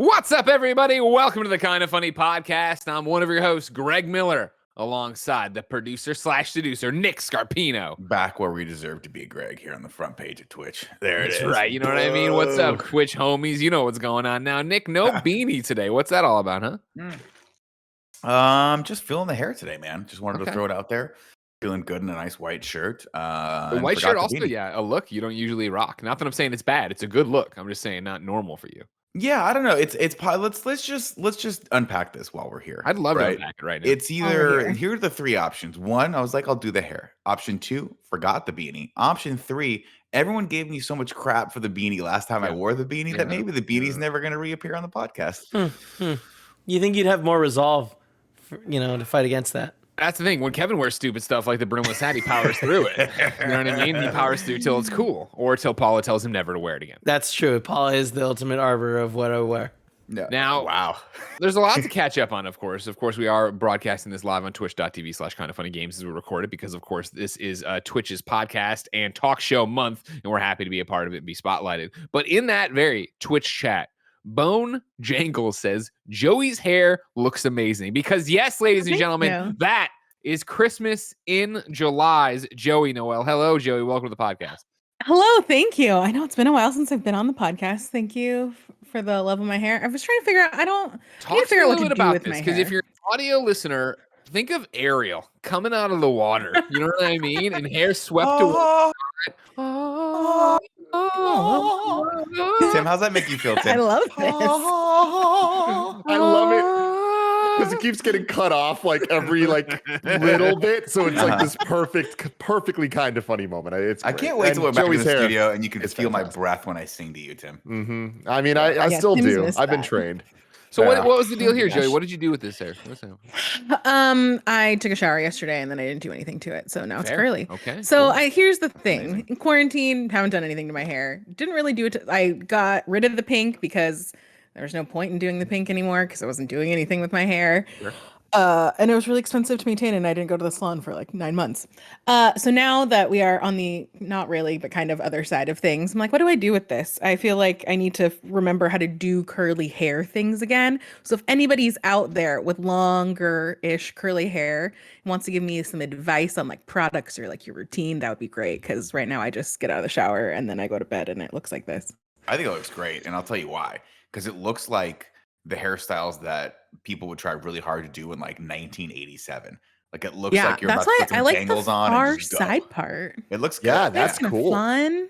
What's up, everybody? Welcome to the Kind of Funny podcast. I'm one of your hosts, Greg Miller, alongside the producer slash seducer, Nick Scarpino. Back where we deserve to be, Greg, here on the front page of Twitch. There That's it is. right. You know what I mean? What's up, Twitch homies? You know what's going on now. Nick, no beanie today. What's that all about, huh? Just feeling the hair today, man. Just wanted to throw it out there. Feeling good in a nice white shirt. The white shirt also, a look you don't usually rock. Not that I'm saying it's bad. It's a good look. I'm just saying not normal for you. Yeah, I don't know. It's probably let's just unpack this while we're here. I'd love to unpack it right now. It's either here are the three options. One, I was like, I'll do the hair. Option two, forgot the beanie. Option three, everyone gave me so much crap for the beanie last time I wore the beanie that maybe the beanie's never going to reappear on the podcast. You think you'd have more resolve, to fight against that? That's the thing. When Kevin wears stupid stuff like the brimless hat, he powers through it. You know what I mean? He powers through till it's cool, or till Paula tells him never to wear it again. That's true. Paula is the ultimate arbiter of what I wear. No. Now, wow, there's a lot to catch up on, of course. Of course, we are broadcasting this live on twitch.tv/kindoffunnygames as we record it because, of course, this is Twitch's podcast and talk show month, and we're happy to be a part of it and be spotlighted. But in that very Twitch chat, Bone Jangle says, Joey's hair looks amazing. Because, yes, ladies and gentlemen, that is Christmas in July's Joey Noel. Hello, Joey. Welcome to the podcast. Hello. Thank you. I know it's been a while since I've been on the podcast. Thank you for the love of my hair. I was trying to figure out, I need to figure out what to do with my hair. Because if you're an audio lilistener, think of Ariel coming out of the water. You know what I mean? And hair swept away. Tim, how's that make you feel, Tim? I love this. I love it because it keeps getting cut off like every little bit, so it's like this perfectly kind of funny moment. It's I can't wait to go back to the studio and you can feel my breath when I sing to you, Tim. I mean, I still Tim's do. missed I've been that. trained. So what was the deal here, Joey? What did you do with this hair? I took a shower yesterday and then I didn't do anything to it, so now it's curly. Okay. So here's the thing: in quarantine, haven't done anything to my hair. Didn't really do it. I got rid of the pink because there was no point in doing the pink anymore because I wasn't doing anything with my hair. Sure. And it was really expensive to maintain, and I didn't go to the salon for like 9 months. So now that we are on the not really, but kind of other side of things, I'm like, what do I do with this? I feel like I need to remember how to do curly hair things again. So if anybody's out there with longer-ish curly hair and wants to give me some advice on like products or like your routine, that would be great. Because right now I just get out of the shower and then I go to bed and it looks like this. I think it looks great, and I'll tell you why. Because it looks like the hairstyles that people would try really hard to do in like 1987. Like it looks like you're about to put some bangles on and just go. Side part. It looks good. Yeah, that's kind cool. of fun.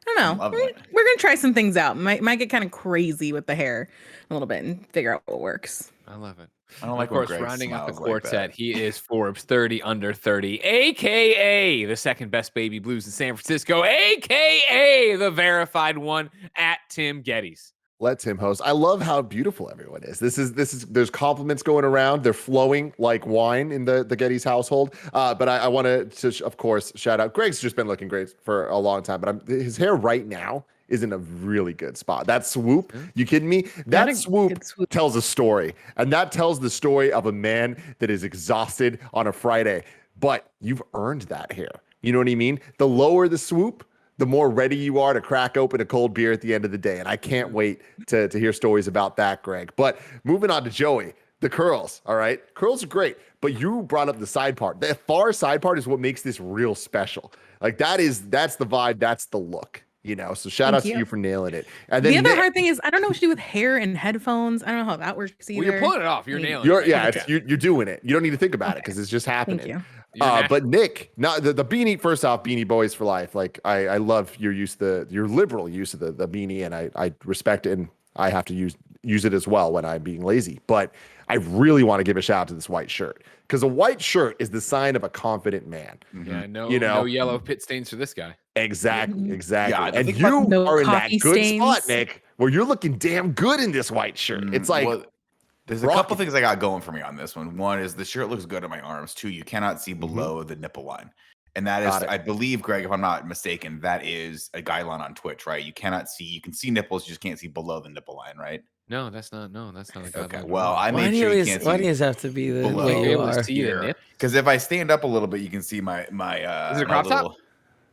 I don't know. We're gonna try some things out. Might get kind of crazy with the hair a little bit and figure out what works. I love it. I don't like of course, rounding up the quartet, he is Forbes 30 under 30, aka the second best baby blues in San Francisco, aka the verified one at Tim Geddes. Let Tim host. I love how beautiful everyone is. This is there's compliments going around. They're flowing like wine in the Geddes household. But I want to of course shout out. Greg's just been looking great for a long time, but his hair right now is in a really good spot. That swoop, you kidding me? That swoop tells a story, and that tells the story of a man that is exhausted on a Friday. But you've earned that hair. You know what I mean? The lower the swoop, the more ready you are to crack open a cold beer at the end of the day. And I can't wait to hear stories about that, Greg. But moving on to Joey, the curls, all right? Curls are great, but you brought up the side part. The far side part is what makes this real special. Like that's the vibe, that's the look, So shout out to you for nailing it. And then the other hard thing is I don't know what to do with hair and headphones. I don't know how that works either. Well, you're pulling it off. You're nailing it. Yeah, you're doing it. You don't need to think about it because it's just happening. Thank you. But Nick, now the beanie. First off, Beanie Boys for life. Like I love your liberal use of the beanie, and I respect it, and I have to use it as well when I'm being lazy. But I really want to give a shout out to this white shirt because a white shirt is the sign of a confident man. Yeah, no yellow pit stains for this guy. Exactly. Yeah, and you are in that good stains. spot, Nick, where you're looking damn good in this white shirt. It's like. There's a couple things I got going for me on this one. One is the shirt looks good on my arms. Two, you cannot see below the nipple line. And that is, I believe, Greg, if I'm not mistaken, that is a guideline on Twitch, right? You can see nipples, you just can't see below the nipple line, right? No, that's not a guideline. Okay, well, I made sure you can't see. Why do you have to be the below way you are? Because if I stand up a little bit, you can see my is it a crop top?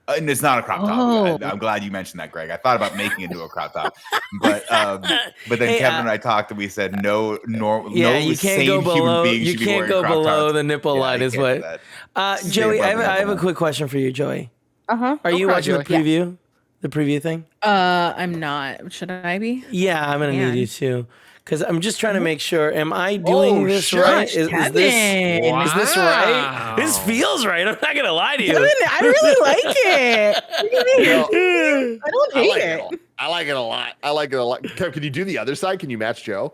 And it's not a crop top. Oh. I'm glad you mentioned that, Greg. I thought about making it into a crop top, but then Hey, Kevin and I talked and we said no you can't go below. You can't go below the nipple line. Is what. Joey, I have a quick question for you, Joey. Are you watching the preview? Yeah. The preview thing? I'm not. Should I be? Yeah, I'm gonna need you to. Because I'm just trying to make sure. Am I doing this right? Is this right? This feels right. I'm not gonna lie to you. Kevin, I really like it. I don't hate it. I like it a lot. Kev, can you do the other side? Can you match Joe?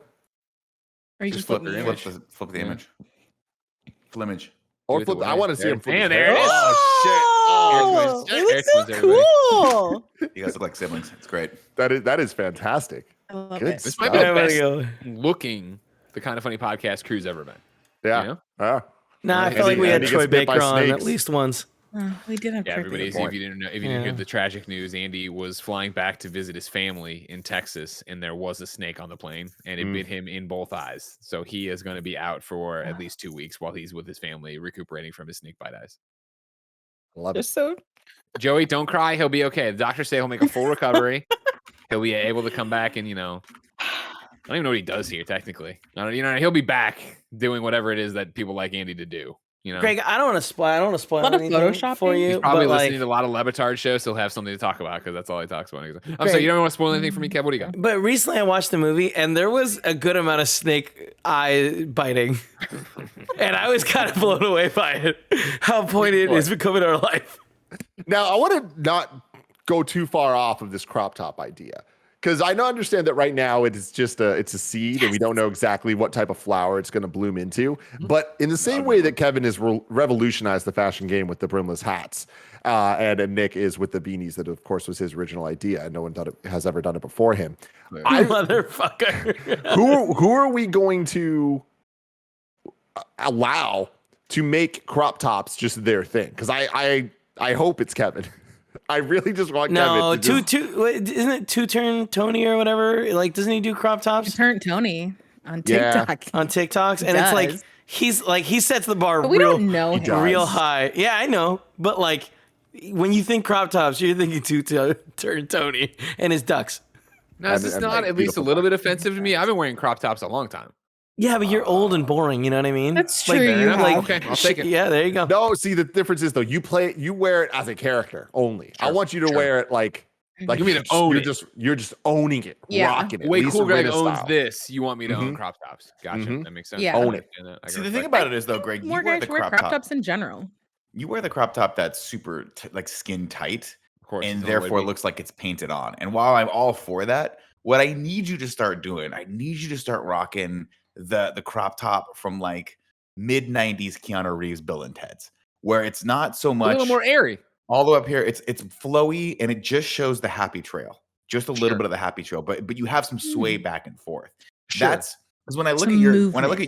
Or you just flip the image. Flip the image. Flimage. Or flip. I want to see him flip. And there it is. Oh, shit! It looks so cool. You guys look like siblings. It's great. That is fantastic. I love Good it. This might be the best looking the Kind of Funny podcast crew's ever been. Yeah. You know? Nah, I felt like we had Troy Baker on at least once. We did have everybody. If you didn't know, if you didn't hear the tragic news, Andy was flying back to visit his family in Texas, and there was a snake on the plane, and it bit him in both eyes. So he is going to be out for at least 2 weeks while he's with his family, recuperating from his snake bite eyes. Love it. So Joey, don't cry. He'll be okay. The doctors say he'll make a full recovery. He'll be able to come back, and I don't even know what he does here technically. He'll be back doing whatever it is that people like Andy to do. Greg, I don't want to spoil anything Photoshop for you. He's probably but listening to a lot of Levitard shows, so he'll have something to talk about because that's all he talks about. I'm sorry, you don't want to spoil anything for me, Kev? What do you got? But recently I watched the movie, and there was a good amount of snake eye biting. And I was kind of blown away by it, how poignant it has become in our life. Now, I want to not go too far off of this crop top idea. Because I understand that right now it's just it's a seed and we don't know exactly what type of flower it's going to bloom into. But in the same way that Kevin has revolutionized the fashion game with the brimless hats, and Nick is with the beanies, that of course was his original idea, and no one has ever done it before him. Motherfucker. who are we going to allow to make crop tops just their thing? Because I hope it's Kevin. I really just want Kevin to isn't it Two-Turn Tony or whatever? Like, doesn't he do crop tops? Two-Turn Tony on TikTok. Yeah. On TikToks, and it's like he sets the bar real high. Yeah, I know, but like when you think crop tops, you're thinking Two-Turn Tony and his ducks. No, is this not at least a little bit offensive to me? I've been wearing crop tops a long time. Yeah, but you're old and boring. You know what I mean? That's true. Okay, I'll take it. Yeah, there you go. No, see, the difference is though, you wear it as a character only. Sure, I want you to wear it like you mean to own it. You're just owning it, rocking it. Way Cool Greg owns this. You want me to own crop tops? Gotcha. That makes sense. Yeah. Own it. See, the thing about it is though, Greg, more guys wear crop tops in general. You wear the crop top that's super like skin tight, of course, and therefore it looks like it's painted on. And while I'm all for that, what I need you to start doing, I need you to start rocking the crop top from like mid 90s Keanu Reeves Bill and Ted's, where it's not so much a little more airy. All the way up here, it's flowy and it just shows the happy trail. Just a little bit of the happy trail, but you have some sway back and forth. That's because when I look at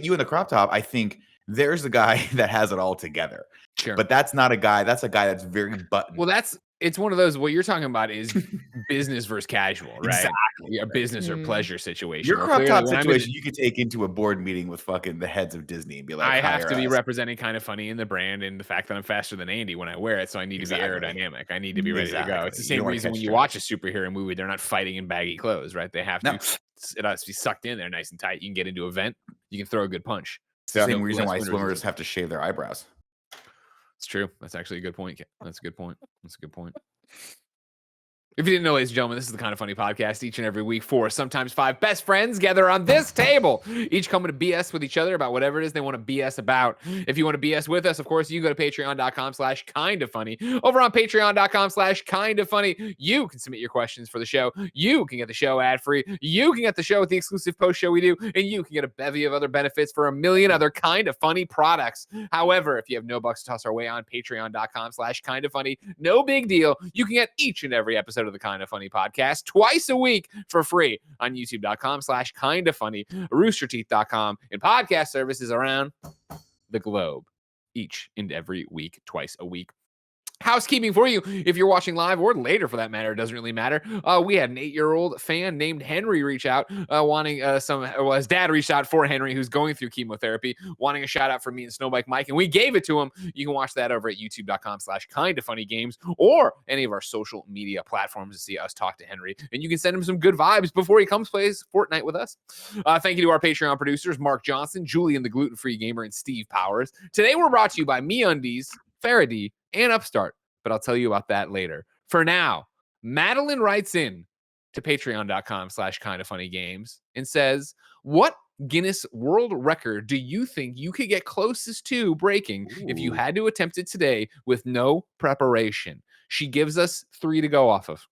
you in the crop top, I think there's the guy that has it all together. Sure. But that's not a guy, that's a guy that's very buttoned. Well, it's one of those, what you're talking about is business versus casual, right? Exactly. A business or pleasure situation. Your crop top situation, you could take into a board meeting with fucking the heads of Disney and be like, I have to be representing Kind of Funny in the brand and the fact that I'm faster than Andy when I wear it. So I need to be aerodynamic. I need to be ready to go. It's the same reason when you watch a superhero movie, they're not fighting in baggy clothes, right? They have to, it has to be sucked in there nice and tight. You can get into a vent, you can throw a good punch. It's the same reason why swimmers have to shave their eyebrows. It's true. That's actually a good point. That's a good point. If you didn't know, ladies and gentlemen, this is the Kind of Funny podcast. Each and every week, 4, sometimes 5 best friends gather on this table, each coming to BS with each other about whatever it is they want to BS about. If you want to BS with us, of course, you go to patreon.com/kindoffunny. Over on patreon.com/kindoffunny, you can submit your questions for the show. You can get the show ad-free. You can get the show with the exclusive post show we do, and you can get a bevy of other benefits for a million other Kind of Funny products. However, if you have no bucks to toss our way on patreon.com/kindoffunny, no big deal. You can get each and every episode of the Kind of Funny podcast twice a week for free on youtube.com/kindoffunny, roosterteeth.com, and podcast services around the globe each and every week, twice a week. housekeeping for you. If you're watching live or later for that matter, it doesn't really matter. We had an 8-year-old fan named Henry reach out, wanting his dad reached out for Henry, who's going through chemotherapy, wanting a shout out from me and Snowbike Mike, and we gave it to him. You can watch that over at youtube.com/kindafunnygames or any of our social media platforms to see us talk to Henry. And you can send him some good vibes before he comes plays Fortnite with us. Thank you to our Patreon producers, Mark Johnson, Julian the Gluten-Free Gamer, and Steve Powers. Today we're brought to you by MeUndies, Faraday, and Upstart, but I'll tell you about that later. For now, Madeline writes in to patreon.com/kindafunnygames and says, what Guinness World Record do you think you could get closest to breaking if you had to attempt it today with no preparation? She gives us 3 to go off of.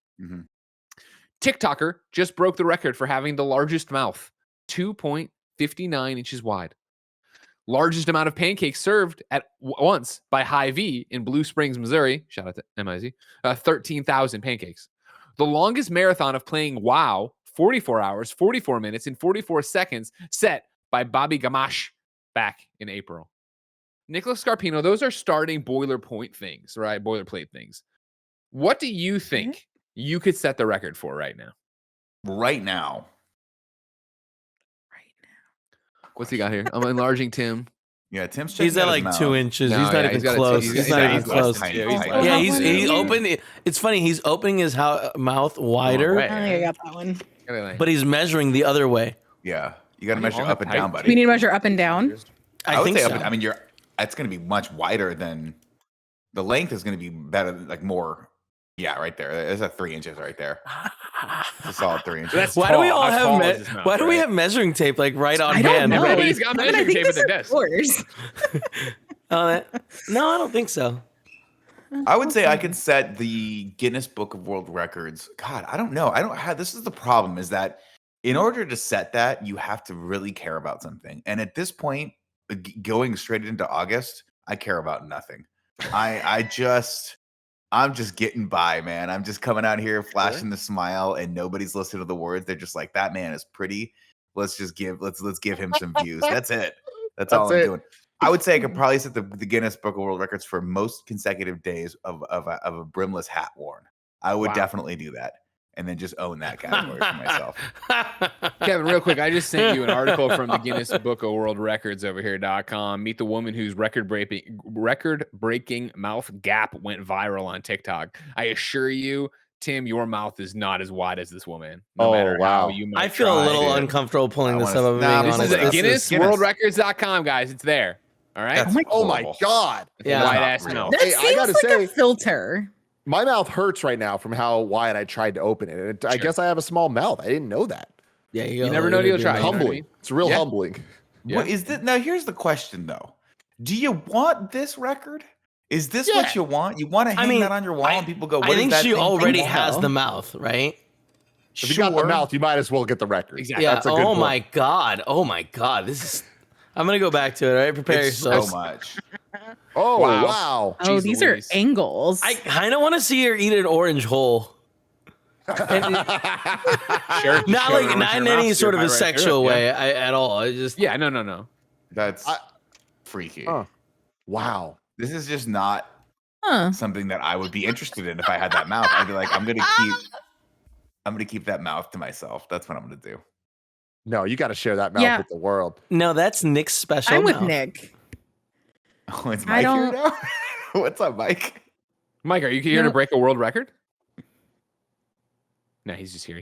TikToker just broke the record for having the largest mouth, 2.59 inches wide. Largest amount of pancakes served at once by Hy-Vee in Blue Springs, Missouri. Shout out to MIZ. 13,000 pancakes. The longest marathon of playing WoW, 44 hours, 44 minutes, and 44 seconds, set by Bobby Gamache back in April. Nicholas Scarpino, those are starting boilerplate things, right? Boilerplate things. What do you think you could set the record for right now? Right now. What's he got here? I'm enlarging Tim. Yeah, Tim's he's at like 2 inches. No, he's not even close. He's not even close. Yeah, he's open. It's funny. He's opening his mouth wider. I think I got that one. But he's measuring the other way. Yeah, you got to measure up and down, buddy. We need to measure up and down. I think so. I mean, it's going to be much wider than the length is going to be better, like more. Yeah, right there. There's a 3 inches right there. It's a solid 3 inches. That's why tall. do we all have mouth, why do we have measuring tape like right on hand? Everybody's got measuring tape at the desk. No, I don't think so. I would say I could set the Guinness Book of World Records. God, I don't know. This is the problem, is that in order to set that, you have to really care about something. And at this point, going straight into August, I care about nothing. I'm just getting by, man. I'm just coming out here flashing the smile, and nobody's listening to the words. They're just like, that man is pretty. Let's give him some views. That's it. That's all I'm doing. I would say I could probably set the Guinness Book of World Records for most consecutive days of a brimless hat worn. I would definitely do that, and then just own that category for myself. Kevin, real quick, I just sent you an article from the Guinness Book of World Records over here.com. Meet the woman whose record-breaking mouth gap went viral on TikTok. I assure you, Tim, your mouth is not as wide as this woman. No matter how you might I feel a little uncomfortable pulling this up. This is at GuinnessWorldRecords.com, guys. It's there. All right. Oh my God. Yeah. Wide ass mouth. That seems like a filter. My mouth hurts right now from how wide I tried to open it. I guess I have a small mouth. I didn't know that. Yeah, you never know till you try. Humbling. It's real humbling. Yeah. What is that? Now, here's the question, though. Do you want this record? Is this what you want? You want to hang that on your wall and people go, what I think she already thing? has the mouth, right? If you got the mouth, you might as well get the record. Exactly. Yeah. That's a good point. My God. Oh my God. This is. I'm gonna go back to it. All right, prepare yourself. So much. Oh wow. Oh, these are angles. I kind of want to see her eat an orange hole. Sure. Not in any sort of a sexual way at all. I just no. That's freaky. Wow. This is just not something that I would be interested in if I had that mouth. I'd be like, I'm gonna keep that mouth to myself. That's what I'm gonna do. No, you got to share that mouth with the world. No, that's Nick's special. I'm with mouth. Nick. Oh, it's Mike here now? What's up, Mike? Mike, are you here to break a world record? No, he's just here.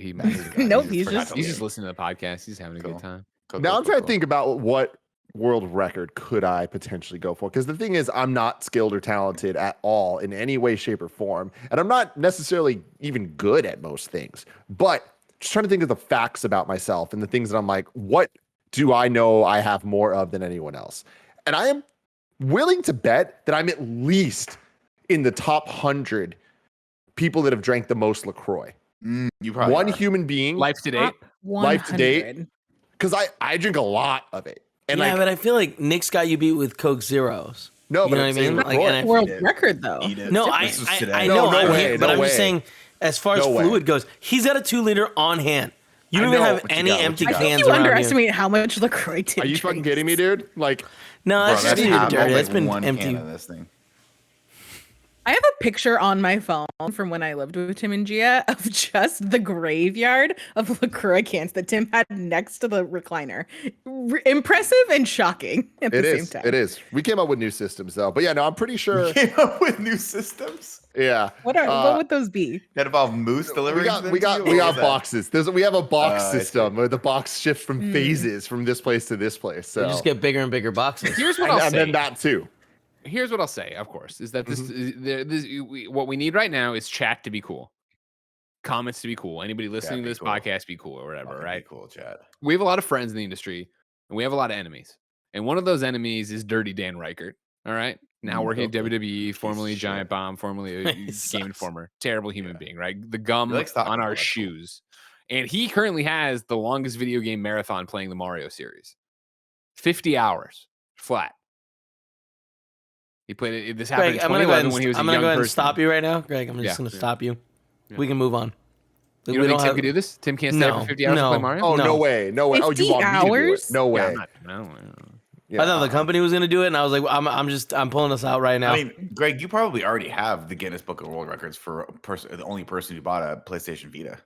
Nope, he's just listening to the podcast. He's having a good time. Now I'm trying to think about what world record could I potentially go for? Because the thing is, I'm not skilled or talented at all in any way, shape, or form. And I'm not necessarily even good at most things. But just trying to think of the facts about myself and the things that I'm like, what do I know I have more of than anyone else? And I am willing to bet that I'm at least in the top 100 people that have drank the most LaCroix. You probably One human being. Life to date. Life to date. Because I drink a lot of it. And yeah, but I feel like Nick's got you beat with Coke Zeros. No, you but know what I mean? Like, world record though. No, I know. But I'm just saying, as far as fluid goes, he's got a 2-liter on hand. You don't even have any empty cans. I think you underestimate how much LaCroix did. Are you fucking kidding me, dude? Like, no, that's just dirty. That's been empty. This thing. I have a picture on my phone from when I lived with Tim and Gia of just the graveyard of LaCroix cans that Tim had next to the recliner. Impressive and shocking at the same time. It is. We came up with new systems though, but yeah, no, I'm pretty sure. We came up with new systems. Yeah. What would those be? That involve moose delivery. We got boxes. We have a box system where the box shifts from phases from this place to this place. So you just get bigger and bigger boxes. Here's what I'll say. And then that too. Here's what I'll say, of course, is that what we need right now is chat to be cool, comments to be cool. Anybody listening to this podcast be cool or whatever, right? Cool chat. We have a lot of friends in the industry, and we have a lot of enemies. And one of those enemies is Dirty Dan Reichert. All right, now working at WWE, formerly Giant Bomb, formerly a Game Informer, terrible human being, right? The gum on our shoes, and he currently has the longest video game marathon playing the Mario series, 50 hours flat. He played it. This happened in 2011 when he was a young person. I'm going to go ahead and stop you right now. Greg, I'm just going to stop you. Yeah. We can move on. You don't think Tim could do this? Tim can't stay up for 50 hours to play Mario? Oh, no way. No way. 50 oh, you want hours? me to do it? No way. I thought the company was going to do it, and I was like, I'm pulling this out right now. I mean, Greg, you probably already have the Guinness Book of World Records for the only person who bought a PlayStation Vita.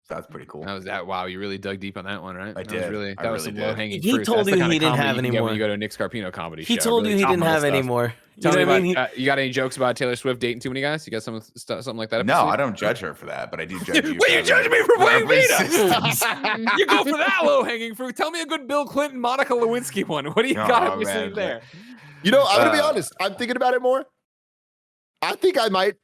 So that's pretty cool. Wow, you really dug deep on that one, right? I did. That was some low hanging fruit. He told you he didn't have any more. When you go to a Nick Scarpino comedy show. He told you he didn't have any more. Tell me about, you got any jokes about Taylor Swift dating too many guys? You got something like that? No, I don't judge her for that, but I do judge you. Wait, you judge me for playing Vita? You go for that low hanging fruit. Tell me a good Bill Clinton, Monica Lewinsky one. What do you got up your sleeve there? You know, I'm gonna be honest. I'm thinking about it more. I think I might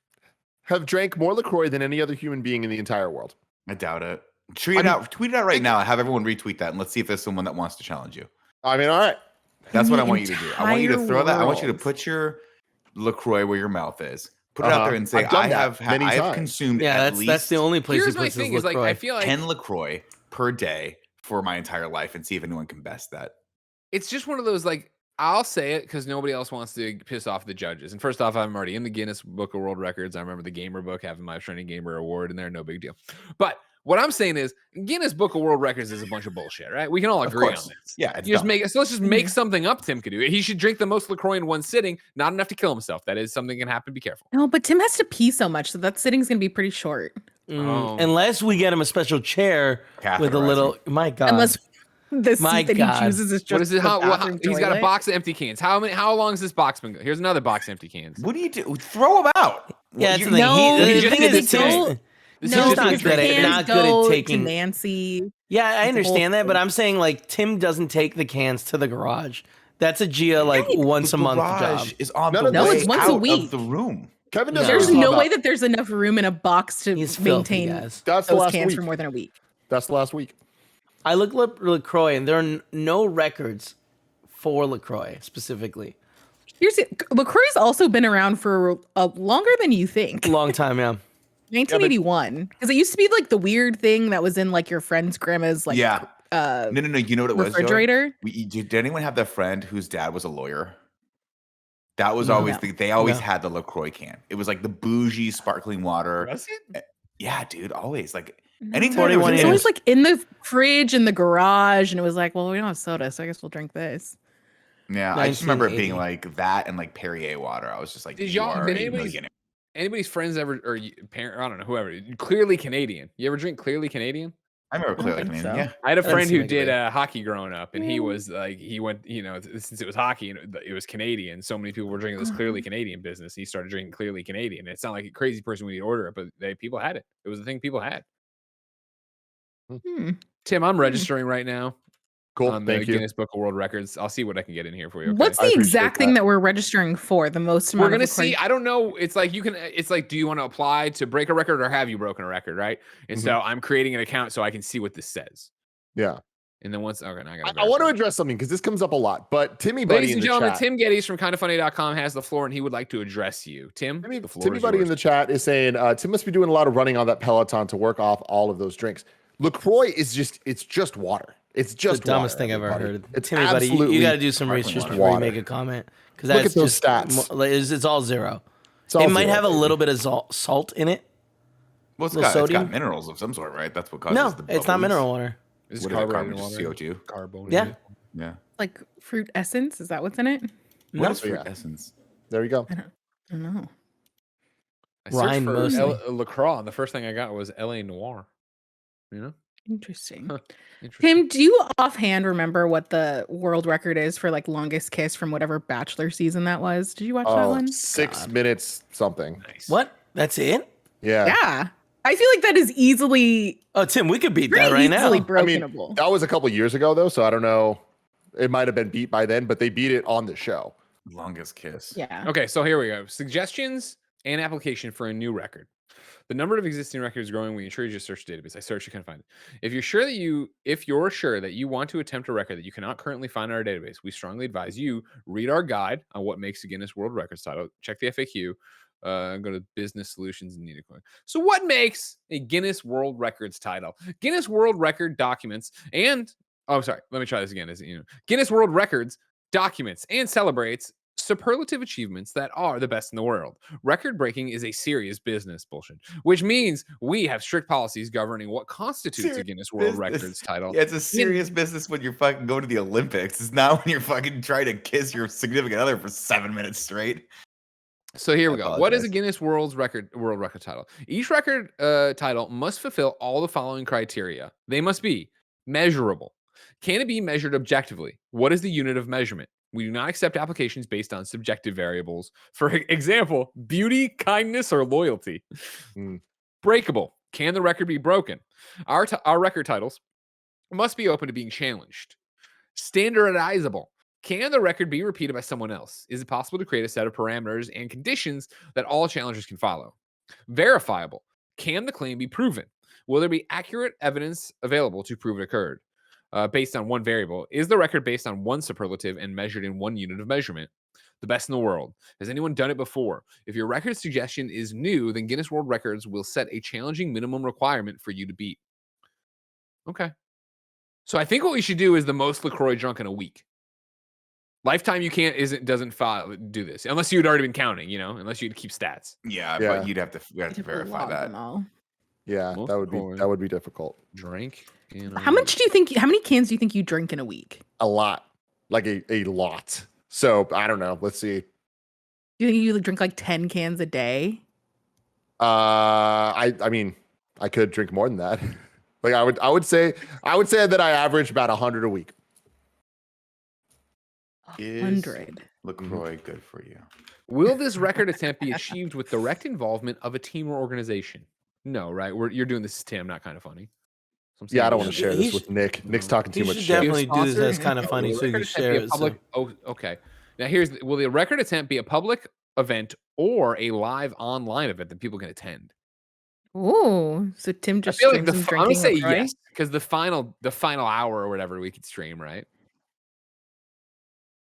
have drank more LaCroix than any other human being in the entire world. I doubt it. Tweet it out right now. Have everyone retweet that, and let's see if there's someone that wants to challenge you. I mean, all right. That's what I want you to do. I want you to throw that. I want you to put your LaCroix where your mouth is. Put it out there and say, I have consumed at least. That's the only place. Here's my thing: is like I feel like 10 LaCroix per day for my entire life, and see if anyone can best that. It's just one of those like. I'll say it because nobody else wants to piss off the judges. And first off, I'm already in the Guinness Book of World Records. I remember the Gamer Book having my Trending Gamer Award in there. No big deal. But what I'm saying is Guinness Book of World Records is a bunch of bullshit, right? We can all agree on this. Yeah. So let's just make something up Tim could do. He should drink the most LaCroix in one sitting. Not enough to kill himself. That is something that can happen. Be careful. No, but Tim has to pee so much, so that sitting's going to be pretty short. Unless we get him a special chair with a little... My God. Unless... The seat that he chooses is just what is it? He's got a box of empty cans. How long has this box been? Here's another box of empty cans. What do you do? Throw them out. Yeah, it's the thing is, Tim's not good at taking Nancy. Yeah, I understand that, but I'm saying like Tim doesn't take the cans to the garage. That's a Gia once a month job. Is on the way it's once a week. Of the room. Kevin There's no way that there's enough room in a box to maintain those cans for more than a week. That's the last week. I looked up LaCroix, and there are no records for LaCroix specifically. LaCroix's also been around for longer than you think. Long time, yeah. 1981, because it used to be like the weird thing that was in like your friend's grandma's like no. You know what it was? Refrigerator. Did anyone have that friend whose dad was a lawyer? That was always they always had the LaCroix can. It was like the bougie sparkling water. Was it? Yeah, dude, always like. Anytime it was always like in the fridge in the garage, and it was like, well, we don't have soda, so I guess we'll drink this. Yeah, I just remember it being like that and like Perrier water. I was just like, did anybody's friends ever or parent? I don't know, whoever. Clearly Canadian. You ever drink Clearly Canadian? I remember Clearly Canadian. So. Yeah, I had a friend who did hockey growing up, and he was like, he went, since it was hockey and it was Canadian, so many people were drinking this Clearly Canadian business. He started drinking Clearly Canadian. It sounded like a crazy person when he'd order it, but people had it. It was the thing people had. Tim, I'm registering right now. Cool. On the Guinness Book of World Records. I'll see what I can get in here for you. Okay? What's the exact thing that we're registering for? The most amount we're gonna see. I don't know. It's like do you want to apply to break a record or have you broken a record, right? And so I'm creating an account so I can see what this says. Yeah. And then once I want to address something because this comes up a lot. But Timmy Buddy, ladies and gentlemen, Tim Geddes from kindoffunny.com has the floor, and he would like to address you. Timmy Buddy in the chat is saying Tim must be doing a lot of running on that Peloton to work off all of those drinks. LaCroix is just water. It's just the dumbest thing I've ever heard. Timmy Buddy, you got to do some research before you make a comment because that's look at those stats. It's all zero. It might have a little bit of salt in it. Well, it's got minerals of some sort, right? That's what causes the bubbles. It's not mineral water. It's carbonated water. CO2. Carbonated. Yeah. Like fruit essence. Is that what's in it? What is fruit essence? There you go. I don't know. I searched Rhine for mostly. LaCroix, and the first thing I got was LA Noir. You know? Interesting. Huh. Interesting. Tim, do you offhand remember what the world record is for like longest kiss from whatever Bachelor season that was? Did you watch that one? 6 minutes something. Nice. What? That's it? Yeah. Yeah. I feel like that is easily Oh, Tim, we could beat pretty that right easily now. brokenable. That was a couple years ago though, so I don't know. It might have been beat by then, but they beat it on the show. Longest kiss. Yeah. Okay, so here we go. Suggestions and application for a new record. The number of existing records is growing. We encourage you to search the database. I searched, you couldn't find it. If you're sure that you want to attempt a record that you cannot currently find in our database, we strongly advise you read our guide on what makes a Guinness World Records title. Check the FAQ. Go to Business Solutions and Need a Coin. So, what makes a Guinness World Records title? Guinness World Record documents and sorry, let me try this again. Guinness World Records documents and celebrates superlative achievements that are the best in the world. Record breaking is a serious business, bullshit, which means we have strict policies governing what constitutes a Guinness World Records title. Yeah, it's a serious business when you're fucking going to the Olympics. It's not when you're fucking trying to kiss your significant other for 7 minutes straight. So here we go. What is a Guinness World Record title? Each record title must fulfill all the following criteria. They must be measurable. Can it be measured objectively? What is the unit of measurement? We do not accept applications based on subjective variables. For example, beauty, kindness, or loyalty. Breakable. Can the record be broken? Our record titles must be open to being challenged. Standardizable. Can the record be repeated by someone else? Is it possible to create a set of parameters and conditions that all challengers can follow? Verifiable. Can the claim be proven? Will there be accurate evidence available to prove it occurred? Based on one variable. Is the record based on one superlative and measured in one unit of measurement? The best in the world. Has anyone done it before? If your record suggestion is new, then Guinness World Records will set a challenging minimum requirement for you to beat. Okay. So I think what we should do is the most LaCroix drunk in a week. Lifetime you doesn't do this unless you'd already been counting, unless you'd keep stats. Yeah. But we have to verify that. Yeah, that would be difficult. Drink. How many cans do you think you drink in a week? A lot, like a lot. So I don't know. Let's see. Do you think you drink like 10 cans a day? I mean, I could drink more than that. Like I would say that I average about 100 a week. 100. LaCroix, good for you. Will this record attempt be achieved with direct involvement of a team or organization? No, right? You're doing this as Tim, not kind of funny. Yeah, I don't want to share this with Nick. Nick's talking too much shit. Definitely do this as kind of funny, so you can share it. Oh, okay. Now will the record attempt be a public event or a live online event that people can attend? Ooh, so Tim just I'm gonna say yes, because the final hour or whatever we could stream, right?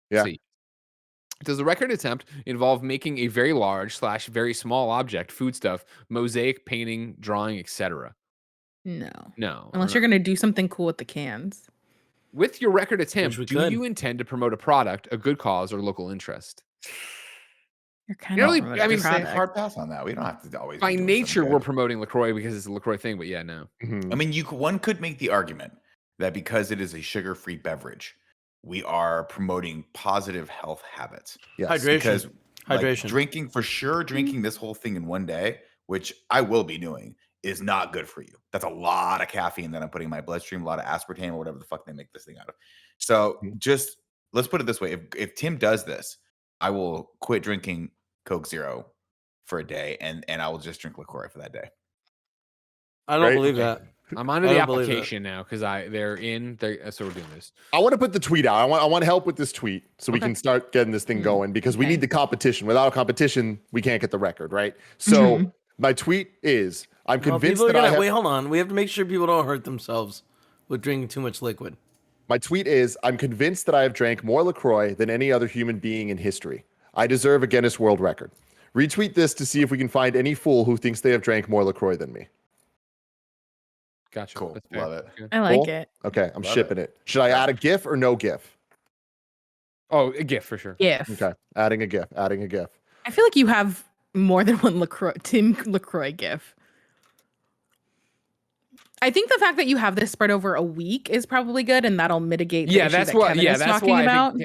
Yeah. See. Does the record attempt involve making a very large / very small object, foodstuff, mosaic, painting, drawing, etc.? No. Unless you're going to do something cool with the cans. With your record attempt, do you intend to promote a product, a good cause, or local interest? You're kind of hard pass on that. We don't have to always. By nature, we're promoting LaCroix because it's a LaCroix thing, but yeah, no. I mean, one could make the argument that because it is a sugar-free beverage, we are promoting positive health habits. Yes. Hydration. Like, drinking this whole thing in one day, which I will be doing, is not good for you. That's a lot of caffeine that I'm putting in my bloodstream, a lot of aspartame or whatever the fuck they make this thing out of. So just let's put it this way. If Tim does this, I will quit drinking Coke Zero for a day and I will just drink LaCroix for that day. I don't believe that. I'm onto the application now because so we're doing this. I want to put the tweet out. I want to help with this tweet so we can start getting this thing going because we need the competition. Without a competition, we can't get the record, right? So my tweet is, I'm convinced that wait, hold on. We have to make sure people don't hurt themselves with drinking too much liquid. My tweet is, I'm convinced that I have drank more LaCroix than any other human being in history. I deserve a Guinness World Record. Retweet this to see if we can find any fool who thinks they have drank more LaCroix than me. Gotcha. Cool. Love it. I like it. Okay, I'm shipping it. Should I add a GIF or no GIF? Oh, a GIF for sure. GIF. Okay, adding a GIF. I feel like you have more than one Tim LaCroix GIF. I think the fact that you have this spread over a week is probably good, and that'll mitigate the issue that Kevin is talking about.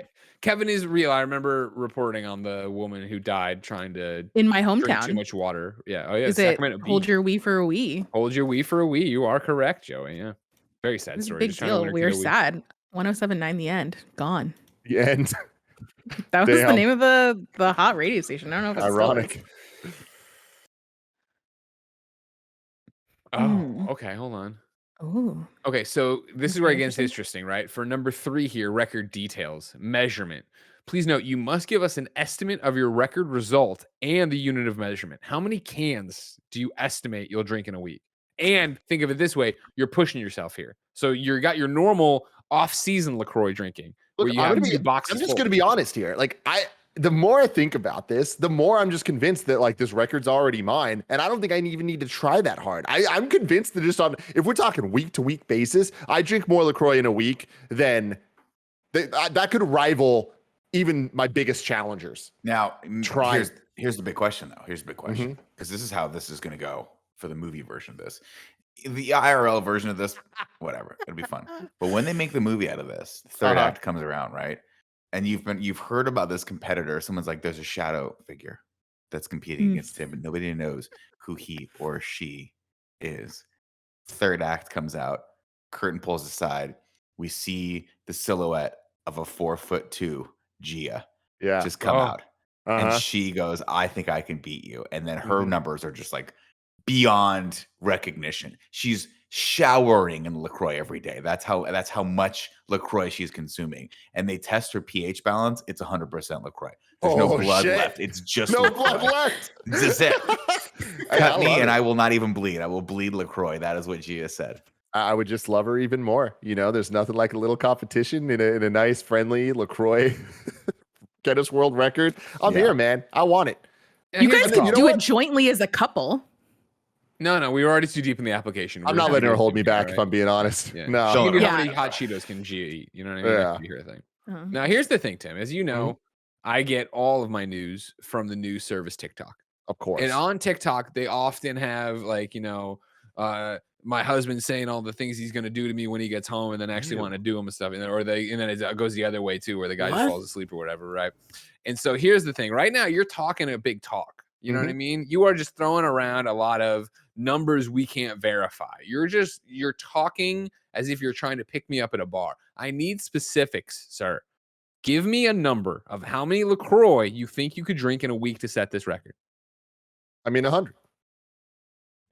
Kevin is real. I remember reporting on the woman who died trying to in my drink hometown. too much water. Yeah. Oh yeah. Is it hold your wee for a wee? Hold your wee for a wee. You are correct, Joey. Yeah. Very sad story. Big deal. We were sad. 107.9 The End. Gone. The End. That was the name of the hot radio station. I don't know if it's ironic. Oh, okay. Hold on. Oh. Okay, so this is where it gets interesting, right? For number 3 here, record details, measurement. Please note, you must give us an estimate of your record result and the unit of measurement. How many cans do you estimate you'll drink in a week? And think of it this way, you're pushing yourself here. So you got your normal off-season LaCroix drinking. Look, I'm just going to be honest here. Like the more I think about this, the more I'm just convinced that like this record's already mine. And I don't think I even need to try that hard. I'm convinced that just if we're talking week to week basis, I drink more LaCroix in a week than that could rival even my biggest challengers. Now, here's the big question though. Here's the big question. Because this is how this is going to go for the movie version of this. The IRL version of this, whatever, it'll be fun. But when they make the movie out of this, the third act comes around, right? And you've heard about this competitor. Someone's like, there's a shadow figure that's competing against him, and nobody knows who he or she is. Third act comes out, curtain pulls aside. We see the silhouette of a 4'2" Gia just come out. And she goes, I think I can beat you. And then her numbers are just like beyond recognition. She's showering in LaCroix every day. That's how much LaCroix she's consuming. And they test her pH balance. It's 100% LaCroix. There's no blood left. It's just no LaCroix. blood left. This is it. Cut me and I will not even bleed. I will bleed LaCroix. That is what Gia said. I would just love her even more. You know, there's nothing like a little competition in a nice, friendly LaCroix Guinness World Record. I'm here, man. I want it. You guys could do it jointly as a couple. No, we were already too deep in the application. I'm not letting her hold me back, if I'm being honest. Yeah. No. How many hot Cheetos can Gia eat? You know what I mean? Yeah. That could be her thing. Now, here's the thing, Tim. As you know, I get all of my news from the news service TikTok. Of course. And on TikTok, they often have like, my husband saying all the things he's going to do to me when he gets home and then actually want to do them and stuff. And then it goes the other way too, where the guy just falls asleep or whatever. Right. And so here's the thing right now, you're talking a big talk. You know what I mean? You are just throwing around a lot of numbers we can't verify. You're talking as if you're trying to pick me up at a bar. I need specifics, sir. Give me a number of how many LaCroix you think you could drink in a week to set this record. I mean, 100.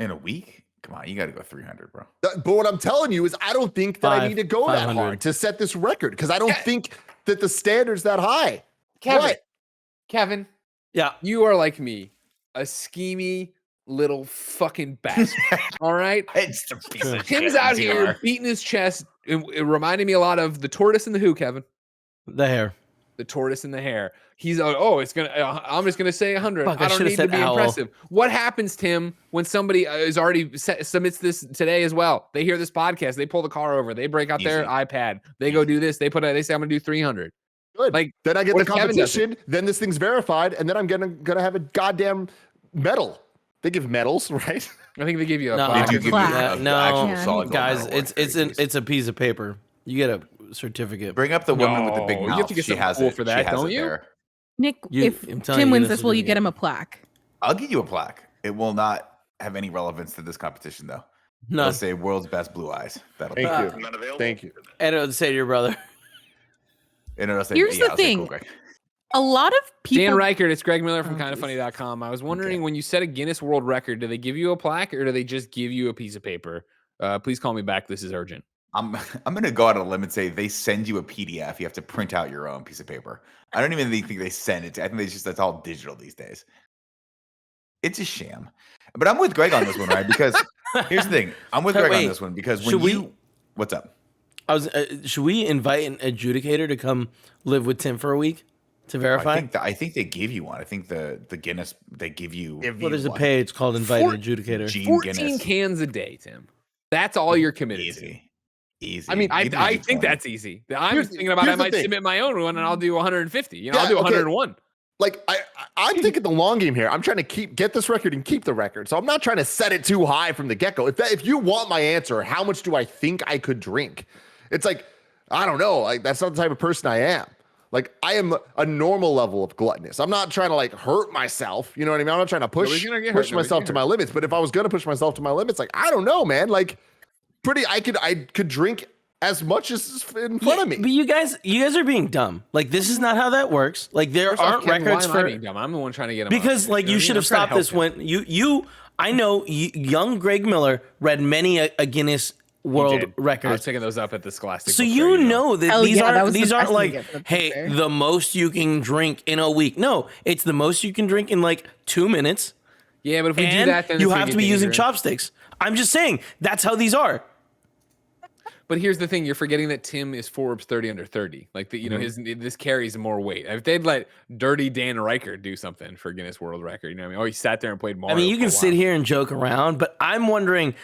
In a week? Come on, you got to go 300, bro. But what I'm telling you is I don't think that I need to go that hard to set this record because I don't think that the standard's that high. Kevin. Yeah. You are like me, a schemy little fucking bastard. All right? It's the piece of Tim's shit, out here beating his chest. It reminded me a lot of the tortoise and the who, Kevin? The hare. The tortoise and the hare. He's I'm just gonna say 100. Fuck, I don't need to be impressive. What happens, Tim, when somebody is already submits this today as well? They hear this podcast, they pull the car over, they break out their iPad, they go do this, they say I'm gonna do 300. Good. Like then I get the competition, then this thing's verified, and then I'm gonna have a goddamn medal. They give medals, right? I think they give you a actual guys. It's a piece of paper. You get a certificate. Bring up the woman with the big mouth. You have to get some cool for that, don't you? There. Nick, if Tim wins this, will you get him a plaque? I'll get you a plaque. It will not have any relevance to this competition, though. No. I'll say world's best blue eyes. Thank you. Thank you. And it'll say to your brother. And it'll say, here's the thing. Cool, a lot of people. Dan Reichert, it's Greg Miller from kindoffunny.com. I was wondering when you set a Guinness World Record, do they give you a plaque or do they just give you a piece of paper? Please call me back. This is urgent. I'm going to go out on a limb and say they send you a PDF. You have to print out your own piece of paper. I don't even think they send it. I think that's all digital these days. It's a sham. But I'm with Greg on this one, right? Because here's the thing. I'm with Greg on this one because what's up? Should we invite an adjudicator to come live with Tim for a week to verify? I think they give you one. I think the Guinness, they give you. Well, there's a page called Invite an Adjudicator. 14 cans a day, Tim. That's all you're committed to. Easy. I mean, I think that's easy. I'm thinking about I might submit my own one and I'll do 150. I'll do 101. Like I'm thinking the long game here. I'm trying to get this record and keep the record. So I'm not trying to set it too high from the get-go. If you want my answer, how much do I think I could drink? It's like, I don't know. Like that's not the type of person I am. Like I am a normal level of gluttonous. I'm not trying to like hurt myself. You know what I mean? I'm not trying to push myself to my limits. But if I was going to push myself to my limits, like, I don't know, man, like I could drink as much as is in front of me. But you guys are being dumb. Like this is not how that works. Like there aren't records for being dumb. I'm the one trying to get him because like you should have stopped this when I know young Greg Miller read many a Guinness World Record. I was picking those up at the Scholastic. So you know that these aren't like, hey, the most you can drink in a week. No, it's the most you can drink in like 2 minutes. Yeah, but if we do that, then you have to be using chopsticks. I'm just saying that's how these are. But here's the thing: you're forgetting that Tim is Forbes 30 under 30. Like this carries more weight. If they'd let Dirty Dan Riker do something for Guinness World Record, you know what I mean? Oh, he sat there and played Mario. I mean, you can sit here and joke around, but I'm wondering,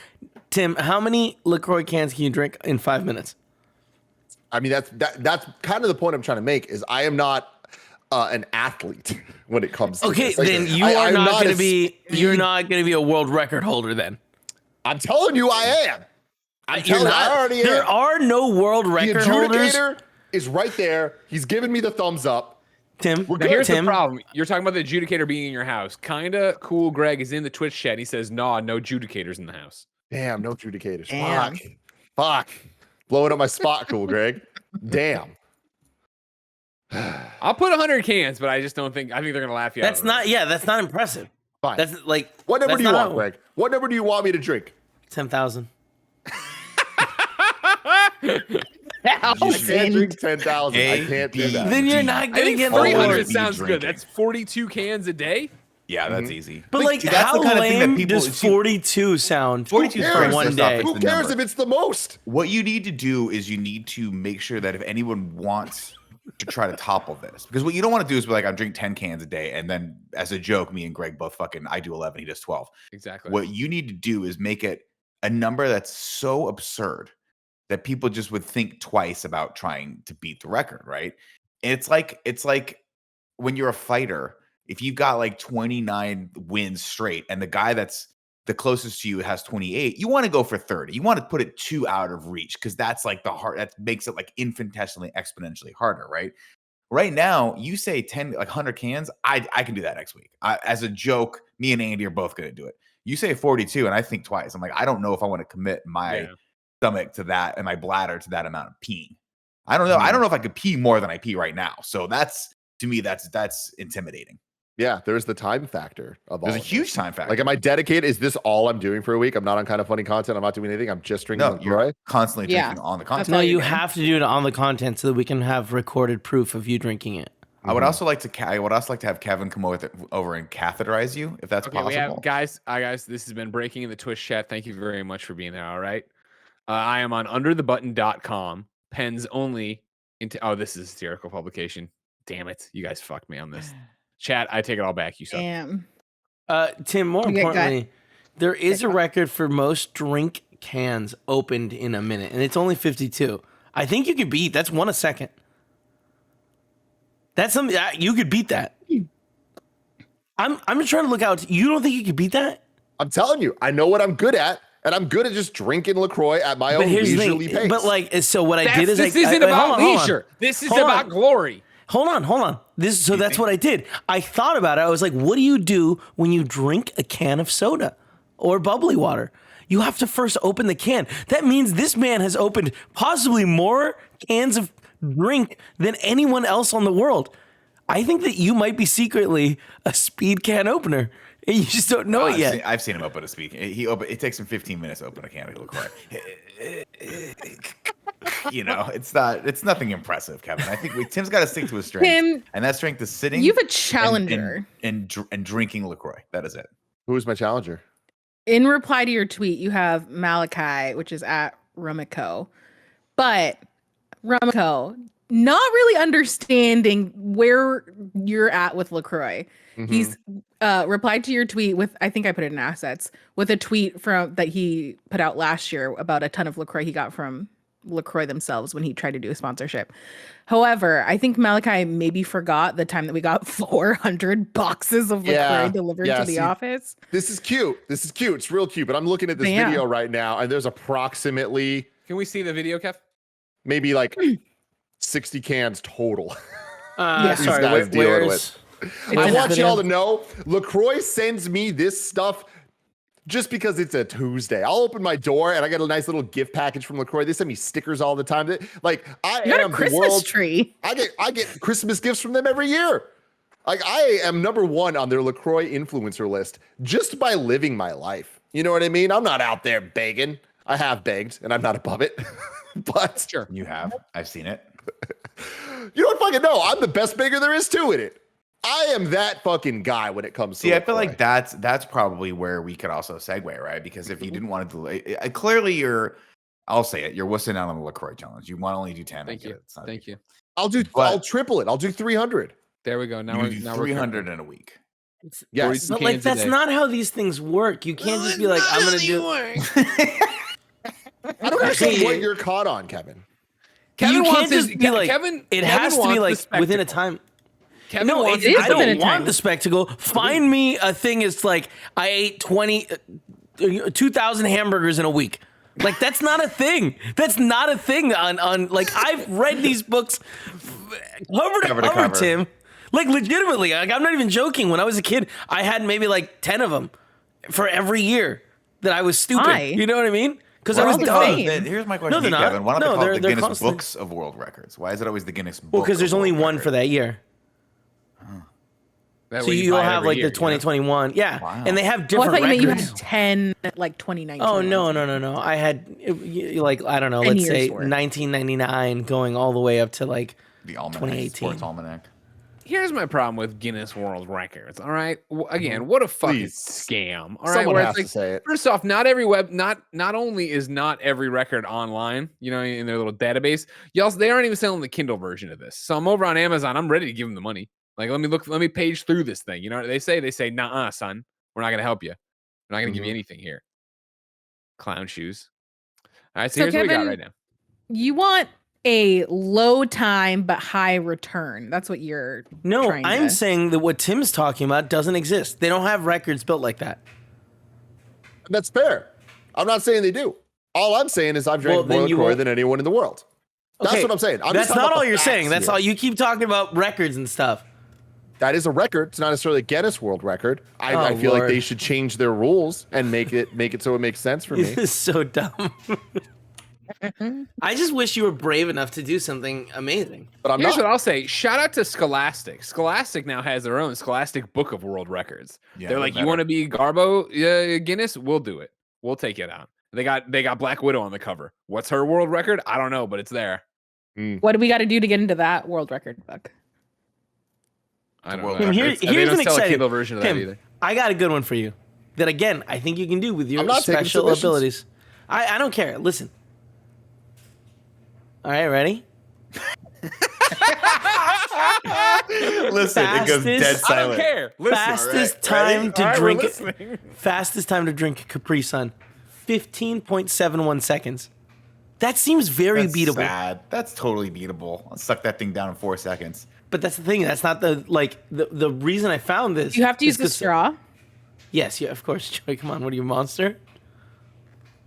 Tim, how many LaCroix cans can you drink in 5 minutes? I mean, that's kind of the point I'm trying to make. Is I am not an athlete when it comes to this. Like, then you're not going to be a world record holder. Then I'm telling you, I am. There are no world record holders. The adjudicator is right there. He's giving me the thumbs up. Tim, here's the problem. You're talking about the adjudicator being in your house. Kinda cool. Greg is in the Twitch chat. And he says, "Nah, no adjudicators in the house." Damn, no adjudicators. Fuck. Blowing up my spot, cool, Greg. Damn. I'll put 100 cans, but I just don't think. I think they're gonna laugh you out. That's not impressive. Fine. That's like what number do you want, Greg? What number do you want me to drink? 10,000. You can't drink 10,000. I can't do that. Then you're not gonna get 300 sounds good. That's 42 cans a day. Yeah, that's easy. But like, how the kind lame of does 42 sound? 42 for one day. Who cares if it's the most? What you need to do is you need to make sure that if anyone wants to try to topple this, because what you don't want to do is be like, I'm drinking 10 cans a day, and then as a joke, me and Greg both I do 11, he does 12. Exactly. What you need to do is make it a number that's so absurd that people just would think twice about trying to beat the record, right? And it's like when you're a fighter, if you've got like 29 wins straight and the guy that's the closest to you has 28, you want to go for 30. You want to put it 2 out of reach because that's like that makes it like infinitesimally exponentially harder, right? Right now, you say 10, like 100 cans, I can do that next week. As a joke, me and Andy are both going to do it. You say 42 and I think twice. I'm like, I don't know if I want to commit my stomach to that and my bladder to that amount of peeing. I don't know. I don't know if I could pee more than I pee right now. So that's, to me, that's intimidating. Yeah, there's the time factor of all. There's a huge time factor. Like, am I dedicated? Is this all I'm doing for a week? I'm not on Kind of Funny content. I'm not doing anything. I'm just drinking. No, you're constantly drinking on the content. No, you have to do it on the content so that we can have recorded proof of you drinking it. I would also like to have Kevin come over and catheterize you, if that's possible. We have, guys, this has been breaking in the Twitch chat. Thank you very much for being there. All right. I am on underthebutton.com. Pens only this is a satirical publication. Damn it. You guys fucked me on this. Chat, I take it all back. You suck. Damn. Tim, more importantly, there is a record for most drink cans opened in a minute, and it's only 52. I think you could beat. That's 1 a second. That's something you could beat that. I'm just trying to look out. You don't think you could beat that? I'm telling you, I know what I'm good at, and I'm good at just drinking LaCroix at my own leisurely pace. But like, so what I did is this isn't about leisure. This is about glory. Hold on. That's what I did. I thought about it. I was like, what do you do when you drink a can of soda or bubbly water? You have to first open the can. That means this man has opened possibly more cans of drink than anyone else on the world. I think that you might be secretly a speed can opener. And you just don't know it yet. I've seen him open a speed. It takes him 15 minutes to open a can of LaCroix. It's nothing impressive, Kevin. I think Tim's got to stick to his strength. Tim, and that strength is sitting. You have a challenger. And drinking LaCroix. That is it. Who's my challenger? In reply to your tweet, you have Malachi, which is at Rumiko. But Rumiko, not really understanding where you're at with LaCroix. Mm-hmm. He's replied to your tweet with, I think I put it in assets, with a tweet that he put out last year about a ton of LaCroix he got from LaCroix themselves when he tried to do a sponsorship. However, I think Malachi maybe forgot the time that we got 400 boxes of LaCroix delivered to the office. This is cute. It's real cute. But I'm looking at this video right now, and there's approximately... Can we see the video, Kev? Maybe like 60 cans total. Yeah. These Sorry, guys dealing where's? I want video? y'all to know, LaCroix sends me this stuff just because it's a Tuesday. I'll open my door and I get a nice little gift package from LaCroix. They send me stickers all the time. Like I You got am a the Christmas world. tree. I get Christmas gifts from them every year. Like I am number one on their LaCroix influencer list just by living my life. You know what I mean? I'm not out there begging. I have begged and I'm not above it. But Sure. You have. I've seen it. you don't fucking know. I'm the best beggar there is to in it. I am that fucking guy when it comes to See, I feel LaCroix. like that's probably where we could also segue, right? Because if you didn't want to delay, clearly I'll say it, you're wussing out on the LaCroix challenge. You want to only do 10. Thank you. Thank you. I'll triple it. I'll do 300. There we go. Now You we're do 300 in a week. Yes. But like, cans a that's day. not how these things work. You can't just be like, I'm gonna do. I don't understand what you're caught on, Kevin. Kevin You wants can't just his, be like. Kevin. It Kevin has to be wants like the within a spectacle. time. Kevin No, wants I the don't within a want time. the spectacle. Find me a thing. It's like I ate 2,000 hamburgers in a week. Like that's not a thing. That's not a thing. On like I've read these books cover to cover, Tim. Like legitimately. Like I'm not even joking. When I was a kid, I had maybe like 10 of them for every year that I was stupid. Why? You know what I mean? Because I We're was all the dumb. same. Here's my question, No, to they're you, not. Kevin. Why don't No, they call it they're the Guinness constantly- Books of World Records? Why is it always the Guinness Book? Well, because there's of only World one for Records? that year. That So way you'll buy it have every like year, the 2021. Yeah. Wow. And they have Oh, I different thought you meant you records. had 10 like 2019. Oh ones. no! I had like I don't know, 10 let's say years worth. 1999 going all the way up to like The Almanac, 2018. Sports Almanac. Here's my problem with Guinness World Records. All right, again, what a fucking Please. scam. All right, Someone where has it's to say it. First off, not every not only is not every record online, you know, in their little database. They aren't even selling the Kindle version of this. So I'm over on Amazon. I'm ready to give them the money. Like, let me page through this thing. You know what they say? They say, "Nah, son, we're not gonna help you. We're not gonna give you anything here." Clown shoes. All right, so here's what we got Kevin, right now. You want a low time but high return. That's what you're No, trying I'm to... saying that what Tim's talking about doesn't exist. They don't have records built like that. That's fair. I'm not saying they do. All I'm saying is I've drank Well, then more you LaCroix won't- than anyone in the world. That's Okay, what I'm saying. I'm that's just talking not about all the you're facts saying. That's here. all. You keep talking about records and stuff. That is a record. It's not necessarily a Guinness World Record. I Oh, feel like Lord. they should change their rules and make it so it makes sense for me. This is so dumb. I just wish you were brave enough to do something amazing. But I'm Here's not. what I'll say. Shout out to Scholastic. Scholastic now has their own Scholastic Book of World Records. Yeah, They're they're like, you better. want to be Garbo Guinness? We'll do it. We'll take it out. They got Black Widow on the cover. What's her world record? I don't know, but it's there. What do we got to do to get into that world record book? I don't World know. record. Here- They here's don't an sell a exciting. Kindle version of that Tim, either. I got a good one for you. That again, I think you can do with your I'm not taking special submissions. abilities. I don't care. Listen. All right, ready? Listen, it goes dead Fastest- I don't silent. care. Listen, Fastest all right? time Ready? to All right, we're drink. listening. Fastest time to drink Capri Sun, 15.71 seconds. That seems very That's beatable. sad. That's totally beatable. I'll suck that thing down in 4 seconds. But that's the thing. That's not the reason I found this. You have to is use the 'cause- straw. Yes, yeah, of course. Joey, come on. What are you, a monster?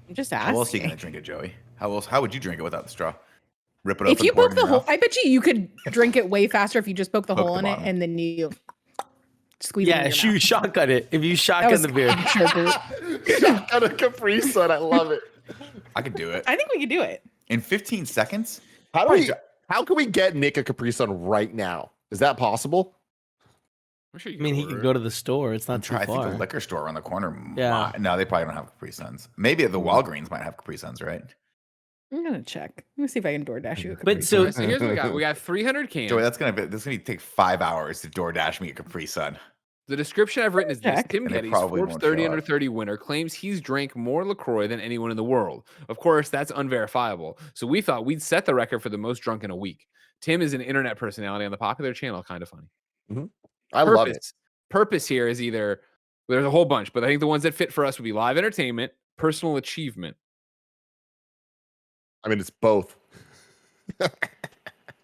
I'm just How else are you asking. gonna drink it, Joey? How would you drink it without the straw? Rip it up. If and you pour it poke in the your hole, mouth? I bet you could drink it way faster if you just poke the Poke hole the in it bottom. and then you squeeze it Yeah, in your mouth. shotgun it. If you That shotgun was the beer. Got a Capri Sun. I love it. I could do it I think we could do it. in 15 seconds. How can we get Nick a Capri Sun right now? Is that possible? I'm sure you I mean, he order could it. go to the store. It's not too I think far. the liquor store around the corner. Yeah. No, they probably don't have Capri Suns. Maybe the Walgreens might have Capri Suns, right? I'm gonna check. Let me see if I can DoorDash you a Capri But All so right, so here's what we got. We got 300 cans. Joey, that's gonna take 5 hours to DoorDash me a Capri Sun. The description I've written is this. Check. Tim And it Geddes, probably Forbes won't 30 show under up. 30 winner, claims he's drank more LaCroix than anyone in the world. Of course, that's unverifiable. So we thought we'd set the record for the most drunk in a week. Tim is an internet personality on the popular channel, Kind of Funny. I love it. Purpose here is either, there's a whole bunch, but I think the ones that fit for us would be live entertainment, personal achievement. I mean, it's both. I'm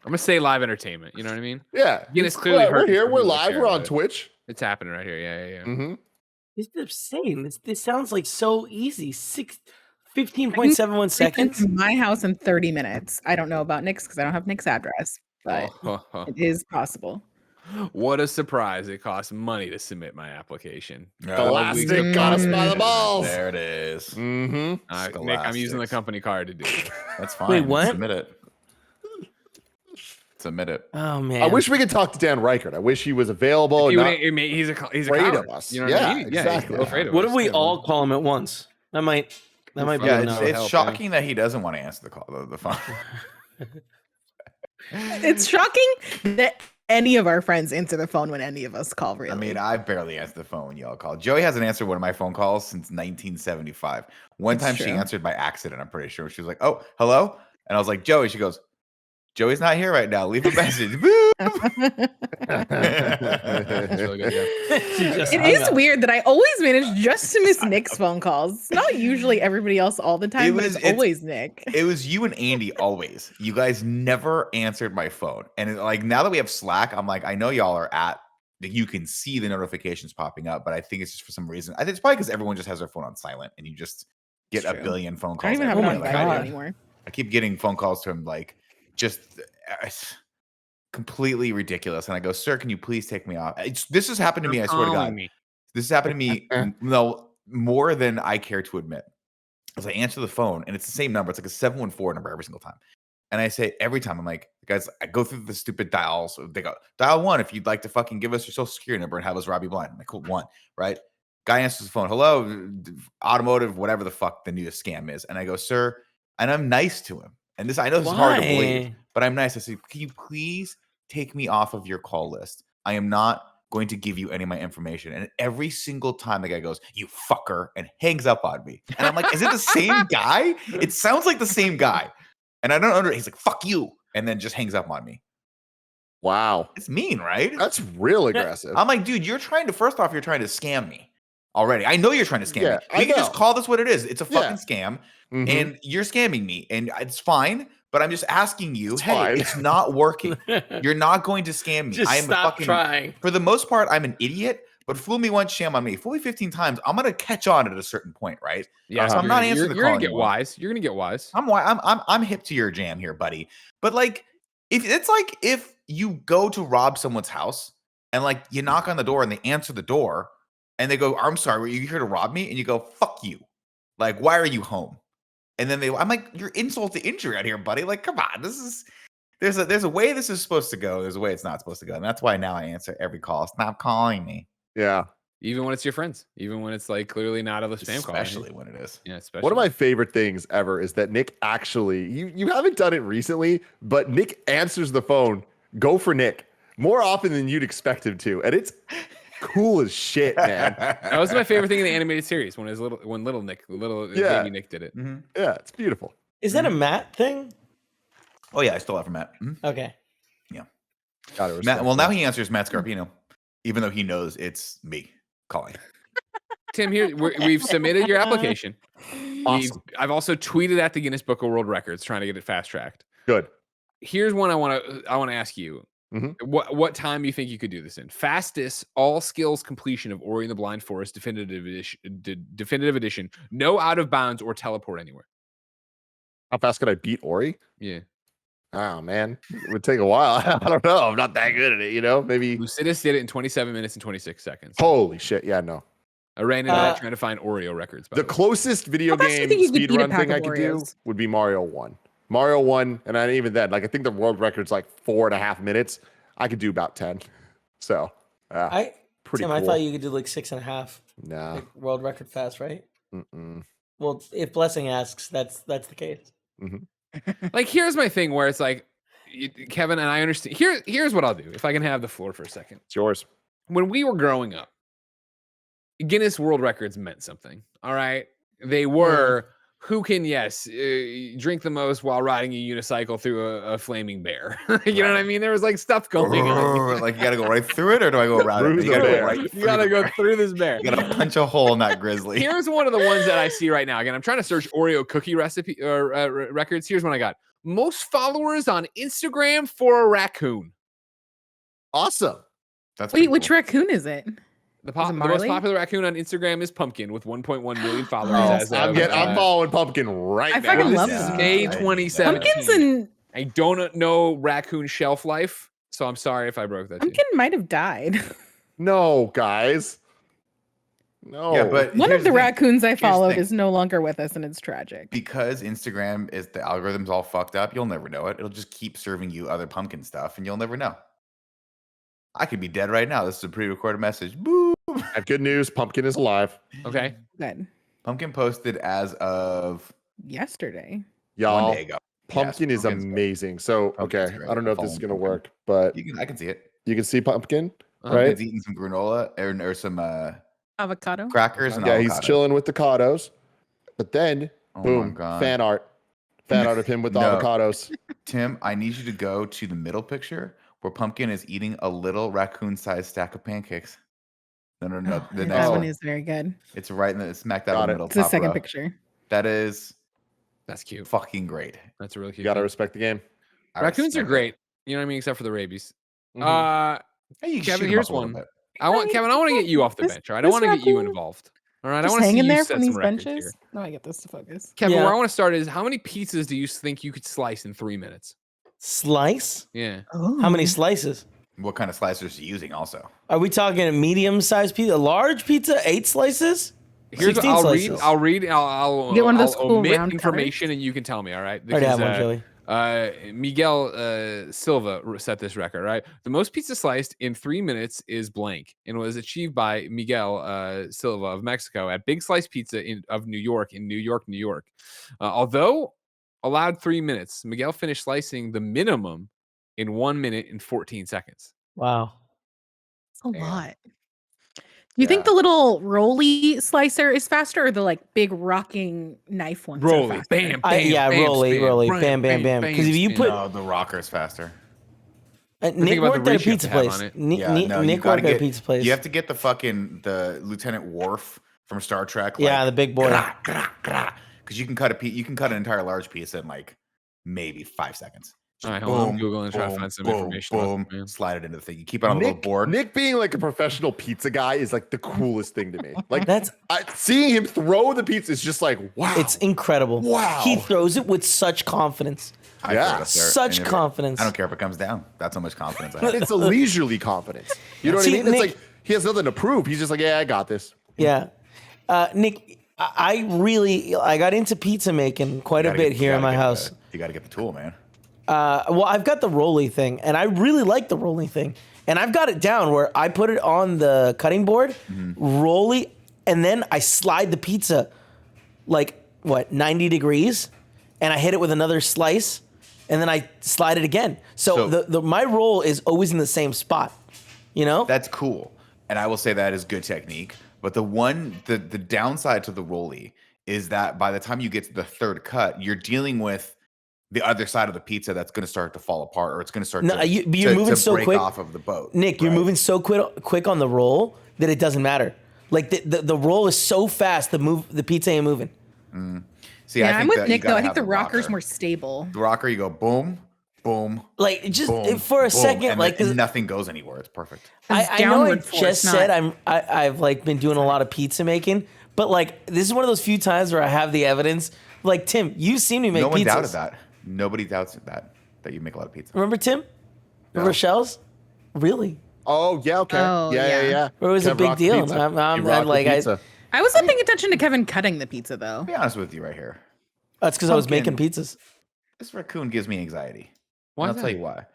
going to say live entertainment. You know what I mean? Yeah. Guinness clearly We're heard here. from We're people that live. care We're on about it. Twitch. It's happening right here. Yeah. Mm-hmm. this is insane. This sounds like so easy. 15.71 seconds. To my house in 30 minutes. I don't know about Nick's because I don't have Nick's address. but it is possible. What a surprise. It costs money to submit my application. Scholastic got us by the balls. There it is. Mm-hmm. Nick, I'm using the company card to do it. That's fine. Wait, what? Submit it. Submit it. Oh man. I wish we could talk to Dan Reichert. I wish he was available. He's He's a afraid coward. of us. You know what I Yeah, mean? exactly. He's afraid of What us. if we all call him at once? That might be Yeah, enough. it's help, shocking that he doesn't want to answer the call, the phone. It's shocking that any of our friends answer the phone when any of us call, really. I mean, I barely answer the phone when y'all call. Joey hasn't answered one of my phone calls since 1975. One That's time true. she answered by accident, I'm pretty sure. She was like, "Oh, hello?" And I was like, "Joey." She goes, "Joey's not here right now. Leave a message." Boop. That's really good, yeah. It is weird that I always manage just to miss Nick's phone calls. It's not usually everybody else all the time, but it's always Nick. It was you and Andy always. You guys never answered my phone. And like now that we have Slack, I'm like, I know y'all are you can see the notifications popping up, but I think it's just for some reason. I think it's probably because everyone just has their phone on silent and you just get a billion phone I calls. don't even have it every on day. vibrate anymore. I keep getting phone calls to him like just completely ridiculous. And I go, "Sir, can you please take me off?" This has happened to me. I swear to God. This has happened to me no more than I care to admit. As I answer the phone, and it's the same number. It's like a 714 number every single time. And I say every time, I'm like, guys, I go through the stupid dials. They go, dial 1 if you'd like to fucking give us your social security number and have us rob you blind. I'm like, cool, 1, right? Guy answers the phone. "Hello, automotive, whatever the fuck the newest scam is." And I go, "Sir," and I'm nice to him. And this, I know this is hard to believe, but I'm nice. I say, "Can you please take me off of your call list? I am not going to give you any of my information." And every single time the guy goes, "You fucker," and hangs up on me. And I'm like, is it the same guy? It sounds like the same guy. And I don't understand. He's like, "Fuck you," and then just hangs up on me. Wow. It's mean, right? That's real aggressive. I'm like, dude, you're trying to scam me already. I know you're trying to scam me. I We can know. just call this what it is. It's a fucking scam. Mhm. And you're scamming me. And it's fine. But I'm just asking you, It's hey, fine. it's not working. You're not going to scam me. Just I am stop fucking trying. For the most part, I'm an idiot, but fool me once, shame on me. Fool me 15 times, I'm gonna catch on at a certain point, right? Yeah, So I'm not answering the You're call gonna get anymore. wise. You're gonna get wise. I'm hip to your jam here, buddy. But like, if you go to rob someone's house and like you knock on the door and they answer the door and they go, "I'm sorry, were you here to rob me?" And you go, "Fuck you. Like, why are you home?" And then I'm like, "You're insult to injury out here, buddy. Like, come on. There's a way this is supposed to go. There's a way it's not supposed to go." And that's why now I answer every call. Stop calling me. Yeah. Even when it's your friends, even when it's like clearly not a spam call. Especially when it is. Yeah, especially. One of my favorite things ever is that Nick actually, you haven't done it recently, but Nick answers the phone, go for Nick, more often than you'd expect him to. And it's cool as shit, man. That was my favorite thing in the animated series when little baby Nick did it. Mhm. Yeah, it's beautiful. Is that a Matt thing? Oh yeah, I stole that from Matt. Mhm. Okay. Gotta Matt. respect Well, that. now he answers Matt Scarpino, even though he knows it's me calling. Tim, here we've submitted your application. Awesome. I've also tweeted at the Guinness Book of World Records trying to get it fast tracked. Good. Here's one I want to ask you. Mhm. What time do you think you could do this in? Fastest all skills completion of Ori and the Blind Forest definitive edition. No out of bounds or teleport anywhere. How fast could I beat Ori? Yeah. Oh, man. It would take a while. I don't know. I'm not that good at it, maybe. Lucidus did it in 27 minutes and 26 seconds. Holy shit. Yeah, no. I ran into that trying to find Oreo records. by The the way. closest video How fast do you game think you could beat a speedrun pack thing of I could do Oreos? would be Mario 1. Mario 1, and even then, like I think the world record's like 4.5 minutes. I could do about 10. So, pretty Tim, cool. I thought you could do like 6.5. Nah. Like world record fast, right? Mm-mm. Well, if Blessing asks, that's the case. Like, here's my thing where it's like, Kevin, and I understand. Here's what I'll do if I can have the floor for a second. It's yours. When we were growing up, Guinness World Records meant something. All right. They were who can, drink the most while riding a unicycle through a flaming bear. You know what I mean? There was like stuff going on. Like you gotta go right through it, or do I go around Through it? You the gotta bear. go right. You through gotta the go bear. through this bear. You gotta punch a hole in that grizzly. Here's one of the ones that I see right now. Again, I'm trying to search Oreo cookie recipe or records. Here's one I got. Most followers on Instagram for a raccoon. Awesome. That's Wait, pretty which cool. raccoon is it? The it most Marley? popular raccoon on Instagram is Pumpkin with 1.1 million followers. Oh, as I'm of, following Pumpkin right I now. fucking this love is that. May Yeah, 2017. Pumpkin's an I don't know raccoon shelf life, so I'm sorry if I broke that. Pumpkin might have died. No, guys. No. Yeah, but One here's of the thing. raccoons I Here's the followed thing. is no longer with us, and it's tragic. Because Instagram is the algorithm's all fucked up, you'll never know it. It'll just keep serving you other pumpkin stuff, and you'll never know. I could be dead right now. This is a pre-recorded message. Boom. I have good news. Pumpkin is alive. Okay. Good. Pumpkin posted as of Yesterday. Y'all, 1 day ago. Pumpkin is Pumpkin's great. amazing. So, Pumpkin's okay, great. I don't know if I'm this is going to following work, but I can see it. you can see Pumpkin, Pumpkin's right? eating some granola or some Avocado. crackers and Yeah, avocado. he's chilling with the avocados. But then, Oh my boom, God. fan art of him with the No. avocados. Tim, I need you to go to the middle picture where Pumpkin is eating a little raccoon-sized stack of pancakes. No. The that next one one. is very good. It's right in the smack dab Got in the it. middle. It's the top second row. picture. That is That's cute. fucking great. That's a really You cute. got to thing. respect the game. I Raccoons are respect great. You know what I mean? Except for the rabies. Mhm. it. Hey, you can Kevin, shoot 'em here's up a little one. bit. I want to get you off the This- bench. All right. I this want to get you raccoon involved. All right. I Just want to see hanging you there set from some these records benches. here. No, I get this to focus. Kevin, Yeah. where I want to start is how many pizzas do you think you could slice in 3 minutes? Slice? Yeah. How many slices? What kind of slicers are you using also? Are we talking a medium-sized pizza, a large pizza, 8 slices? Here's 16 I'll slices. read. I'll Get one of I'll those cool omit round information cutters? and you can tell me. All right. I already have one, Joey. Miguel Silva set this record, right? The most pizza sliced in 3 minutes is blank and was achieved by Miguel Silva of Mexico at Big Slice Pizza of New York, New York. Although allowed 3 minutes, Miguel finished slicing the minimum in 1 minute and 14 seconds. Wow. It's a Damn. lot. Do you think the little roly slicer is faster or the like big rocking knife ones? are Rolly, faster? bam, Yeah, bam, rolly, spam, rolly, bam, bam, bam. Because if you spam. put No, the rocker's faster. Nick about the worked at a reach you have pizza to have place. on it. Nick worked at a pizza place. You have to get the Lieutenant Worf from Star Trek. Yeah, the big boy. Because you can cut an entire large pizza in like maybe 5 seconds. All right, hold on. Google and try to find some information. Boom, about it, man. slide it into the thing. You keep it on a little board. Nick being like a professional pizza guy is like the coolest thing to me. Like That's seeing him throw the pizza is just like, wow. it's incredible. Wow. He throws it with such confidence. I Yeah. throw it up there, Such and confidence. I don't care if it comes down. That's how much confidence I have. It's a leisurely confidence. You know what See, I mean? It's Nick- like he has nothing to prove. He's just like, yeah, I got this. Yeah. Nick, I got into pizza making quite a bit here in my house. You got to get the tool, man. Well, I've got the rolly thing, and I really like the rolly thing. And I've got it down where I put it on the cutting board, rolly, and then I slide the pizza like, 90 degrees, and I hit it with another slice, and then I slide it again. So my roll is always in the same spot, you know? That's cool. And I will say that is good technique. But the downside to the rolly is that by the time you get to the third cut, you're dealing with the other side of the pizza that's going to start to fall apart, or it's going to start you're moving so break quick off of the boat. Nick, you're moving so quick on the roll that it doesn't matter. Like the roll is so fast, the pizza ain't moving. See, Yeah, I I'm think with that you Nick though. gotta I think have the rocker's rocker. more stable. The rocker, you go boom, boom, Like just boom, for a boom, second, and like then nothing goes anywhere. It's perfect. It's I know I downward force, just not- said I've like been doing a lot of pizza making, but like this is one of those few times where I have the evidence. Like Tim, you've seen me make No one pizzas. doubted that. Nobody doubts that you make a lot of pizza. Remember Tim? Remember Rochelle's? Really? Oh, yeah, okay. Oh, yeah. yeah. It was a Kev big rocked deal. pizza. I'm He rocked the like, pizza. I wasn't paying attention to Kevin cutting the pizza though. I'll be honest with you right here. that's because I was making Pumpkin. pizzas. This raccoon gives me anxiety. Why And is I'll tell that? you why.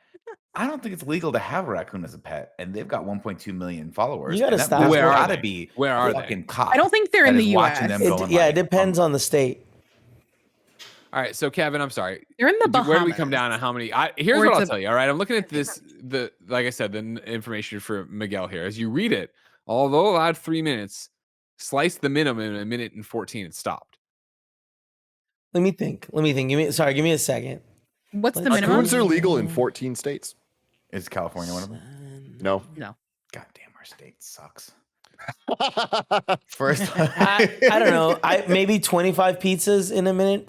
I don't think it's legal to have a raccoon as a pet, and they've got 1.2 million followers. You gotta and that- stop. there's Where are gotta they? be Where are they? fucking cop I don't think they're in that the is watching US. them going Yeah, like, it depends on the state. All right, so Kevin, I'm sorry. They're in the Bahamas. Where do we come down on how many? Here's Or what it's I'll a- tell you. All right, I'm looking at this. Like I said, information for Miguel here. As you read it, although allowed 3 minutes, slice the minimum in 1 minute and 14. It stopped. Let me think. Give me a second. What's the Raccoons minimum? Raccoons are legal in 14 states. Is California one of them? No. No. God damn, our state sucks. First, I don't know. Maybe 25 pizzas in a minute.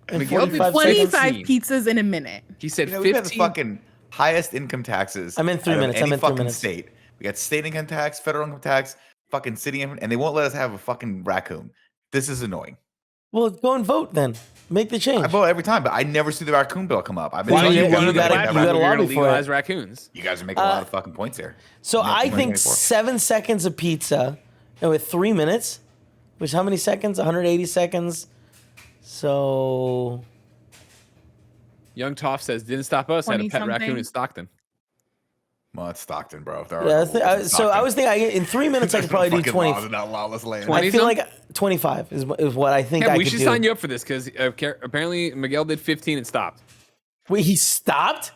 And Miguel did 45 20 seconds. 25 pizzas in a minute. He said you know, we have 15. the fucking highest income taxes. I'm in 3 out of minutes. Any I'm in 3 fucking minutes. state. We got state income tax, federal income tax, fucking city income, and they won't let us have a fucking raccoon. This is annoying. Well, go and vote then. Make the change. I vote every time, but I never see the raccoon bill come up. I've been Why don't telling you you run to the gotta- platform you gotta where you're lobby gonna for it. legalize raccoons? You guys are making a lot of fucking points here. So No, I think 2024. 7 seconds of pizza, and with 3 minutes, which how many seconds? 180 seconds. So Young Toff says, didn't stop us. Had a pet 20-something. raccoon in Stockton. Well, it's Stockton, bro. If there are yeah, no I thi- rules in I- so I Stockton, was thinking in 3 minutes I could probably do fucking 20. laws in that lawless land. 20? I feel 20 like 25 is what I think Yeah, I we could should do. sign you up for this because apparently Miguel did 15 and stopped. Wait, he stopped?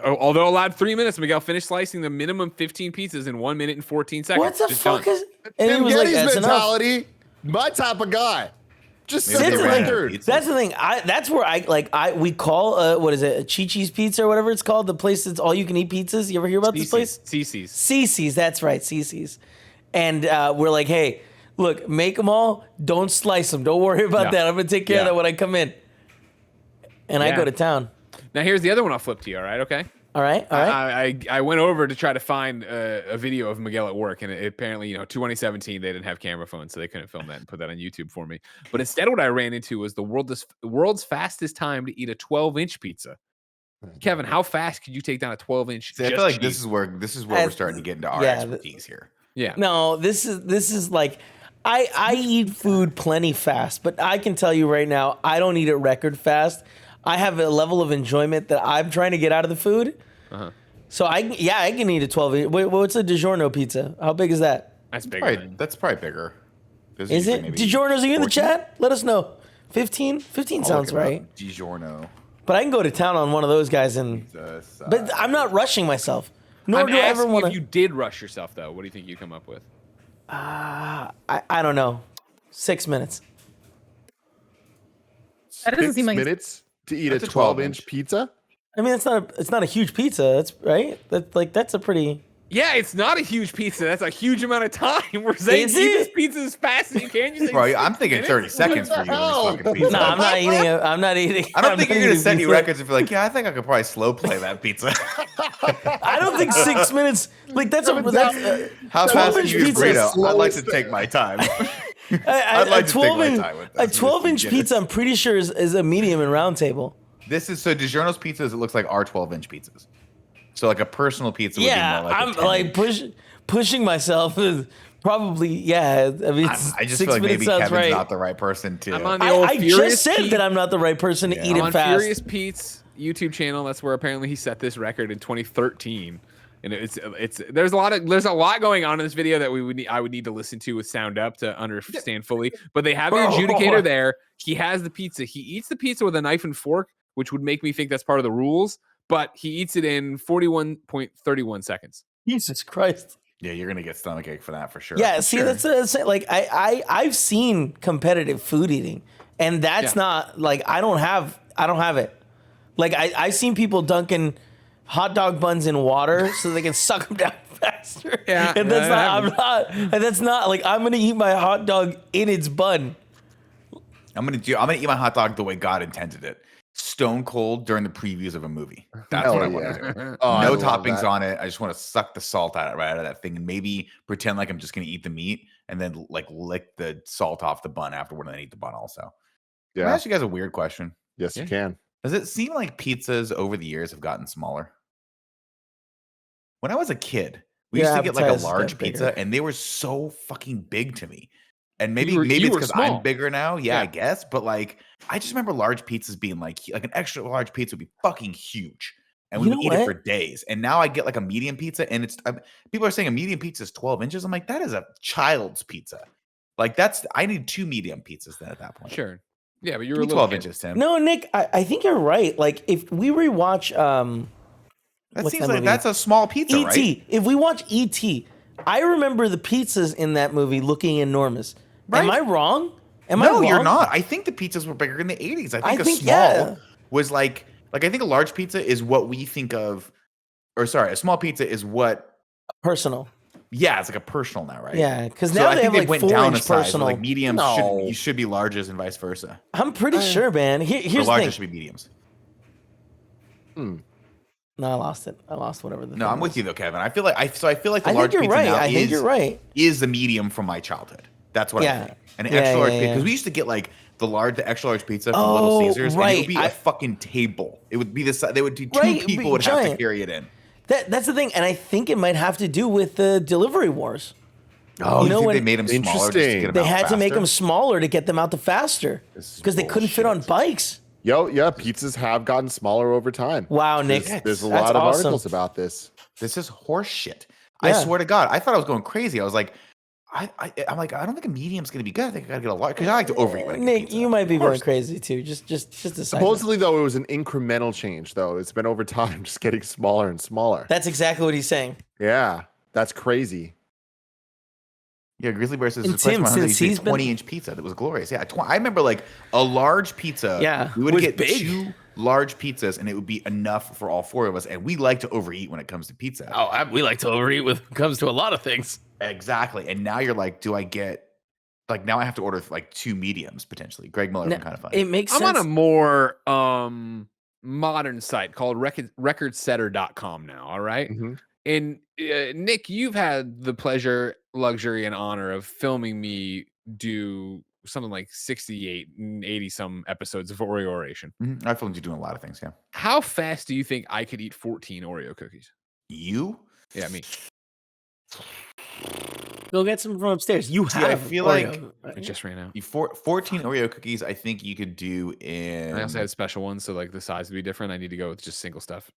Although allowed 3 minutes, Miguel finished slicing the minimum 15 pizzas in 1 minute and 14 seconds. What the Just fuck done. is? And he Tim was like, Geddes "That's enough." mentality. My type of guy. Just Maybe set That's the the ran thing. out of record. pizza. That's the thing. That's where we call what is it? A Chi-Chi's Pizza or whatever it's called. The place that's all you can eat pizzas. You ever hear about this place? CC's. Cece's, that's right, Cece's. And we're like, hey, look, make them all. Don't slice them. Don't worry about Yeah. that. I'm gonna take care of Yeah. that when I come in. And I Yeah. go to town. Now here's the other one I'll flip to you. All right, okay. All right, all right. I went over to try to find a video of Miguel at work, and apparently, 2017 they didn't have camera phones, so they couldn't film that and put that on YouTube for me. But instead, what I ran into was the world's fastest time to eat a 12-inch pizza. Kevin, how fast could you take down a 12-inch? See, I feel like this is where we're starting to get into our expertise here. Yeah. No, this is like I eat food plenty fast, but I can tell you right now, I don't eat it record fast. I have a level of enjoyment that I'm trying to get out of the food. So I can eat a 12. Wait, what's a DiGiorno pizza? How big is that? That's big. That's probably bigger. There's Is usually it? maybe DiGiorno's, are you in the 14? chat? Let us know. 15? 15 I'll sounds look it up. right. DiGiorno. But I can go to town on one of those guys and but I'm not rushing myself. Nor I'm do I ever asking want if to. you did rush yourself, though. What do you think you come up with? I don't know. 6 minutes. That doesn't 6 seem like minutes to eat That's a a 12-inch 12-inch. pizza. I mean, it's not a huge pizza. That's right. That's a pretty. Yeah, it's not a huge pizza. That's a huge amount of time. We're saying Is eat it? this pizza as fast as you can. You say Bro, 6 I'm thinking minutes? 30 seconds for you hell? on this fucking pizza. No, I'm not eating it. I'm not eating. I don't I'm think not you're gonna eating set new pizza. records if you're like, yeah, I think I could probably slow play that pizza. I don't think 6 minutes. Like that's a that's How fast 12-inch can you eat pizza burrito? is I'd like to slowest. take my time. I'd like to take my time with this. A 12-inch pizza. I'm pretty sure is a medium and round table. This is so DiGiorno's pizzas. It looks like our 12-inch pizzas. So like a personal pizza would Yeah, be more like I'm a 10-inch. pushing myself is probably I mean, I just 6 feel like minutes maybe sounds Kevin's right. not the right person to. I'm on the old I Furious just said Pete. that I'm not the right person to eat I'm it on fast. Furious Pete's YouTube channel. That's where apparently he set this record in 2013. And there's a lot going on in this video that I would need to listen to with sound up to understand fully. But they have the adjudicator there. He has the pizza. He eats the pizza with a knife and fork, which would make me think that's part of the rules. But he eats it in 41.31 seconds. Jesus Christ. Yeah, you're gonna get stomachache for that for sure. Yeah, see, that's like I've seen competitive food eating, and that's not like I don't have it. Like I've seen people dunking hot dog buns in water so they can suck them down faster. Yeah, and that's not like I'm gonna eat my hot dog in its bun. I'm gonna eat my hot dog the way God intended it. Stone cold during the previews of a movie. That's Hell what I yeah. want to do. Oh, I No love toppings that. on it. I just want to suck the salt out of that thing and maybe pretend like I'm just gonna eat the meat and then like lick the salt off the bun afterward and then eat the bun also. Can I Yeah. ask you guys a weird question? Yes, you can. Does it seem like pizzas over the years have gotten smaller? When I was a kid, we used Yeah, to get like a appetizers large got bigger. pizza and they were so fucking big to me. And maybe You it's were because small. I'm bigger now. Yeah, Yeah. I guess. But like, I just remember large pizzas being like an extra large pizza would be fucking huge, and we You would know eat it what? for days. And now I get like a medium pizza, and people are saying a medium pizza is 12 inches. I'm like, that is a child's pizza. Like I need 2 medium pizzas then at that point. Sure. Yeah, but you Give were a me little 12 kid. inches, Tim. No, Nick, I think you're right. Like if we rewatch that what's seems that like movie? that's a small pizza, E.T. right? If we watch E.T., I remember the pizzas in that movie looking enormous. Am Right. I wrong? Am I No, wrong? you're not. I think the pizzas were bigger in the 80s. I think small yeah. was like I think a large pizza is what we think of, or sorry, a small pizza is what. Personal. Yeah, it's like a personal now, right? Yeah, because So now I they think have like went down a 4-inch size. where, personal. Like mediums No. should be larges and vice versa. I'm pretty sure, man. Or Here's the larges thing. should be mediums. No, I lost it. I lost whatever the No, thing I'm with was. you though, Kevin. I feel like the I think large you're pizza right. now I think is you're right. is the medium from my childhood. That's what I Yeah. think. An Yeah, extra large yeah, pizza because yeah. we used to get like the extra large pizza from Little Caesars, and it would be a fucking table. It would be they would do two people would have to carry it in. That's the thing, and I think it might have to do with the delivery wars. Oh, you think they made them smaller? Just to get them they out had faster? to make them smaller to get them out the faster because they couldn't fit on bikes. Pizzas have gotten smaller over time. Wow, Nick, there's a lot of articles about this. This is horse shit. I swear to God, I thought I was going crazy. I was like, I'm like, I don't think a medium's gonna be good. I think I gotta get a large because I like to overeat. When Nick, you might be going crazy too. Just decide. Supposedly, though, it was an incremental change. Though it's been over time, just getting smaller and smaller. That's exactly what he's saying. Yeah, that's crazy. Yeah, Grizzly Bear says since he's 20-inch pizza that was glorious. Yeah, I remember like a large pizza. Yeah, we would get two large pizzas, and it would be enough for all four of us. And we like to overeat when it comes to pizza. Oh, we like to overeat when it comes to a lot of things. Exactly. And now you're like, do I get now I have to order like two mediums potentially? Greg Miller from Kind of Funny. It makes sense. I'm on a more modern site called recordsetter.com now. All right. Mm-hmm. And Nick, you've had the pleasure, luxury, and honor of filming me do something like 68 and 80 some episodes of Oreo oration. Mm-hmm. I filmed you doing a lot of things. Yeah. How fast do you think I could eat 14 Oreo cookies? You? Yeah, me. Go get some from upstairs. I feel Oreo, like it just ran out. 14 Oreo cookies. I think you could do in. I also had special ones, so like the size would be different. I need to go with just single stuff.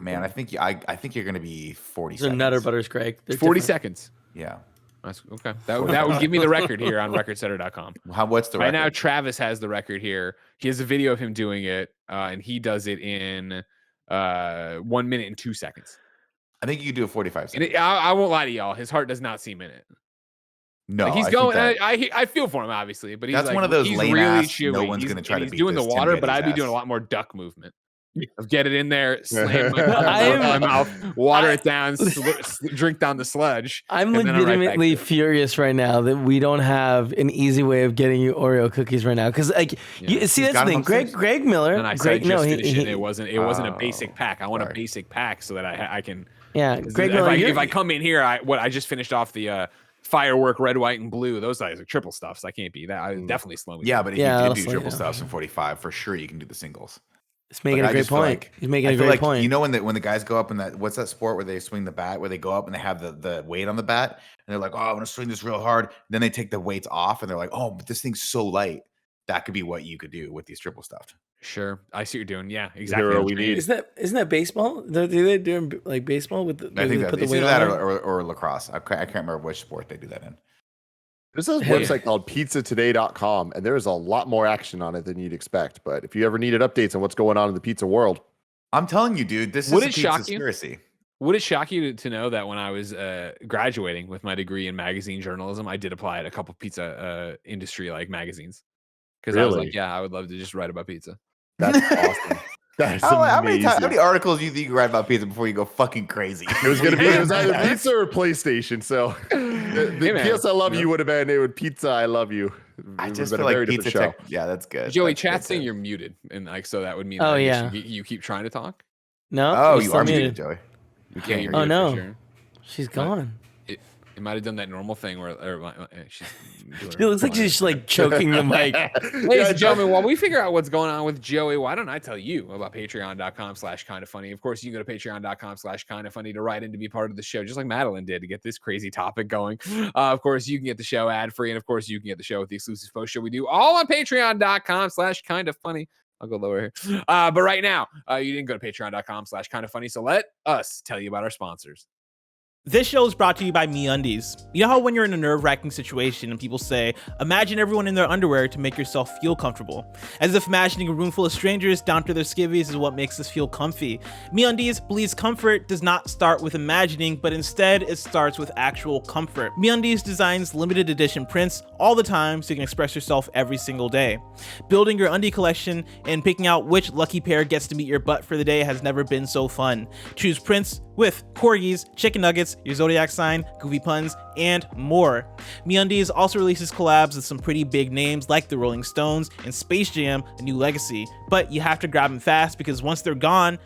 Man, I think you're gonna be 40. They're Nutter Butters, Greg. They're 40 different. seconds. Yeah. That's okay. That would give me the record here on recordsetter.com. What's the right record? now? Travis has the record here. He has a video of him doing it, and he does it in 1 minute and 2 seconds. I think you could do a 45 seconds. And I won't lie to y'all. His heart does not seem in it. No, like he's going. I feel for him, obviously, but he's that's like, one of those he's lame really ass. No one's going to try to he's beat doing the this water, Tim but I'd be Geddes doing a ass. lot more duck movement. Of get it in there, slam my mouth, water it down, drink down the sludge. I'm legitimately furious right now that we don't have an easy way of getting you Oreo cookies right now. Because see, that's the thing. Greg Miller. And I said, it wasn't a basic pack. I want a basic pack so that I can. Yeah, Greg Miller. If I come in here, I just finished off the firework red, white, and blue. Those guys are triple stuffs. I can't be that. I definitely slow me. Yeah, but if you did do triple stuffs in 45, for sure you can do the singles. It's making a great point. He's making a great point. You know when the guys go up in that, what's that sport where they swing the bat, where they go up and they have the weight on the bat, and they're like, oh, I'm gonna swing this real hard. Then they take the weights off and they're like, oh, but this thing's so light. That could be what you could do with these triple stuffed. Sure, I see what you're doing. Yeah, exactly. We need. Isn't that baseball? Do they do like baseball with? I think it's either that or lacrosse. I can't remember which sport they do that in. There's a website called pizzatoday.com, and there's a lot more action on it than you'd expect. But if you ever needed updates on what's going on in the pizza world, I'm telling you, dude, this is a pizza conspiracy. Would it shock you to know that when I was graduating with my degree in magazine journalism, I did apply at a couple pizza industry like magazines? Because I was like, yeah, I would love to just write about pizza. That's awesome. That's how many articles do you think you write about pizza before you go fucking crazy? It was either pizza or PlayStation. So the PS I love you would have been pizza I love you. I just feel like pizza tech. Yeah, that's good. Joey, chat's saying you're muted, and like so that would mean you keep trying to talk. No, oh, you are muted, Joey. You can't hear you. Oh no, she's gone. It might have done that normal thing where she's it looks like she's like choking the mic. Ladies and gentlemen, while we figure out what's going on with Joey, why don't I tell you about patreon.com/kindoffunny? Of course, you can go to patreon.com/kindoffunny to write in to be part of the show, just like Madeline did to get this crazy topic going. Of course, you can get the show ad free, and of course, you can get the show with the exclusive post show we do all on patreon.com/kindoffunny. I'll go lower here. But right now, you didn't go to patreon.com/kindoffunny. So let us tell you about our sponsors. This show is brought to you by MeUndies. You know how when you're in a nerve-wracking situation and people say, imagine everyone in their underwear to make yourself feel comfortable. As if imagining a room full of strangers down to their skivvies is what makes us feel comfy. MeUndies believes comfort does not start with imagining, but instead it starts with actual comfort. MeUndies designs limited edition prints all the time so you can express yourself every single day. Building your undie collection and picking out which lucky pair gets to meet your butt for the day has never been so fun. Choose prints with corgis, chicken nuggets, your zodiac sign, goofy puns, and more. MeUndies also releases collabs with some pretty big names like the Rolling Stones and Space Jam: A New Legacy, but you have to grab them fast because once they're gone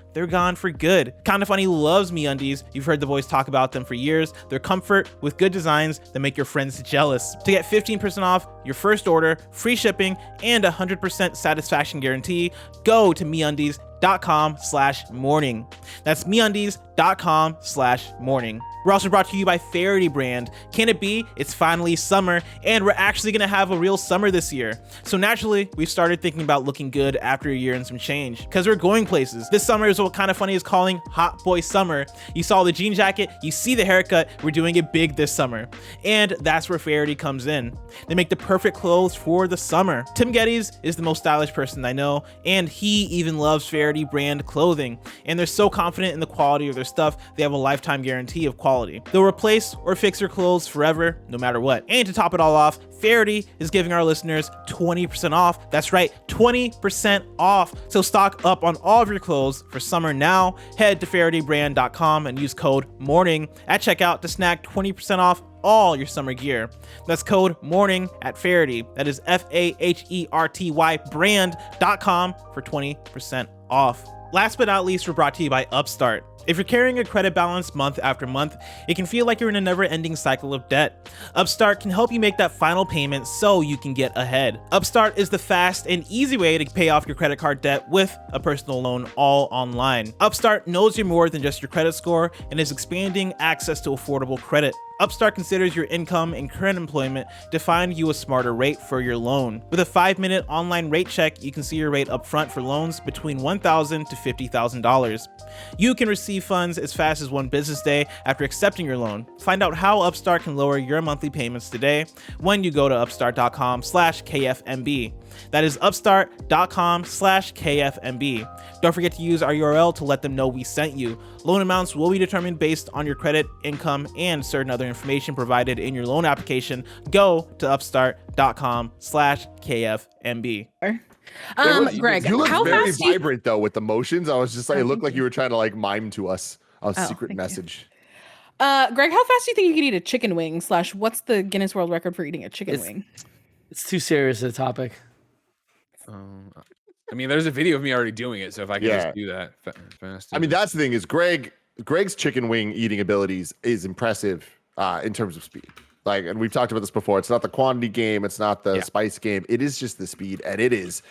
for good. Kinda Funny loves MeUndies. You've heard the boys talk about them for years. They're comfort with good designs that make your friends jealous. To get 15% off your first order, free shipping, and 100% satisfaction guarantee, go to MeUndies.com/morning. That's MeUndies.com/morning. We're also brought to you by Faraday brand. Can it be? It's finally summer, and we're actually gonna have a real summer this year. So naturally, we've started thinking about looking good after a year and some change, because we're going places. This summer is what Kinda Funny is calling Hot Boy Summer. You saw the jean jacket, you see the haircut, we're doing it big this summer. And that's where Faraday comes in. They make the perfect clothes for the summer. Tim Geddes is the most stylish person I know, and he even loves Faraday brand clothing. And they're so confident in the quality of their stuff, they have a lifetime guarantee of quality. They'll replace or fix your clothes forever, no matter what. And to top it all off, Faraday is giving our listeners 20% off. That's right, 20% off. So stock up on all of your clothes for summer now. Head to FaradayBrand.com and use code MORNING at checkout to snag 20% off all your summer gear. That's code MORNING at Faraday. That is FAHERTY brand.com for 20% off. Last but not least, we're brought to you by Upstart. If you're carrying a credit balance month after month, it can feel like you're in a never-ending cycle of debt. Upstart can help you make that final payment so you can get ahead. Upstart is the fast and easy way to pay off your credit card debt with a personal loan all online. Upstart knows you're more than just your credit score and is expanding access to affordable credit. Upstart considers your income and current employment to find you a smarter rate for your loan. With a 5-minute online rate check, you can see your rate upfront for loans between $1,000 to $50,000. You can receive funds as fast as one business day after accepting your loan. Find out how Upstart can lower your monthly payments today when you go to upstart.com/KFMB. That is upstart.com/KFMB. Don't forget to use our URL to let them know we sent you. Loan amounts will be determined based on your credit, income, and certain other information provided in your loan application. Go to upstart.com/KFMB. Greg, you look how very fast vibrant though with the motions. I was just like, it looked like you were trying to like mime to us a secret thank message. Greg, how fast do you think you could eat a chicken wing? / what's the Guinness World Record for eating a chicken wing? It's too serious a topic. I mean, there's a video of me already doing it, so if I could just do that fast. I mean, that's the thing is Greg's chicken wing eating abilities is impressive in terms of speed. Like, and we've talked about this before. It's not the quantity game. It's not the spice game. It is just the speed, and it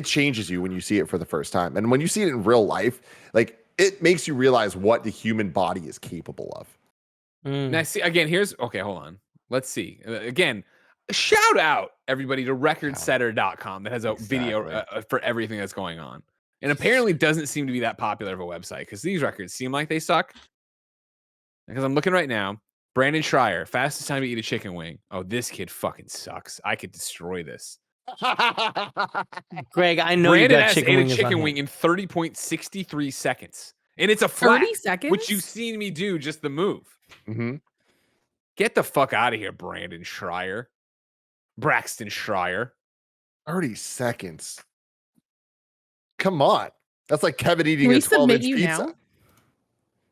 changes you when you see it for the first time. And when you see it in real life, like it makes you realize what the human body is capable of. Now, see, again, hold on. Let's see. Again, shout out everybody to recordsetter.com that has a video for everything that's going on. And apparently doesn't seem to be that popular of a website because these records seem like they suck. Because I'm looking right now. Brandon Schreier, fastest time to eat a chicken wing. Oh, this kid fucking sucks. I could destroy this. Greg, I know Brandon you got ate a chicken wing in 30.63 seconds. And it's a flat, 30 seconds? which you've seen me do just the move. Mm-hmm. Get the fuck out of here, Brandon Schreier. Braxton Schreier. 30 seconds. Come on. That's like Kevin eating Can we a 12-inch submit you pizza. now?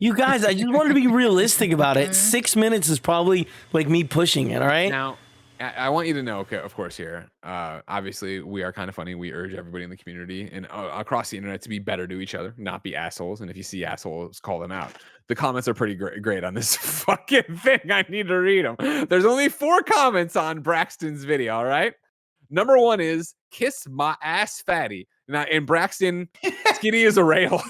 You guys, I just wanted to be realistic about it. 6 minutes is probably like me pushing it, all right? Now, I want you to know, okay, of course, here, obviously, we are kind of funny. We urge everybody in the community and across the internet to be better to each other, not be assholes. And if you see assholes, call them out. The comments are pretty great on this fucking thing. I need to read them. There's only 4 comments on Braxton's video, all right? Number 1 is, kiss my ass fatty. Now, and Braxton, skinny as a rail.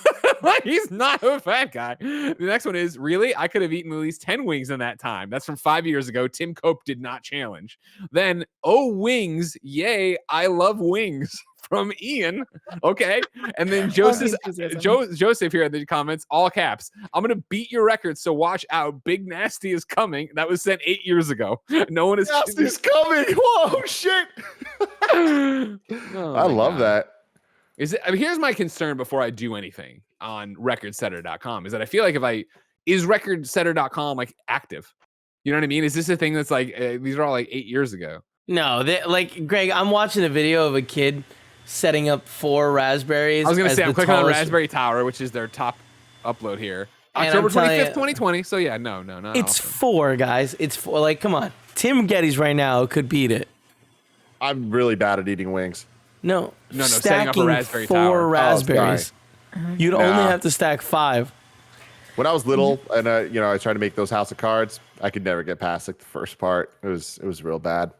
He's not a fat guy. The next one is, really? I could have eaten at least 10 wings in that time. That's from 5 years ago. Tim Cope did not challenge. Then, oh, wings. Yay. I love wings. From Ian. Okay. And then Joseph here in the comments, all caps. I'm going to beat your record, so watch out. Big Nasty is coming. That was sent 8 years ago. No one is. Nasty's coming. Whoa, shit. I love that. Here's my concern before I do anything on recordsetter.com is that I feel like is recordsetter.com like active? You know what I mean? Is this a thing that's like, these are all like 8 years ago? No, like Greg, I'm watching a video of a kid setting up 4 raspberries. I was going to say, I'm clicking on Raspberry Tower, which is their top upload here. October 25th, 2020. So yeah, no, not It's often. 4, guys. It's 4. Like, come on. Tim Geddes right now could beat it. I'm really bad at eating wings. No, setting up a stacking raspberry 4 tower. raspberries. You'd only Nah. have to stack 5. When I was little and I tried to make those House of Cards, I could never get past like the first part. It was real bad.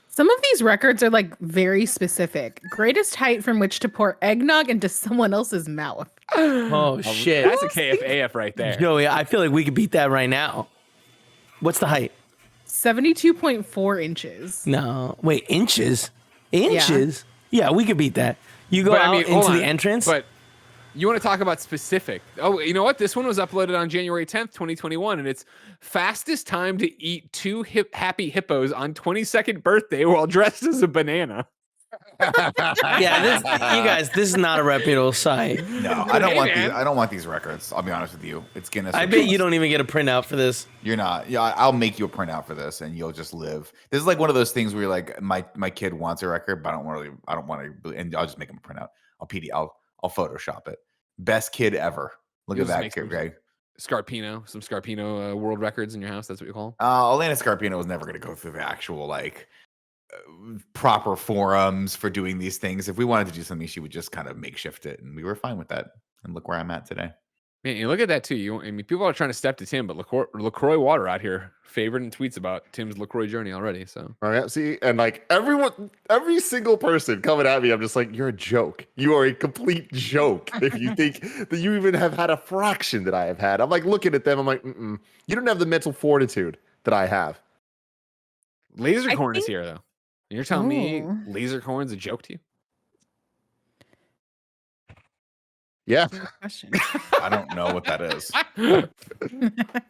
Some of these records are like very specific. Greatest height from which to pour eggnog into someone else's mouth. Oh, shit. That's a KFAF right there. Joey, I feel like we could beat that right now. What's the height? 72.4 inches. No. Wait, inches? Inches? Yeah, we could beat that. You go But, out hold into on. the entrance. But you want to talk about specific? Oh, you know what? This one was uploaded on January 10th, 2021, and it's fastest time to eat 2 happy hippos on 22nd birthday while dressed as a banana. Yeah, you guys, this is not a reputable site. No, I don't Hey, want man. these. I don't want these records. I'll be honest with you. It's Guinness. I World bet you Records. don't even get a printout for this. You're not. Yeah, I'll make you a printout for this, and you'll just live. This is like one of those things where you're like, my kid wants a record, but I don't want to, and I'll just make him a printout. I'll Photoshop it. Best kid ever. Look You'll at just that make kid, some Greg. Some Scarpino world records in your house. That's what you call them. Elena Scarpino was never going to go through the actual proper forums for doing these things. If we wanted to do something, she would just kind of makeshift it, and we were fine with that. And look where I'm at today. Man, you look at that too. I mean, people are trying to step to Tim, but LaCroix Water out here favored and tweets about Tim's LaCroix journey already. So, All right, see, and like every single person coming at me, I'm just like, you're a joke. You are a complete joke if you think that you even have had a fraction that I have had. I'm like looking at them. I'm like, you don't have the mental fortitude that I have. Laser I Corn is think- here though. You're telling me Ooh. Laser Corn's a joke to you? Yeah, Question. I don't know what that is.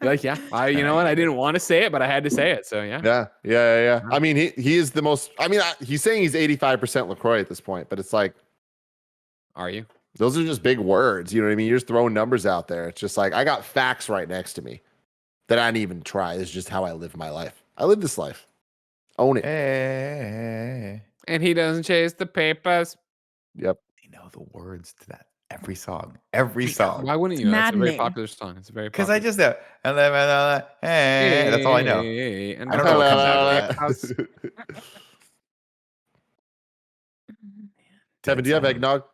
Like, yeah, you know what? I didn't want to say it, but I had to say it. So yeah. yeah. I mean, he is the most. I mean, he's saying he's 85% LaCroix at this point, but it's like Are you? those are just big words. You know what I mean? You're just throwing numbers out there. It's just like I got facts right next to me that I didn't even try. It's just how I live my life. I live this life. Own it. Hey. And he doesn't chase the papers. Yep. They know the words to that. Every song. Every song. Why wouldn't you know? It's a very maddening. popular song. It's a very Because popular. I just know. Hey, that's all I know. And I don't know what comes out of House. Tevin, do you have eggnog?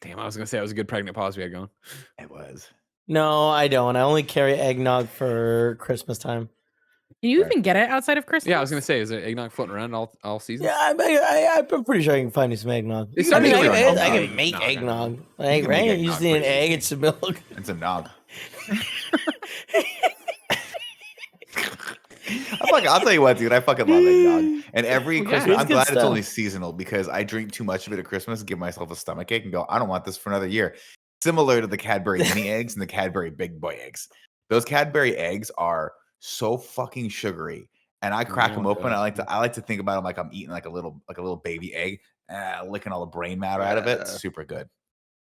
Damn, I was gonna say that was a good pregnant pause we had going. It was. No, I don't. I only carry eggnog for Christmas time. Can you even get it outside of Christmas? Yeah, I was gonna say, is there eggnog floating around all season? Yeah, I'm pretty sure I can find you some eggnog. It's I mean, usually I on can eggnog. make No, eggnog. You Like, can make right? You eggnog just need an pretty egg easy. and some milk. It's a nog. I'll tell you what, dude. I fucking love eggnog. And every Yeah, Christmas, it's I'm good glad it's stuff. only seasonal because I drink too much of it at Christmas and give myself a stomachache and go, I don't want this for another year. Similar to the Cadbury mini eggs and the Cadbury big boy eggs. Those Cadbury eggs are so fucking sugary. And I crack them open. I like to think about them like I'm eating like a little baby egg, licking all the brain matter out of it. It's super good.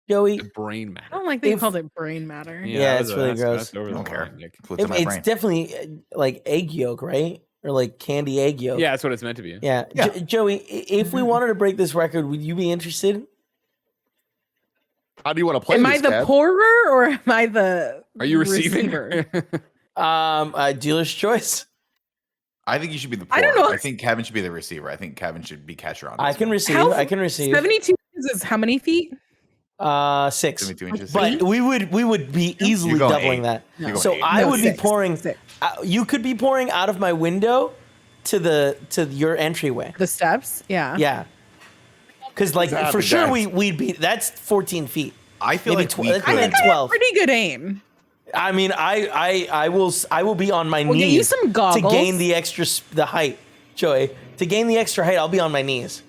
Joey, The brain matter. I don't like that you If- called it brain matter. Yeah, that it's was really that's gross. over I the don't care. line, Nick. It's what's in my it's brain. definitely like egg yolk, right? Or like candy egg yolk. Yeah, that's what it's meant to be. Yeah. Yeah. Joey, if we wanted to break this record, would you be interested? How do you want to play Am this, I the Kev? pourer or am I the Are you receiving? receiver? Dealer's choice. I think you should be the I pourer. don't know. I think Kevin should be the receiver. I think Kevin should be catcher on this I can one. receive. How- I can receive. 72 inches is how many feet? 6. 72 inches. But we would be easily You're going doubling 8. that. You're going So 8. I No, would 6. be pouring. 6. You could be pouring out of my window to your entryway. The steps? Yeah. Yeah. Because like Exactly, for sure guys. we'd be. That's 14 feet. I feel maybe like tw- we I think could. I- I have 12. pretty good aim. I mean, I will be on my We'll knees get you some to goggles. gain the the height, Joey. To gain the extra height, I'll be on my knees.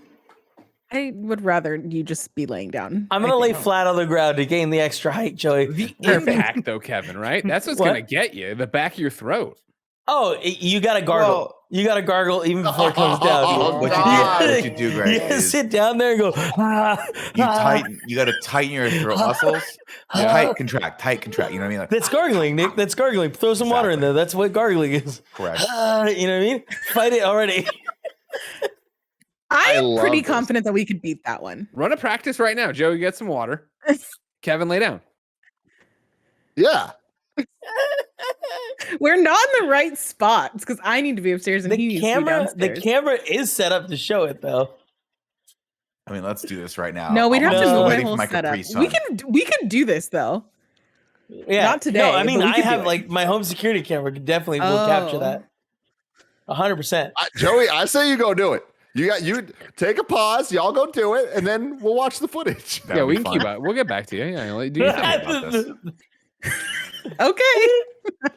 I would rather you just be laying down. I'm gonna lay flat on the ground to gain the extra height, Joey. The impact, though, Kevin, right? That's what's What? gonna get you. The back of your throat. You gotta gargle. Well- you gotta gargle even before it comes down. Oh, What God. you do, Greg, You gotta is sit down there and go. you got to tighten your throat muscles. Tight, contract. You know what I mean? Like, That's gargling, Nick. That's gargling. Throw some water in there. That's what gargling is. correct. You know what I mean? Fight it already. I am love pretty this. confident that we could beat that one. Run a practice right now, Joey. Get some water. Kevin, lay down. Yeah. We're not in the right spots because I need to be upstairs and he The needs to be camera, downstairs. the camera is set up to show it though. I mean, let's do this right now. No, we'd have to still move my waiting for whole my setup. Capri Sun. We can do this though. Yeah, Not today, No, I mean, but we I could do have it. like my home security camera could definitely will capture that. 100%. Joey, I say you go do it. You take a pause. Y'all go do it, and then we'll watch the footage. Yeah, we can keep up. We'll get back to you. Yeah, like, do you think about this? Okay.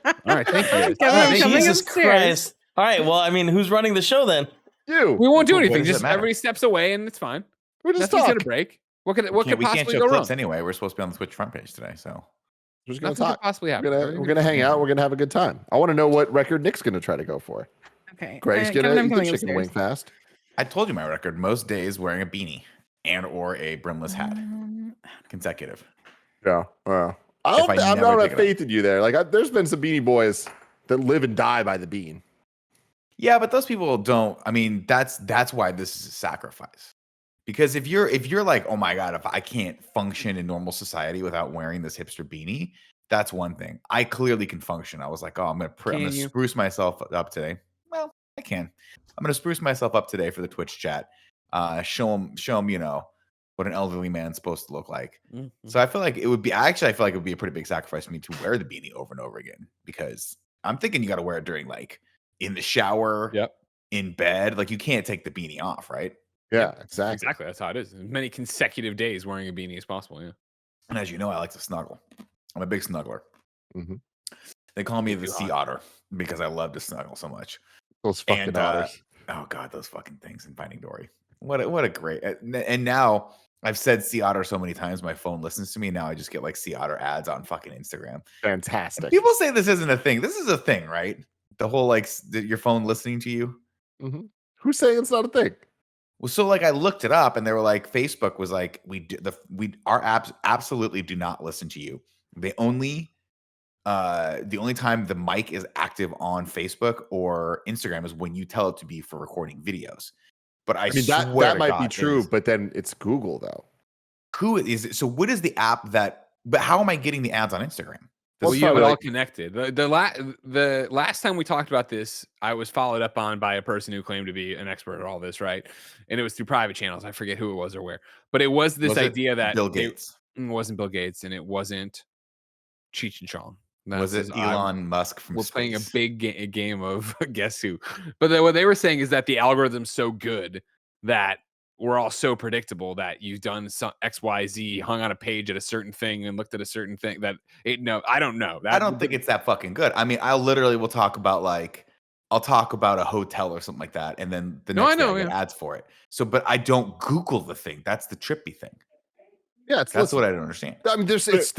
All right, thank you. Kevin, Thank you. coming Jesus upstairs. Christ. All right, well, I mean, who's running the show then? You. We won't do What anything. does it Just matter? everybody steps away and it's fine. We're just Nothing's talking. gonna break. What could we can't possibly show go clips wrong? anyway. We're supposed to be on the Twitch front page today, so We're just gonna Nothing could talk. possibly happen. We're gonna hang out. We're gonna have a good time. I want to know what record Nick's gonna try to go for. Okay. Greg's Kevin, I'm he's coming a chicken wing upstairs. fast. I told you my record. Most days wearing a beanie and or a brimless hat, consecutive. Yeah. If I'm I not never have pick it up. faith in you there. Like, there's been some Beanie Boys that live and die by the bean. Yeah, but those people don't. I mean, that's why this is a sacrifice. Because if you're like, oh my god, if I can't function in normal society without wearing this hipster beanie, that's one thing. I clearly can function. I was like, oh, I'm gonna you? spruce myself up today. Well, I can. I'm gonna spruce myself up today for the Twitch chat. Show them, you know, what an elderly man's supposed to look like. So I feel like it would be. Actually, I feel like it would be a pretty big sacrifice for me to wear the beanie over and over again because I'm thinking you got to wear it during like in the shower, Yep. in bed. Like you can't take the beanie off, right? Yeah, exactly. Exactly. That's how it is. As many consecutive days wearing a beanie as possible. Yeah. And as you know, I like to snuggle. I'm a big snuggler. Mhm. They call me the sea otter because I love to snuggle so much. Those fucking And otters. oh god, those fucking things in Finding Dory. What a great. And now I've said sea otter so many times, my phone listens to me. Now I just get like sea otter ads on fucking Instagram. Fantastic. People say this isn't a thing. This is a thing, right? The whole like your phone listening to you. Mhm. Who's saying it's not a thing? Well, so like I looked it up and they were like, Facebook was like, our apps absolutely do not listen to you. They only the only time the mic is active on Facebook or Instagram is when you tell it to be for recording videos. But I mean, swear that to might God, be it true, is. but then it's Google though. Who is it? So what is the app that? But how am I getting the ads on Instagram? Well, That's you have it probably all like- connected. The last time we talked about this, I was followed up on by a person who claimed to be an expert at all this, right? And it was through private channels. I forget who it was or where, but it was this Was it idea that Bill they- Gates? it wasn't Bill Gates and it wasn't Cheech and Chong. Was it Elon Musk from We're space? playing a big game of guess who. But what they were saying is that the algorithm's so good that we're all so predictable that you've done some XYZ, hung on a page at a certain thing and looked at a certain thing that it no, I don't know. I don't think it's that fucking good. I mean, I literally will talk about like I'll talk about a hotel or something like that, and then the No, next I day know, I get yeah. ads for it. So, but I don't Google the thing. That's the trippy thing. Yeah, it's That's what I don't understand. I mean, they're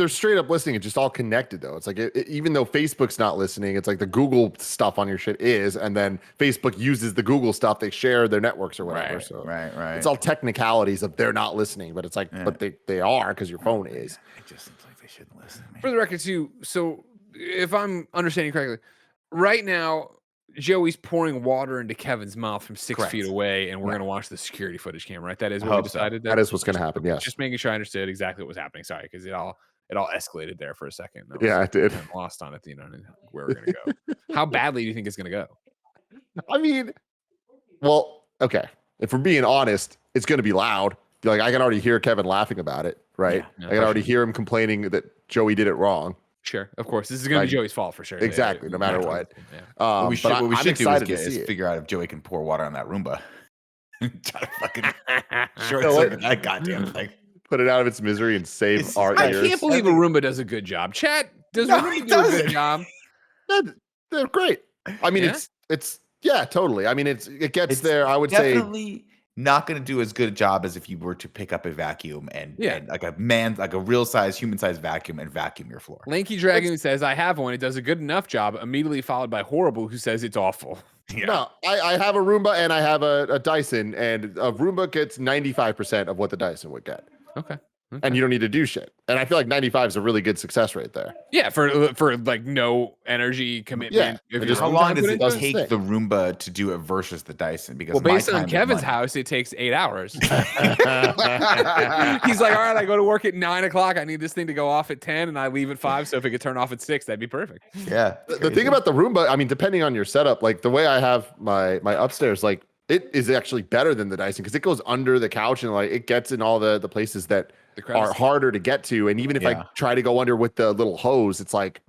straight up listening. It's just all connected, though. It's like even though Facebook's not listening, it's like the Google stuff on your shit is, and then Facebook uses the Google stuff. They share their networks or whatever. Right, so right. it's all technicalities of they're not listening, but it's like, Yeah. but they are because your phone is. It just seems like they shouldn't listen. For the record, too. So, if I'm understanding correctly, right now Joey's pouring water into Kevin's mouth from 6 feet away, and we're going to watch the security footage camera, right? That is I what we hope so. decided. That is what's going to happen. Yes. Just making sure I understood exactly what was happening. Sorry, because it all escalated there for a second. Yeah, I did. I'm lost on it, you know, where we're going to go. How badly do you think it's going to go? I mean, well, okay. If we're being honest, it's going to be loud. Like I can already hear Kevin laughing about it, right? Yeah, I can already hear him complaining that Joey did it wrong. Sure, of course. This is going to be Joey's fault for sure. Exactly, no matter what. Yeah. What we should, but what we I'm should do excited to is see it. figure out if Joey can pour water on that Roomba. Try to fucking short You know what? circuit that goddamn thing. Put it out of its misery and save It's- our I ears. can't believe a Roomba does a good job. Chat, does No, Roomba it do a good doesn't. job? They're great. I mean, Yeah? it's yeah, totally. I mean, it gets It's there. I would say Definitely not going to do as good a job as if you were to pick up a vacuum and like a real size, human size vacuum and vacuum your floor. Lanky Dragon says, I have one. It does a good enough job, immediately followed by Horrible, who says it's awful. Yeah. no. I have a Roomba and I have a Dyson, and a Roomba gets 95% of what the Dyson would get. Okay. and you don't need to do shit. And I feel like 95 is a really good success rate there. Yeah, for like no energy commitment. Yeah, If How your long time does put it into take the Roomba to do it versus the Dyson? Because Well, my based on time is Kevin's money. house, it takes 8 hours. He's like, all right, I go to work at 9 o'clock. I need this thing to go off at 10, and I leave at 5. So if it could turn off at 6, that'd be perfect. Yeah. The thing about the Roomba, I mean, depending on your setup, like the way I have my upstairs, like it is actually better than the Dyson because it goes under the couch and like it gets in all the places that are harder to get to. And even if I try to go under with the little hose, it's like,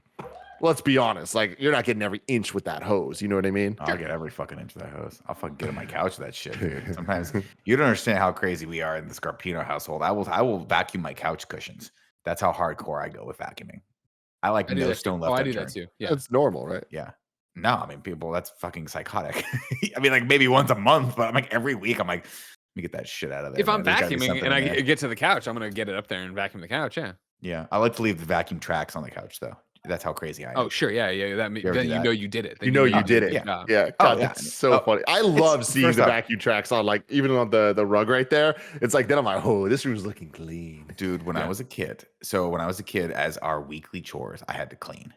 let's be honest, like you're not getting every inch with that hose. You know what I mean? I'll get every fucking inch of that hose. I'll fucking get on my couch with that shit, dude. Sometimes you don't understand how crazy we are in the Scarpino household. I will vacuum my couch cushions. That's how hardcore I go with vacuuming. I like no stone left I do unturned. that too. Yeah, That's normal, right? Yeah. No, I mean, people, that's fucking psychotic. I mean, like maybe once a month, but I'm like every week, I'm like, let me get that shit out of there. if I'm There's gotta be vacuuming something and I in there. get to the couch, I'm gonna get it up there and vacuum the couch. Yeah. Yeah, I like to leave the vacuum tracks on the couch, though. That's how crazy I am. Oh, sure. Yeah. Then ever you do that? know you did it. Then You know you did did it. job. Yeah. Oh, God, yeah. that's so funny. I love seeing first the off- vacuum tracks on, like even on the rug right there. It's like then I'm like, oh, this room's looking clean. Dude, when I was a kid, as our weekly chores, I had to clean.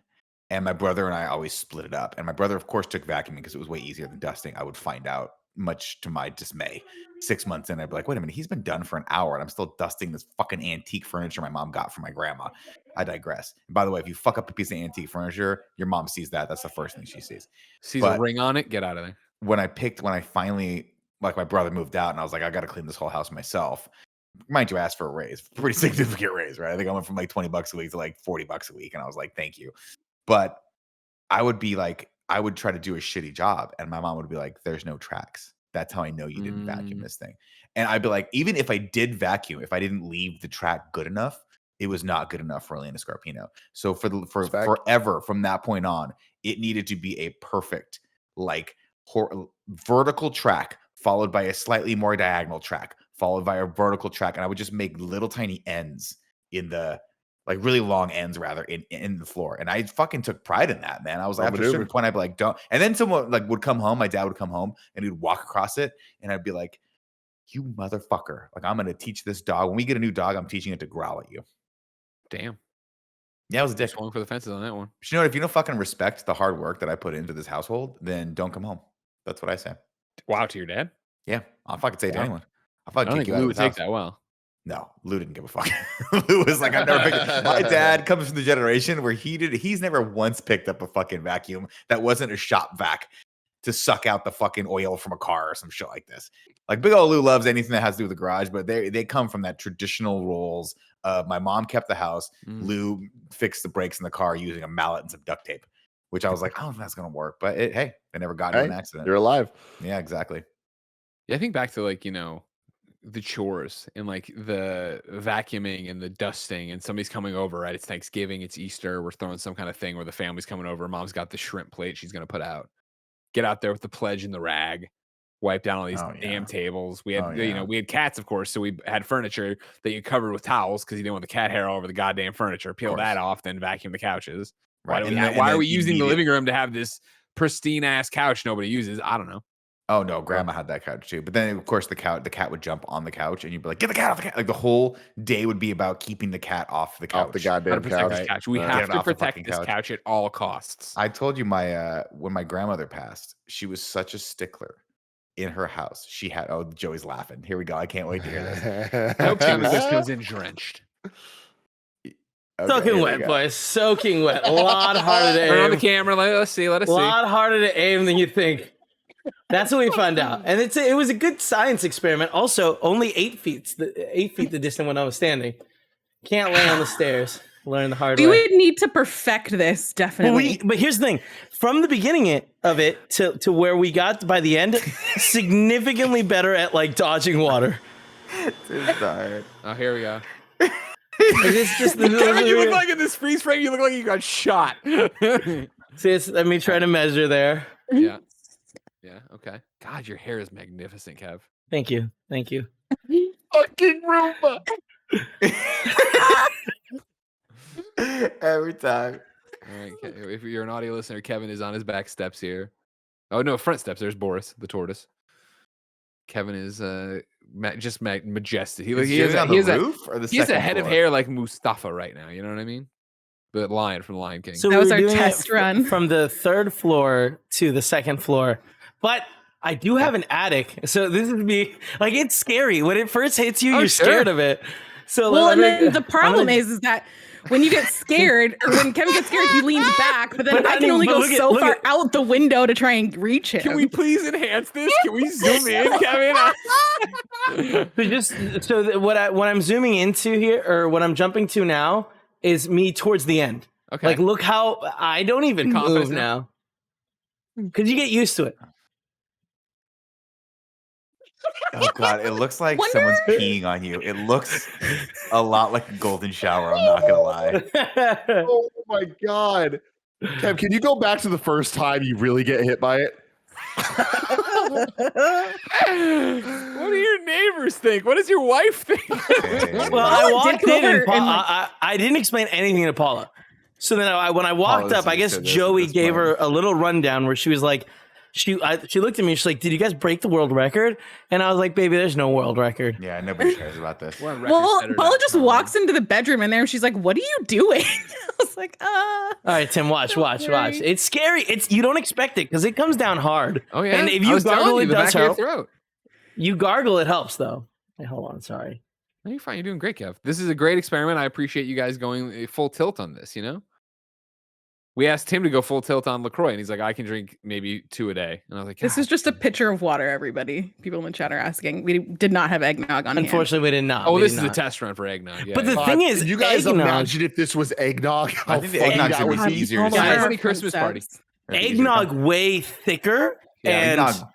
And my brother and I always split it up. And my brother, of course, took vacuuming because it was way easier than dusting. I would find out, much to my dismay. 6 months in, I'd be like, wait a minute, he's been done for an hour and I'm still dusting this fucking antique furniture my mom got from my grandma. I digress. And by the way, if you fuck up a piece of antique furniture, your mom sees that. That's the first thing she sees. Sees a ring on it. Get out of there. When I finally, like my brother moved out and I was like, I got to clean this whole house myself. Mind you, I asked for a raise, pretty significant raise, right? I think I went from like $20 a week to like $40 a week. And I was like, thank you. But I would try to do a shitty job. And my mom would be like, there's no tracks. That's how I know you didn't vacuum this thing. And I'd be like, even if I did vacuum, if I didn't leave the track good enough, it was not good enough for Elena Scarpino. So for forever from that point on, it needed to be a perfect, like vertical track followed by a slightly more diagonal track, followed by a vertical track. And I would just make little tiny ends in the, like really long ends rather in the floor. And I fucking took pride in that, man. I was like, after a certain point, I'd be like, don't. And then someone like would come home. My dad would come home and he'd walk across it. And I'd be like, you motherfucker. Like, I'm going to teach this dog. When we get a new dog, I'm teaching it to growl at you. Damn. Yeah, I was a dick. Swung for the fences on that one. But you know what? If you don't fucking respect the hard work that I put into this household, then don't come home. That's what I say. Wow, to your dad? Yeah. I'll fucking say it to anyone. I'll I fucking don't kick think you out Lou of would this take house. that well. No, Lou didn't give a fuck. Lou was like, I've never picked it. My dad comes from the generation where he's never once picked up a fucking vacuum that wasn't a shop vac to suck out the fucking oil from a car or some shit like this. Like big old Lou loves anything that has to do with the garage, but they come from that traditional roles of my mom kept the house, Lou fixed the brakes in the car using a mallet and some duct tape, which I was like, I don't know if that's gonna work. But hey, they never got into an accident. You're alive. Yeah, exactly. Yeah, I think back to like, the chores and like the vacuuming and the dusting and somebody's coming over, right? It's Thanksgiving, it's Easter, we're throwing some kind of thing where the family's coming over, mom's got the shrimp plate she's gonna put out. Get out there with the pledge and the rag, wipe down all these damn tables. We had we had cats, of course, so we had furniture that you covered with towels because you didn't want the cat hair all over the goddamn furniture. Peel that off, then vacuum the couches. Right. Why are we using the living room to have this pristine ass couch nobody uses? I don't know. Oh no, grandma had that couch too. But then of course the cat would jump on the couch and you'd be like, get the cat off the couch. Like the whole day would be about keeping the cat off the couch. Off the goddamn couch. We have to protect this couch at all costs. I told you when my grandmother passed, she was such a stickler in her house. She had Joey's laughing. Here we go. I can't wait to hear this. I hope Kevin just goes in drenched. Okay, Soaking wet, boys. Soaking wet. A lot harder to Turn on the aim. camera. Let us see. A lot harder to aim than you think. That's what we found out, and it was a good science experiment. Also, only 8 feet the distance when I was standing. Can't lay on the stairs. Learn the hard way. We would need to perfect this, definitely. But here's the thing: from the beginning of it to where we got by the end, significantly better at like dodging water. Tired. Oh, here we go. It's just Kevin, you look like in this freeze frame. You look like you got shot. See, let me try to measure there. Yeah. Yeah. Okay. God, your hair is magnificent, Kev. Thank you. Fucking Roomba. Every time. All right. If you're an audio listener, Kevin is on his back steps here. Oh no, front steps. There's Boris, the tortoise. Kevin is just majestic. He Is has on the roof or the he has a second head of floor? hair like Mustafa right now. You know what I mean? The lion from Lion King. So That was we were our doing test it run. from the 3rd floor to the 2nd floor, but I do have an attic. So this is me. Like, it's scary when it first hits you. You're scared of it. So Well, and then the I'm problem gonna- is that when you get scared, or when Kevin gets scared, he leans back. But then But I can only go look so far at- out the window to try and reach him. Can we please enhance this? Can we zoom in, Kevin? what I'm zooming into here, or what I'm jumping to now, is me towards the end. Okay. Like, look how I don't even Confidence move now? now, because you get used to it. Oh god, it looks like Wonder- someone's peeing on you. It looks a lot like a golden shower. I'm not gonna lie. Oh my god. Kev, can you go back to the first time you really get hit by it? What do your neighbors think? What does your wife think? Well, I Paula walked did in over and and, like- I didn't explain anything to Paula. So then when I walked Paula's up, I guess understood this at Joey this gave point. her a little rundown where she was like, she looked at me. She's like, "Did you guys break the world record?" And I was like, "Baby, there's no world record." Yeah, nobody cares about this. We're on Well, recordsetter.com. Paula just walks into the bedroom in there and she's like, "What are you doing?" I was like, All right, Tim, watch. worry. It's scary. You don't expect it because it comes down hard. Oh yeah. And if I you was telling gargle, it the does back of your help. throat. You gargle, it helps though. Hey, hold on, sorry. No, you're fine. You're doing great, Kev. This is a great experiment. I appreciate you guys going full tilt on this. You know, we asked him to go full tilt on LaCroix, and he's like, "I can drink maybe 2 a day." And I was like, "This "God." is just a pitcher of water." Everybody, people in the chat are asking. We did not have eggnog on hand. Unfortunately, we did not. Oh, we this did is a not. test run for eggnog. Yeah, But the yeah. thing is, you guys eggnog, imagine if this was eggnog? How I think the funny eggnog that should would be be. easier All to of Yeah, our it's say. like a Christmas party. concepts. It'd be easier to eggnog come. way thicker. Yeah, and eggnog.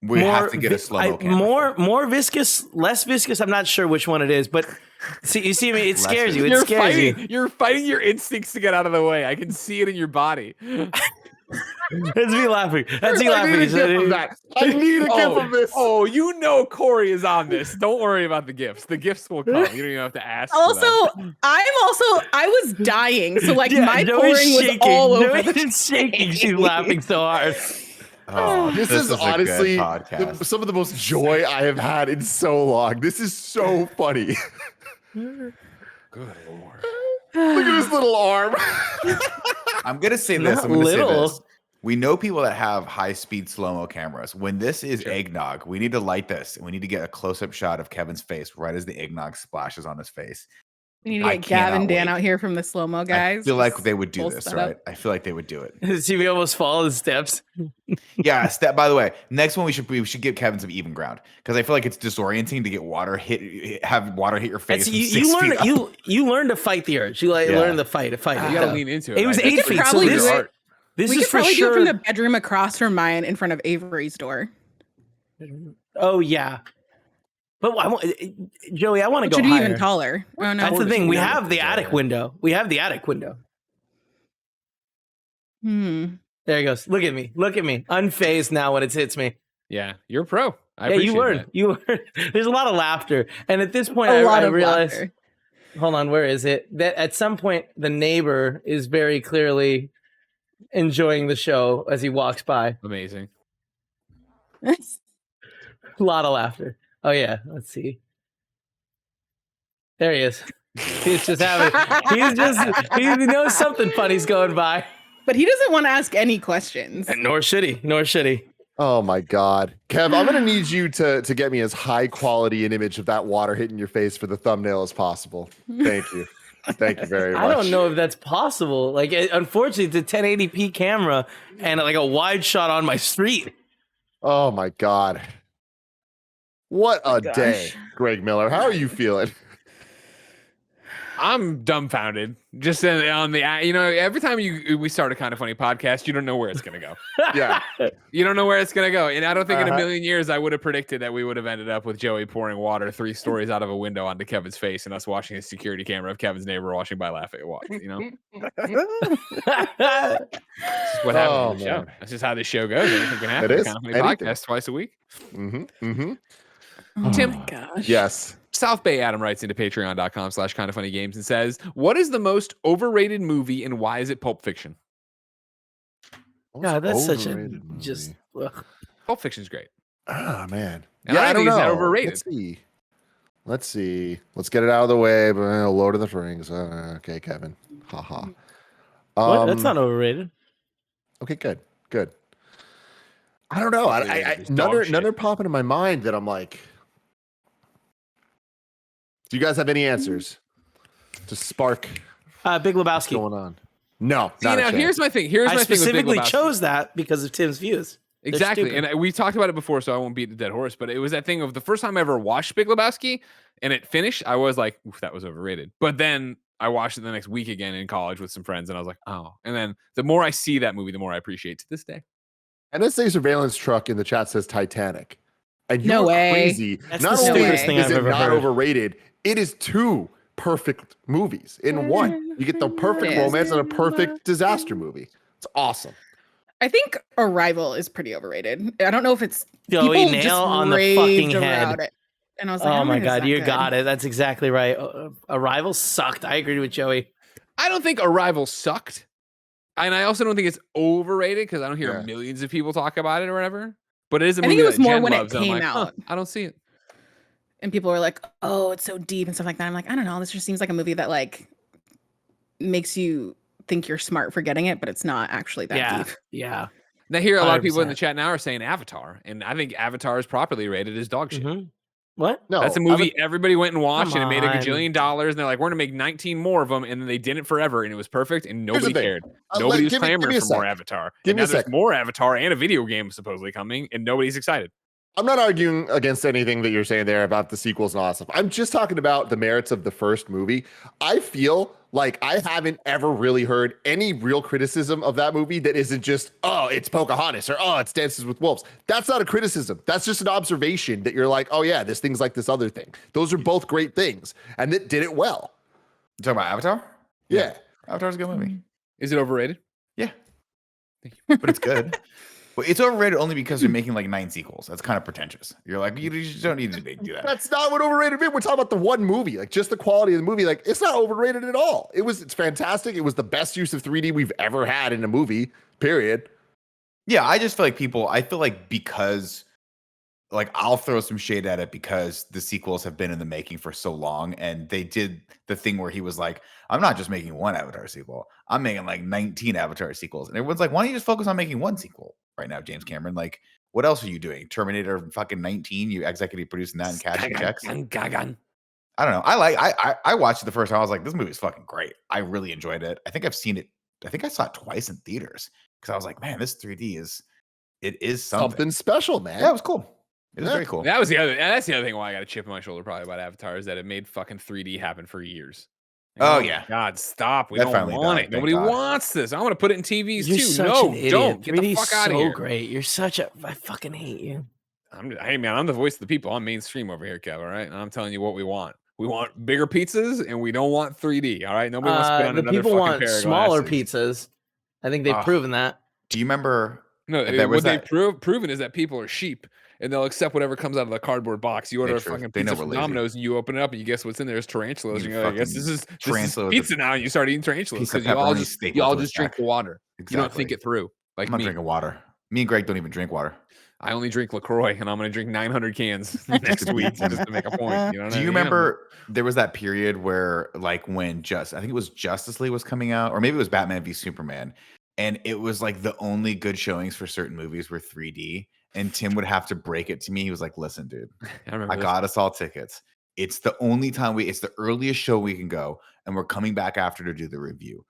We have to get a slow-mo can. more viscous, less viscous. I'm not sure which one it is, but you see me. It Less scares you. It You're scares you. fighting. You're fighting your instincts to get out of the way. I can see it in your body. That's me laughing. That's me I need a laughing. gift of that. I need a gift of this. Oh, you know Corey is on this. Don't worry about the gifts. The gifts will come. You don't even have to ask. for Also, them. I was dying, so like Yeah, my Joey's pouring was shaking. all over. Joey's shaking. She's laughing so hard. Oh, This is a good honestly podcast. some of the most joy I have had in so long. This is so funny. Good lord. Look at his little arm. I'm gonna say this. Not I'm gonna say little. this. We know people that have high-speed slow-mo cameras. When this is eggnog, we need to light this, and we need to get a close-up shot of Kevin's face right as the eggnog splashes on his face. We need to I get Gav and cannot Dan wait. out here from the slow mo guys. I feel like Just they would do full this, setup. right? I feel like they would do it. See me almost fall the steps. Yeah. By the way, next one we should give Kevin some even ground because I feel like it's disorienting to get water have water hit your face. That's, from you 6 learn feet up. you learn to fight the urge. You Yeah. learn to fight. You gotta lean into it. It was right? 8 could feet. So probably this, do it. this We is could for probably do it sure. from the bedroom across from mine in front of Avery's door. Oh yeah, but Joey, I want to Which go would be higher. even taller. Oh no. That's the thing. We Yeah. have the attic window. We have the attic window. Hmm. There he goes. Look at me. Look at me. Unfazed now when it hits me. Yeah, you're a pro. I Yeah, you appreciate learn. that. You learn. There's a lot of laughter, and at this point, A lot I of realize. laughter. Hold on, where is it? That at some point, the neighbor is very clearly enjoying the show as he walks by. Amazing. A lot of laughter. Oh yeah, let's see. There he is. He's just having. He knows something funny's going by. But he doesn't want to ask any questions. And nor should he. Nor should he. Oh my God, Kev, I'm gonna need you to get me as high quality an image of that water hitting your face for the thumbnail as possible. Thank you. Thank you very much. I don't know if that's possible. Like, unfortunately, it's a 1080p camera and like a wide shot on my street. Oh my God. What a gosh. day, Greg Miller. How are you feeling? I'm dumbfounded. Just on the, every time we start a Kind of Funny podcast, you don't know where it's gonna go. Yeah. You don't know where it's gonna go, and I don't think in a million years I would have predicted that we would have ended up with Joey pouring water 3 stories out of a window onto Kevin's face, and us watching a security camera of Kevin's neighbor watching by laughing at what. That's just what happens on the show. man. That's just how this show goes. Anything can happen. It is. Kind of Funny Anything. podcast twice a week. Mm-hmm. Mm-hmm. Oh Tim. my gosh. Yes. South Bay Adam writes into patreon.com/kindoffunnygames and says, "What is the most overrated movie and why is it Pulp Fiction?" God, that's such a Overrated movie. just. Ugh. Pulp Fiction's great. Ah, man. And Yeah, I I don't think it's know. overrated. Let's see. Let's get it out of the way. But Lord of the Rings. Okay, Kevin. Haha. What? That's not overrated. Okay, good. I don't know. None are popping in my mind that I'm like. Do you guys have any answers to spark Big what's Lebowski. going on? No. See, now here's my thing. Here's I my thing with Big specifically Lebowski. chose that because of Tim's views. They're Exactly. stupid. And we talked about it before, so I won't beat the dead horse. But it was that thing of the first time I ever watched Big Lebowski and it finished, I was like, oof, that was overrated. But then I watched it the next week again in college with some friends, and I was like, oh. And then the more I see that movie, the more I appreciate it to this day. NSA surveillance truck in the chat says Titanic. And No you're way. crazy. That's Not the only stupidest thing is I've it ever not heard. overrated, it is two perfect movies in one. You get the perfect It is. romance and a perfect disaster movie. It's awesome. I think Arrival is pretty overrated. I don't know if it's Joey, people nail just on the raved fucking head. around it. And I was like, Oh my it's god, not you good. got it. That's exactly right. Arrival sucked. I agree with Joey. I don't think Arrival sucked. And I also don't think it's overrated because I don't hear Yeah. millions of people talk about it or whatever. But it is a I movie think it was that more Jen when it loves, and I'm came like, huh, out. I don't see it. And people were like, oh, it's so deep and stuff like that. I'm like, I don't know. This just seems like a movie that like makes you think you're smart for getting it, but it's not actually that deep. Yeah. And I hear a lot of people in 100%. the chat now are saying Avatar, and I think Avatar is properly rated as dog shit. Mhm. What? No, That's a movie everybody went and watched, Come and it made a on. gajillion dollars, and they're like, we're gonna make 19 more of them, and then they did it forever, and it was perfect, and Here's the nobody thing. cared. Give Nobody me- was give me clamoring a for more sec. Avatar. Give And me a now there's sec. more Avatar and a video game supposedly coming, and nobody's excited. I'm not arguing against anything that you're saying there about the sequels and all that stuff. I'm just talking about the merits of the first movie. I feel like I haven't ever really heard any real criticism of that movie that isn't just, oh, it's Pocahontas or oh, it's Dances with Wolves. That's not a criticism. That's just an observation that you're like, oh yeah, this thing's like this other thing. Those are both great things, and it did it well. You talking about Avatar? Yeah. Avatar's a good movie. Is it overrated? Yeah. But it's good. Well, it's overrated only because they're making like 9 sequels. That's kind of pretentious. You're like, you just don't need to do that. That's not what overrated means. We're talking about the one movie, like just the quality of the movie. Like it's not overrated at all. It's fantastic. It was the best use of 3D we've ever had in a movie, period. Yeah, I just feel like because like I'll throw some shade at it because the sequels have been in the making for so long, and they did the thing where he was like, I'm not just making one Avatar sequel, I'm making like 19 Avatar sequels. And everyone's like, why don't you just focus on making one sequel right now, James Cameron? Like, what else are you doing? Terminator fucking 19, you executive producing that and cashing checks? I don't know. I watched it the first time. I was like, this movie is fucking great. I really enjoyed it. I think I saw it twice in theaters because I was like, man, this 3D is something special, man. Yeah, it was cool. It was very cool. That's the other thing why I got a chip on my shoulder probably about Avatar is that it made fucking 3D happen for years. Oh, my yeah. God, stop. We That don't finally want died, it. thank Nobody God. wants this. I want to put it in TVs You're too. such No, an idiot. don't. Get the 3D's fuck out of so here. great. You're such a. I fucking hate you. Hey man, I'm the voice of the people. I'm mainstream over here, Kev. All right, and I'm telling you what we want. We want bigger pizzas, and we don't want 3D. All right, nobody wants to put on The another people fucking want pair of smaller glasses. pizzas. I think they've proven that. Do you remember? No, there was what they've proven is that people are sheep, and they'll accept whatever comes out of the cardboard box. You order a true. fucking They know pizza we're from lazy. Domino's, and you open it up, and you guess what's in there is tarantulas. You And you're like, I guess fucking this is tarantula with pizza the now, and you start eating tarantulas piece of because pepperoni stapled you all to a just drink stack. the water. You don't Exactly. think it through. Like I'm not me. drinking water. Me and Greg don't even drink water. I only drink LaCroix, and I'm going to drink 900 cans next week just to make a point. You know what Do I you mean? remember there was that period where, like, when I think it was Justice League was coming out, or maybe it was Batman v Superman, and it was like the only good showings for certain movies were 3D, and Tim would have to break it to me. He was like, "Listen, dude, I remember I this. got us all tickets. It's the only time it's the earliest show we can go, and we're coming back after to do the review."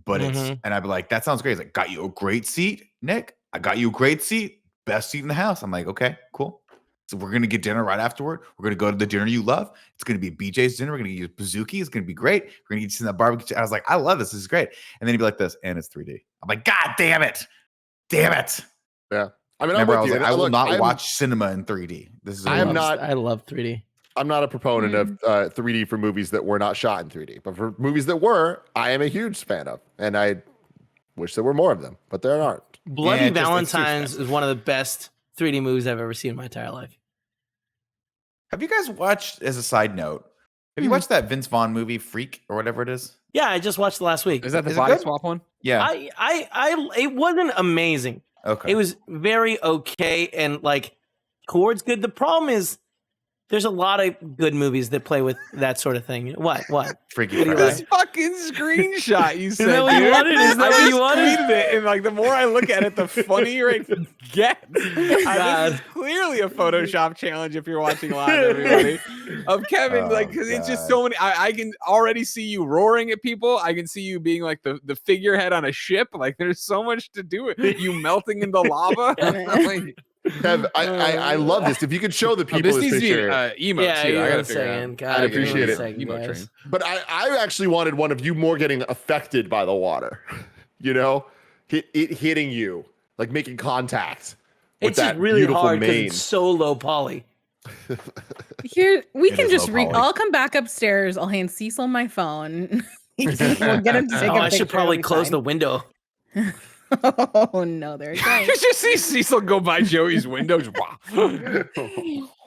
But and I'd be like, "That sounds great." He's like, "Got you a great seat, Nick. I got you a great seat. Best seat in the house." I'm like, "Okay, cool." So we're gonna get dinner right afterward. We're gonna go to the dinner you love. It's gonna be BJ's dinner. We're gonna get you Pizookie. It's gonna be great. We're gonna get you some barbecue. I was like, I love this. This is great. And then he'd be like this, and it's 3D. I'm like, God damn it. Damn it. Yeah. I mean, Remember, I'm I with was you. like, I will Look, not watch cinema in 3D. This is I love 3D. I'm not a proponent of 3D for movies that were not shot in 3D, but for movies that were, I am a huge fan of, and I wish there were more of them, but there aren't. Bloody it's too Valentine's expensive. is one of the best 3D movies I've ever seen in my entire life. Have you guys watched, as a side note, have you watched that Vince Vaughn movie, Freak, or whatever it is? Yeah, I just watched it last week. Is that the Is it body good? swap one? Yeah. It wasn't amazing. Okay. It was very okay, and like chords good. The problem is there's a lot of good movies that play with that sort of thing. What? Freaky What do you Friday. This fucking screenshot you sent, that what you dude. wanted? Is that I what you just wanted? tweeted it, and like the more I look at it, the funnier it gets. This is clearly a Photoshop challenge if you're watching live, everybody. Of Kevin, Oh, like, because it's just God. so many. I can already see you roaring at people. I can see you being like the figurehead on a ship. Like, there's so much to do. You melting in the lava. Like, Kev, I love this. If you could show the people this this needs to be picture. emote Yeah, too. I one gotta figure second. out. God, I'd appreciate it. Emote train. But I actually wanted one of you more getting affected by the water. You know, it hitting you, like making contact with It's just that really beautiful hard because mane. it's so low poly. Here we It can is just low read. poly. I'll come back upstairs. I'll hand Cecil my phone. We'll get him to take Oh, a I should picture, probably it'll be close fine. the window. Oh no, there it You goes. just see Cecil go by Joey's window. Just, wow.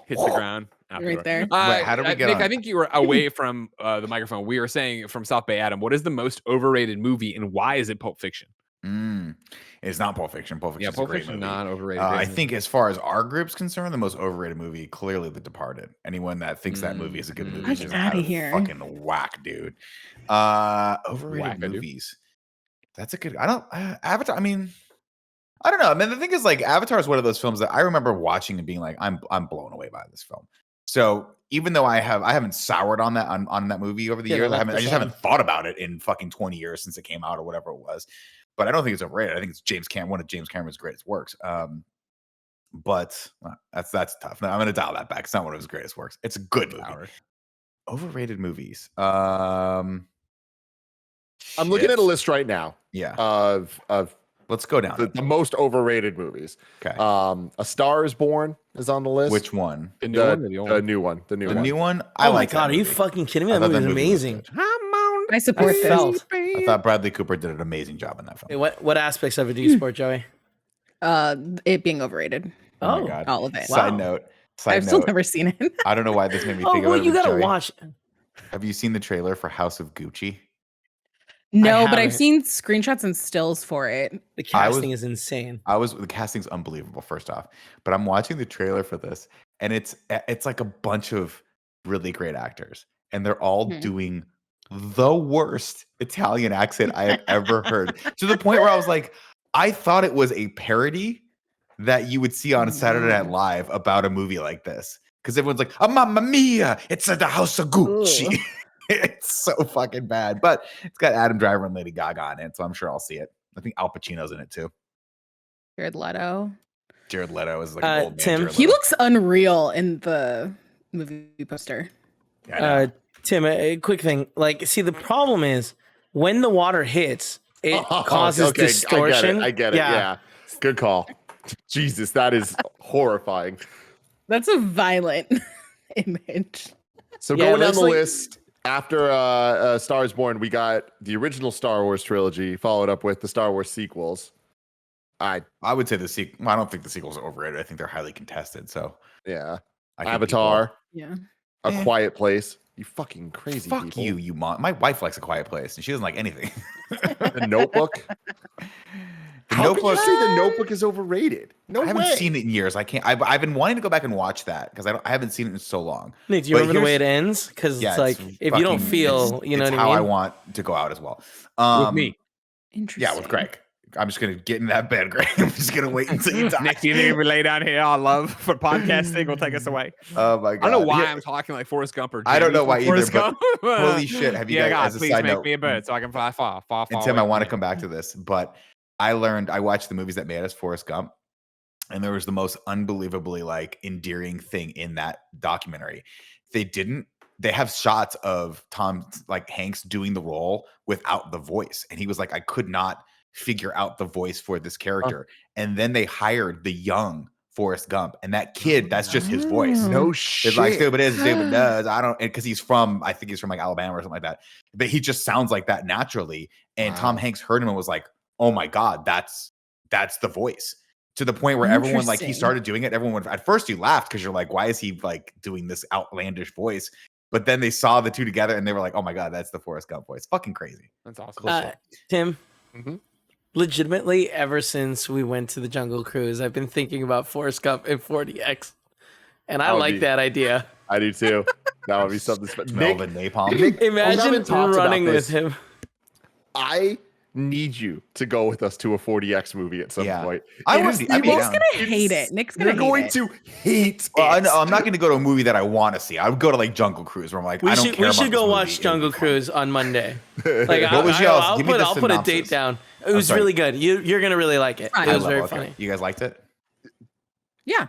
Hits the ground. Out the Right door. there. Wait, how do we get Nick, on? I think you were away from the microphone. We were saying from South Bay Adam, what is the most overrated movie and why is it Pulp Fiction? It's not Pulp Fiction. Pulp Fiction Yeah, is Pulp a great Fiction movie. not overrated. I is it? think as far as our group's concerned, the most overrated movie, clearly The Departed. Anyone that thinks that movie is a good movie is Get just outta out of here. fucking whack, dude. Overrated Wackadoo. movies. That's a good. I don't Avatar. I mean, I don't know. I mean, the thing is, like, Avatar is one of those films that I remember watching and being like, I'm blown away by this film. So even though I haven't soured on that movie over the Yeah, years, left I the just same. haven't thought about it in fucking 20 years since it came out or whatever it was. But I don't think it's overrated. I think it's one of James Cameron's greatest works. But that's tough. Now, I'm gonna dial that back. It's not one of his greatest works. It's a good movie. Overrated movies. I'm looking at a list right now Yeah. of Let's go down. the most overrated movies. Okay. A Star is Born is on the list. Which one? The new one or the old The one? new one. The new The one. new one? I Oh my like that god, are you movie. fucking kidding me? I That thought movie is was amazing. good. I support I this. felt. I thought Bradley Cooper did an amazing job in that film. Hey, what aspects of it do you support, Joey? It being overrated. Oh Oh, my god. all of it. Side Wow. note. I've still never seen it. I don't know why this made me Oh, think well, of it. you with gotta Joey. watch. Have you seen the trailer for House of Gucci? No, but I've haven't. seen screenshots and stills for it. The I was- casting is insane. The casting's unbelievable, first off. But I'm watching the trailer for this, and it's like a bunch of really great actors, and they're all doing the worst Italian accent I have ever heard. To the point where I was like, I thought it was a parody that you would see on Saturday Night Live about a movie like this. Because everyone's like, oh, mamma mia, it's at the House of Gucci. It's so fucking bad. But it's got Adam Driver and Lady Gaga in it, so I'm sure I'll see it. I think Al Pacino's in it too. Jared Leto. Jared Leto is like an old man. Tim, Jared He Leto. looks unreal in the movie poster. Yeah, I know. Tim, a quick thing. Like, see, the problem is when the water hits, it causes Okay, distortion. I get it. Yeah. Good call. Jesus, that is horrifying. That's a violent image. So Yeah, it going down looks the like- list, after Star is Born, we got the original Star Wars trilogy, followed up with the Star Wars sequels. I would say the sequel. I don't think the sequels are overrated. I think they're highly contested. So Yeah. I think Avatar, Yeah. A Quiet Place. You fucking crazy Fuck people. you mom. My wife likes A Quiet Place, and she doesn't like anything. The Notebook. The How could you Notebook. say The Notebook is overrated? No I haven't way. seen it in years. I can't. I've been wanting to go back and watch that because I haven't seen it in so long. Nick, do you But remember the way here's- it ends? Because Yeah, it's like if you don't fucking- feel, you know it's what how I I mean. want to go out as well. With me. Interesting. Yeah, with Greg. I'm just gonna get in that bed, Greg. I'm just gonna wait until you die. Nick, do you think we lay down here our love for podcasting will take us away? Oh my god! I don't know why Here- I'm talking like Forrest Gump or I don't Jamie know from why either, Forrest but Gump. holy shit, have you yeah, guys- God, as a please side make note- me a bird so I can fly far. And Tim, I want to come back to this, but I watched the movies that made us Forrest Gump, and there was the most unbelievably like endearing thing in that documentary. They have shots of Tom like Hanks doing the role without the voice, and he was like, I could not figure out the voice for this character, and then they hired the young Forrest Gump, and that kid, that's just his voice. No It's shit. like stupid is, stupid does. I don't, because I think he's from like Alabama or something like that. But he just sounds like that naturally. And Tom Wow. Hanks heard him and was like, "Oh my god, that's the voice." To the point where everyone, like, he Interesting. started doing it. Everyone would, at first you laughed because you're like, "Why is he like doing this outlandish voice?" But then they saw the two together and they were like, "Oh my god, that's the Forrest Gump voice." Fucking crazy. That's awesome. Tim, Mhm. legitimately, ever since we went to the Jungle Cruise, I've been thinking about Forrest Gump and 40X. And I like that idea. I do too. That would be something special. Melvin Napalm. Nick, Imagine 11 talks running about with this. him. I need you to go with us to a 40X movie at some point. I It would is be- the I'd be Nick's down. gonna hate it. Nick's gonna You're hate going it. to hate Well, it. I'm not going to go to a movie that I want to see. I would go to like Jungle Cruise, where I'm like, I don't care. We should about go this watch movie. It would Jungle be fun. Cruise on Monday. Like, What was y'all's? I'll Give me the put a date synopsis. down. It was sorry. really good. You're gonna really like it. Fine. It was I love- very okay. funny. You guys liked it? Yeah.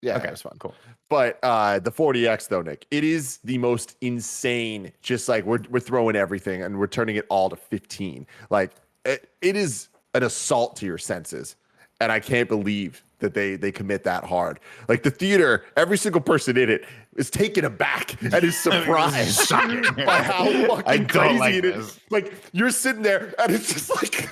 Yeah, Okay, it was fun. cool. But the 40X though, Nick, it is the most insane. Just like we're throwing everything and we're turning it all to 15. Like it is an assault to your senses, and I can't believe that they commit that hard. Like the theater, every single person in it is taken aback and is surprised by how fucking I don't crazy like it is. this. Like you're sitting there and it's just like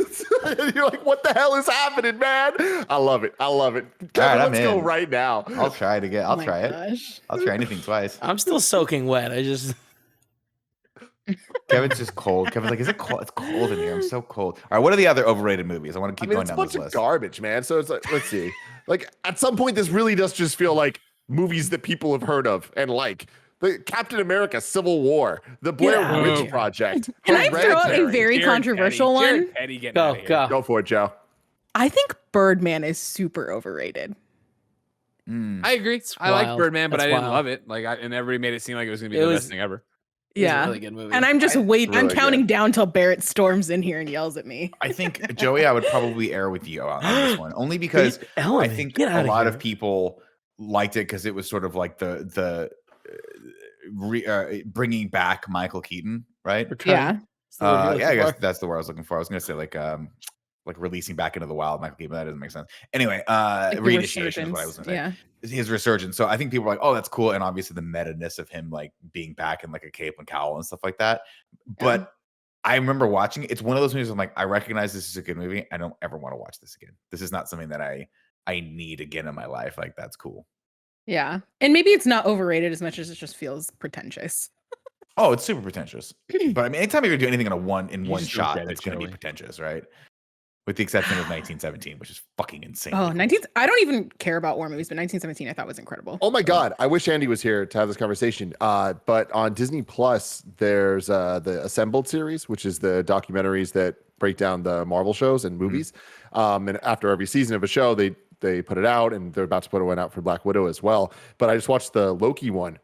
you're like, what the hell is happening, man? I love it. Kevin, right, I'm let's go in. right now. I'll try to get. I'll Oh my try it. gosh. I'll try anything twice. I'm still soaking wet. I just Kevin's just cold. Kevin's like, is it cold? It's cold in here. I'm so cold. All right, what are the other overrated movies? I want to keep going it's a down bunch this of list. garbage, man. So it's like, let's see. Like at some point, this really does just feel like movies that people have heard of and like. The Captain America: Civil War, the Blair Yeah. Witch Ooh. Project. Can I throw out a Hereditary. very controversial one? Jared Petty getting out of here. go. Go for it, Joe. I think Birdman is super overrated. I agree. It's I like wild. Birdman, but That's I didn't wild. love it. Like, and everybody made it seem like it was gonna be It the was- best thing ever. It was a Yeah. really good movie. And I'm just waiting. I'm really counting good. down till Barrett storms in here and yells at me. I think Joey, I would probably err with you on this one, only because Ellen, I think get a outta lot here. of people liked it because it was sort of like the bringing back Michael Keaton, right? Yeah. Yeah, I guess that's the word I was looking for. I was going to say like releasing back into the wild Michael Keaton. That doesn't make sense. Anyway, Like the reinitiation is what I was resurgence. going to say. Yeah. His resurgence. So I think people are like, oh, that's cool, and obviously the meta-ness of him like being back in like a cape and cowl and stuff like that. But I remember watching it. It's one of those movies I'm like, I recognize this is a good movie. I don't ever want to watch this again. This is not something that I need again in my life. Like that's cool. Yeah. And maybe it's not overrated as much as it just feels pretentious. Oh, it's super pretentious. But I mean, anytime you're gonna do anything in one You one just don't shot, get it, it's gonna be Joey. pretentious, right? With the exception of 1917, which is fucking insane. Oh, 19. I don't even care about war movies, but 1917 I thought was incredible. Oh my God. I wish Andy was here to have this conversation. But on Disney Plus, there's the Assembled series, which is the documentaries that break down the Marvel shows and movies. And after every season of a show, they put it out, and they're about to put one out for Black Widow as well. But I just watched the Loki one.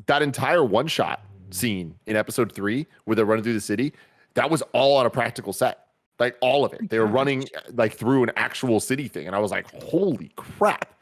That entire one shot scene in episode 3 where they're running through the city, that was all on a practical set. Like all of it. They were running like through an actual city thing. And I was like, holy crap.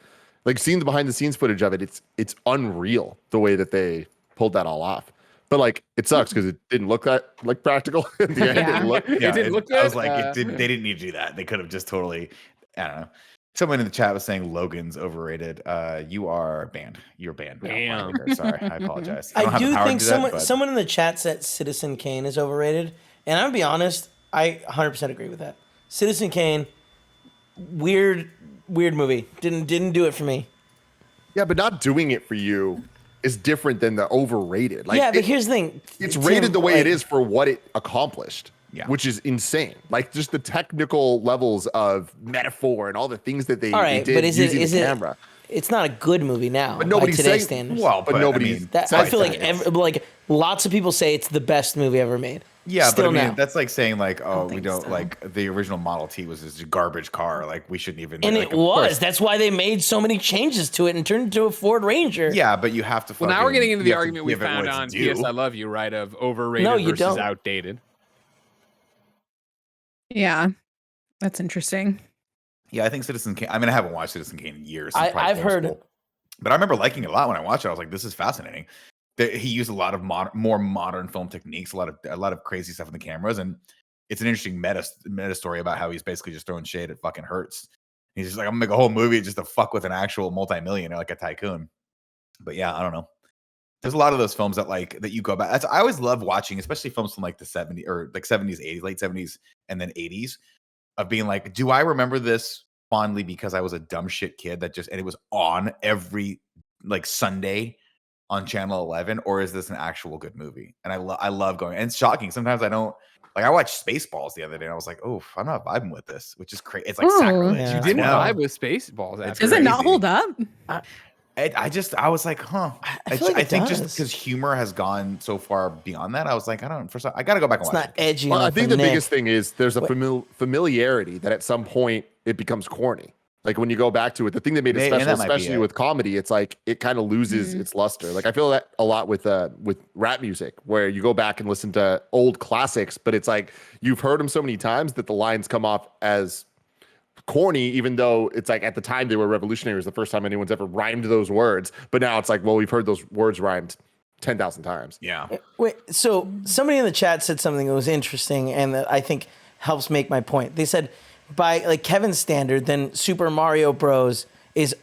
Like seeing the behind the scenes footage of it, it's unreal the way that they pulled that all off. But like it sucks because it didn't look that like practical at the end. Yeah. It didn't look I was good, like, they didn't need to do that. They could have just totally, I don't know. Someone in the chat was saying Logan's overrated. You are banned. You're banned. now, Damn. Moniker. Sorry, I apologize. don't I have the do power to think do that, but- someone in the chat said Citizen Kane is overrated, and I'll be honest, I 100% agree with that. Citizen Kane, weird movie. Didn't do it for me. Yeah, but not doing it for you is different than the overrated. Like yeah, but here's the thing. it's Tim, rated the way it like, is for what it accomplished. Yeah. Which is insane. Like just the technical levels of metaphor and all the things that they, All they right, did but is using it the camera. It's not a good movie now. But by nobody's today's saying standards. well, but but nobody's I mean, That, I feel like lots of people say it's the best movie ever made. yeah, Still but I mean, now. that's like saying like, oh, we think don't so. like the original Model T was this garbage car. Like we shouldn't even. And like, it of was. course- That's why they made so many changes to it and turned it into a Ford Ranger. Yeah, but you have to. Well, now we're fucking- getting into you the have to argument we give it found what on it's due. PS I Love You, right? Of overrated No, you versus don't. outdated. Yeah. That's interesting. Yeah, I think Citizen Kane. I mean, I haven't watched Citizen Kane in years. since probably I've middle heard. school. But I remember liking it a lot when I watched it. I was like, "This is fascinating." That he used a lot of more modern film techniques, a lot of crazy stuff in the cameras, and it's an interesting meta story about how he's basically just throwing shade at fucking Hertz. He's just like, "I'm gonna make a whole movie just to fuck with an actual multimillionaire, like a tycoon." But yeah, I don't know. There's a lot of those films that you go back. I always love watching, especially films from like the 70s or like 70s, 80s, late 70s, and then 80s, of being like, do I remember this fondly because I was a dumb shit kid and it was on every like Sunday on channel 11, or is this an actual good movie? And I love going, and it's shocking. Sometimes I don't like, I watched Spaceballs the other day and I was like, oh, I'm not vibing with this, which is crazy. It's like Ooh. sacrilege. Yeah. You I didn't know. vibe with Spaceballs. It's After Does it not crazy. hold up? I was like, huh. I feel like I it think just does. because humor has gone so far beyond that, I was like, I got to go back and It's watch not it. edgy Well, enough. I think for the Nick. biggest thing is there's a familiarity that at some point it becomes corny. Like when you go back to it, the thing that made it And special, that might be especially it. with comedy, it's like it kind of loses its luster. Like I feel that a lot with rap music, where you go back and listen to old classics, but it's like you've heard them so many times that the lines come off as corny, even though it's like at the time they were revolutionary. It was the first time anyone's ever rhymed those words. But now it's like, well, we've heard those words rhymed 10,000 times. Yeah. Wait, so somebody in the chat said something that was interesting and that I think helps make my point. They said, by like Kevin's standard, then Super Mario Bros. Is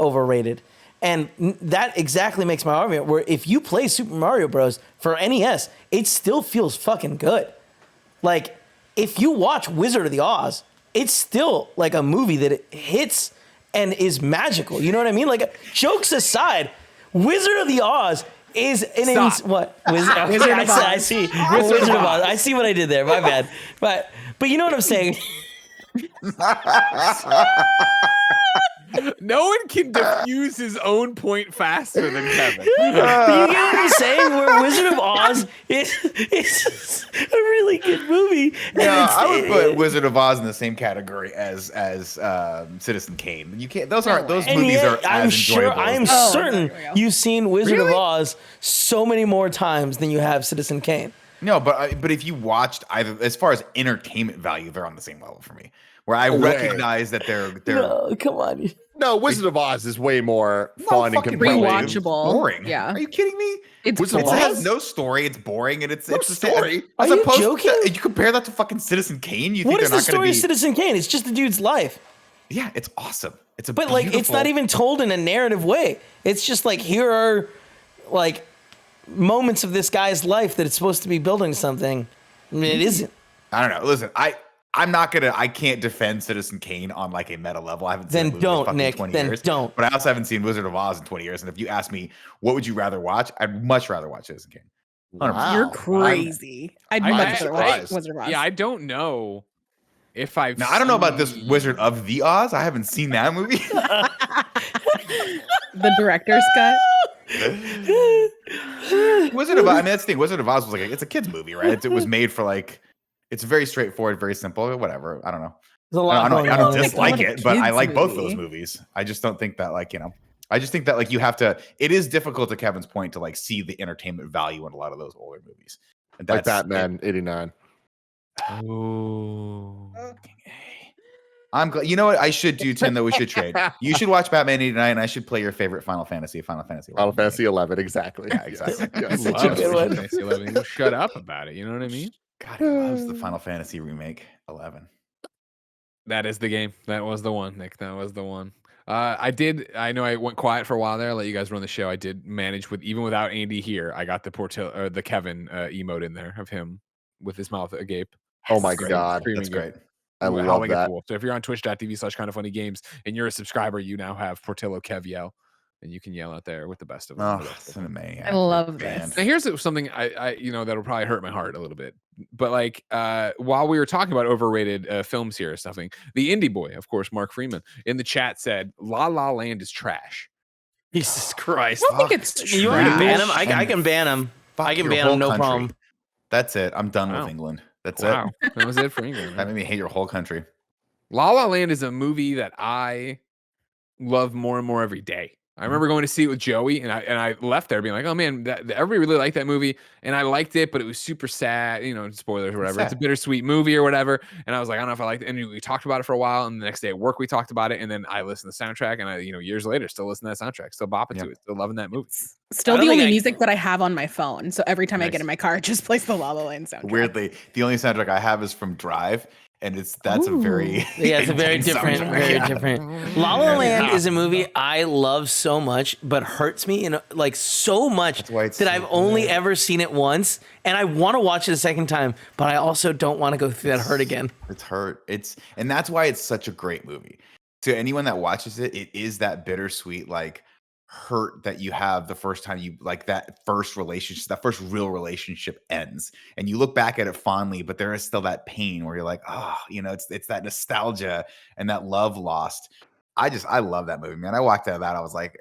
overrated. And that exactly makes my argument, where if you play Super Mario Bros. For NES, it still feels fucking good. Like, if you watch Wizard of the Oz, it's still like a movie that it hits and is magical. You know what I mean? Like, jokes aside, Wizard of the Oz is an what? Wizard of Oz. I see. Wizard of Oz. I see what I did there. My bad. But you know what I'm saying? No one can diffuse his own point faster than Kevin. But you get what I'm saying? Where Wizard of Oz is a really good movie. And Yeah, I would put Wizard of Oz in the same category as Citizen Kane. You can't; those movies are I'm as sure, enjoyable. I am as certain there we go. you've seen Wizard of Oz so many more times than you have Citizen Kane. No, but if you watched either, as far as entertainment value, they're on the same level for me. Where I recognize that they're No, come on. No, Wizard of Oz is way more fun and fucking compelling. rewatchable. boring. Yeah. Are you kidding me? It's Wizard of It Oz? has no story. It's boring, and it's the story? Are As you opposed joking? to you compare that to fucking Citizen Kane. You What think is they're the not going story to of be? Citizen Kane? It's just a dude's life. Yeah, it's awesome. It's a But like, it's not even told in a narrative way. It's just like, here are like moments of this guy's life that it's supposed to be building something. I mean, it isn't. I don't know. Listen, I can't defend Citizen Kane on like a meta level. I haven't seen Then that movie in don't, fucking Nick. 20 Then years. don't. But I also haven't seen Wizard of Oz in 20 years. And if you ask me, what would you rather watch? I'd much rather watch Citizen Kane. 100%. Wow. You're crazy. I'd I- much rather watch surprised. Wizard of Oz. Yeah, I don't know if I've. Now I don't know about this seen- Wizard of the Oz. I haven't seen that movie. The director's cut. Wizard of Oz. I mean, that's the thing. Wizard of Oz was like it's a kids movie, right? It was made for like it's very straightforward, very simple. Whatever. I don't know. There's a lot going I don't on. dislike Like a it, but I kids like both of movie. those movies. I just don't think that I just think that like you have to. It is difficult to Kevin's point to like see the entertainment value in a lot of those older movies. And Like that's Batman 89. Oh. I'm glad. You know what I should do, Tim? That we should trade. You should watch Batman 89. And I should play your favorite Final Fantasy. Final Fantasy 11, exactly. Yeah, exactly. Yes. Love a good Final one. Fantasy 11. You'll shut up about it. You know what I mean? God, he loves the Final Fantasy remake 11. That is the game. That was the one, Nick. That was the one. I know I went quiet for a while there. I let you guys run the show. I did manage even without Andy here. I got the Kevin emote in there of him with his mouth agape. Oh my Great. God. Screaming That's good. great. I How love like it that. cool. So if you're on twitch.tv/kindoffunnygames and you're a subscriber, you now have Portillo Kev yell, and you can yell out there with the best of them. Oh, it's an amazing. I love this. Now here's something I that'll probably hurt my heart a little bit. But like while we were talking about overrated films here or something, the indie boy, of course, Mark Freeman, in the chat said La La Land is trash. Jesus Christ. I don't think it's You want me to ban him? Trash I can ban him. I can your ban whole him, no country. problem. That's it. I'm done Wow. with England. That's Wow, it. that was it for England. That right? made me hate your whole country. La La Land is a movie that I love more and more every day. I remember going to see it with Joey, and I left there being like, "Oh man, everybody really liked that movie," and I liked it, but it was super sad. You know, spoilers or whatever. It's a sad. bittersweet movie or whatever. And I was like, I don't know if I liked it. And we talked about it for a while, and the next day at work we talked about it, and then I listened to the soundtrack, and I, years later, still listen to that soundtrack, still bopping Yeah. to it, still loving that movie. Still I don't the only think I- music that I have on my phone. So every time I Nice. get in my car, it just plays the La La Land soundtrack. Weirdly, the only soundtrack I have is from Drive, and that's a very Yeah, it's a very intense different, soundtrack. very Yeah. different. La La Land is a movie I love so much, but hurts me like so much That's why it's that so I've only good. ever seen it once, and I want to watch it a second time, but I also don't want to go through that hurt again. It's hurt. And that's why it's such a great movie. To anyone that watches it, it is that bittersweet like hurt that you have the first time you like that first relationship, that first real relationship ends, and you look back at it fondly, but there is still that pain where you're like, oh, it's that nostalgia and that love lost. I love that movie, man. I walked out of that. I was like,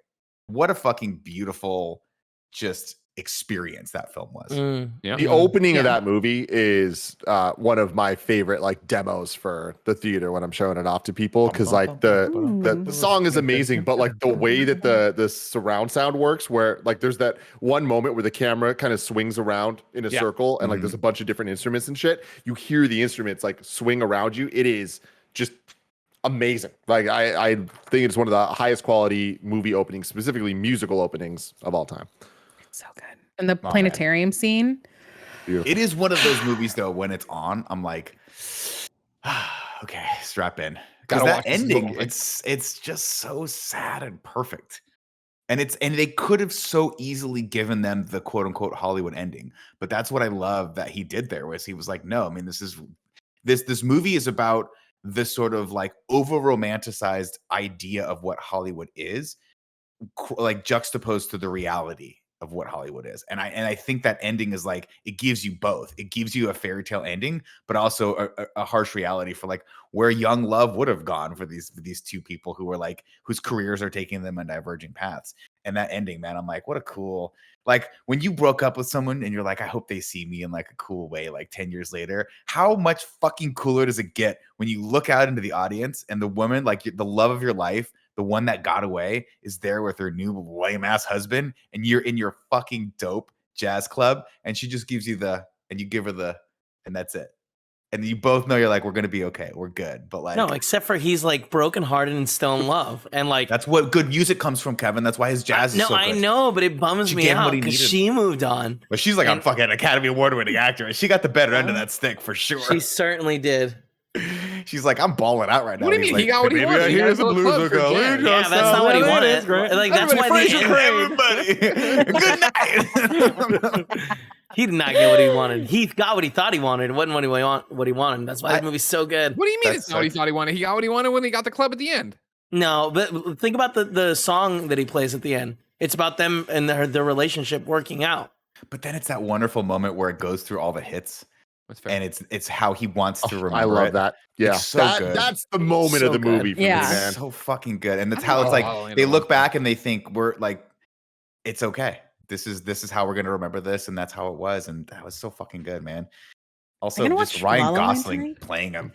what a fucking beautiful just experience that film was. The opening of that movie is one of my favorite like demos for the theater when I'm showing it off to people, because like the song is amazing, but like the way that the surround sound works, where like there's that one moment where the camera kind of swings around in a circle and like there's a bunch of different instruments and shit. You hear the instruments like swing around you. It is just amazing. Like I think it's one of the highest quality movie openings, specifically musical openings of all time. So good. And the planetarium scene. Beautiful. It is one of those movies though, when it's on, I'm like, okay, strap in. Because that ending, it's just so sad and perfect. And they could have so easily given them the quote unquote Hollywood ending. But that's what I love that he did there, was he was like, no, I mean, this movie is about this sort of like over romanticized idea of what Hollywood is, like juxtaposed to the reality of what Hollywood is. And I think that ending is like, it gives you both. It gives you a fairy tale ending, but also a harsh reality for like where young love would have gone for these two people who were like, whose careers are taking them in diverging paths. And that ending, man, I'm like, what a cool, like when you broke up with someone and you're like, I hope they see me in like a cool way, like 10 years later, how much fucking cooler does it get when you look out into the audience and the woman, like the love of your life, the one that got away, is there with her new lame ass husband, and you're in your fucking dope jazz club, and she just gives you and you give her and that's it. And you both know, you're like, we're gonna be okay, we're good. But like, no, except for he's like brokenhearted and still in love, and like that's what good music comes from, Kevin. That's why his jazz is so good. I know, but it bums me out because she moved on. But she's like a fucking Academy Award winning actor. She got the better end of that stick for sure. She certainly did. She's like, I'm balling out right now. What do you mean? Like, he got what he wanted. Here's a blues girl. Yeah, that's not what he wanted. Like that's why everybody. Good night. He did not get what he wanted. He got what he thought he wanted. It wasn't what he wanted. That's why this movie's so good. What do you mean it's not what he thought he wanted? He got what he wanted when he got the club at the end. No, but think about the song that he plays at the end. It's about them and their relationship working out. But then it's that wonderful moment where it goes through all the hits. And it's how he wants to remember. I love that. Yeah, it's so good. That's the moment of the movie for me, man. So fucking good. And that's how it's like they look back and they think we're like, it's okay. This is how we're gonna remember this, and that's how it was. And that was so fucking good, man. Also, just Ryan Gosling playing a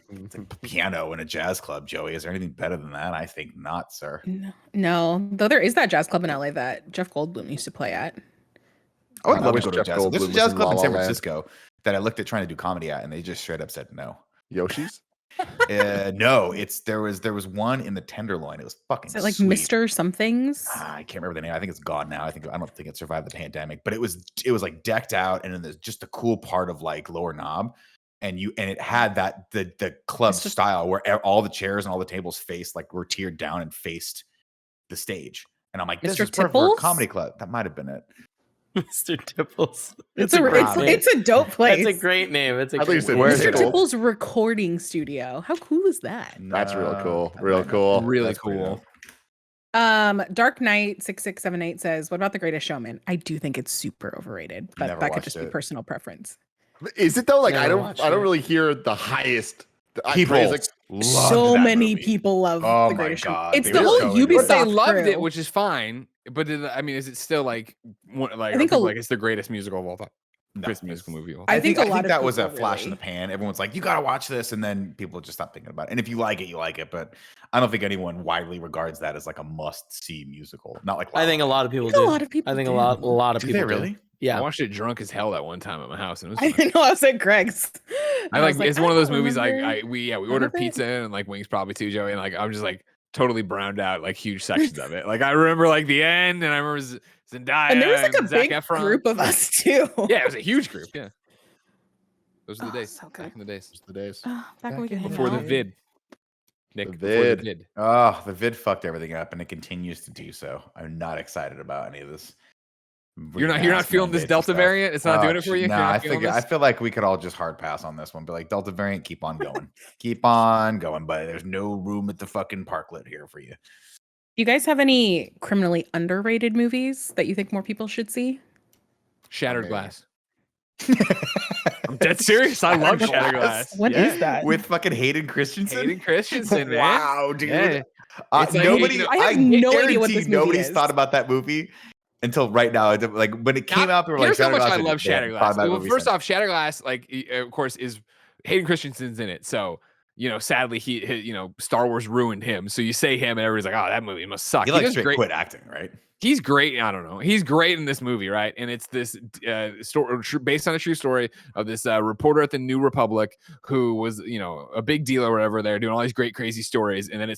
piano in a jazz club. Joey, is there anything better than that? I think not, sir. No, though there is that jazz club in LA that Jeff Goldblum used to play at. I would love to go to a jazz club. There's a jazz club in San Francisco that I looked at trying to do comedy at, and they just straight up said no. Yoshi's? No, there was one in the Tenderloin. It was fucking. Is it like sweet. Mr. Somethings? I can't remember the name. I think it's gone now. I don't think it survived the pandemic. But it was like decked out, and then there's just a cool part of like Lower Knob, and it had that the club style where all the chairs and all the tables were tiered down and faced the stage. And I'm like, this is perfect for a comedy club. That might have been it. Mr. Tipples. It's a dope place. It's a great name. It's a great name. Mr. Tipples recording studio. How cool is that? That's real cool. Real cool. Really cool. Dark Knight 6678 says, "What about The Greatest Showman?" I do think it's super overrated, but that could just be personal preference. Is it though? Like I don't really hear the highest people. So many people love The Greatest Showman. It's the whole Ubisoft. They loved it, which is fine. But is it still like I think it's the greatest musical of all time? Greatest musical movie of all time. I think that was a flash in the pan. Everyone's like, you got to watch this, and then people just stop thinking about it. And if you like it, you like it. But I don't think anyone widely regards that as like a must-see musical. Not like I think a lot of people do. I think a lot of people do. Really? Yeah, I watched it drunk as hell that one time at my house, and it was I didn't know I was at Greg's. It's one of those movies. We ordered pizza and like wings probably too, Joey, and like I'm just like totally browned out like huge sections of it. Like I remember like the end, and I remember Zendaya, and there was like a Zac big Efron. group of us too. Yeah, it was a huge group. Yeah, those are the days. So good. Back in the days. Those are the days. Back when we could before the vid. Nick, the vid. Oh, the vid fucked everything up, and it continues to do so. I'm not excited about any of this. You're not feeling this Delta variant? It's not doing it for you? No, I feel like we could all just hard pass on this one. Be like, Delta variant, keep on going. Keep on going, but there's no room at the fucking parklet here for you. Do you guys have any criminally underrated movies that you think more people should see? Shattered Glass. I'm dead serious. I love Shattered Glass. What is that? With fucking Hayden Christensen? Man. Wow, dude. Yeah. It's like, Nobody, I have no idea what this movie nobody's is. thought about that movie until right now. Like when it came out, they were like, here's how much I Shatterglass, love they hadn't Shatterglass. thought about Well, movie first since. off, Shatterglass, like of course, is Hayden Christensen's in it. So sadly, he Star Wars ruined him. So you say him, and everybody's like, oh, that movie must suck. He like straight quit acting, right? He's great. I don't know. He's great in this movie, right? And it's this story based on a true story of this reporter at the New Republic who was, a big deal or whatever. They're doing all these great, crazy stories, and then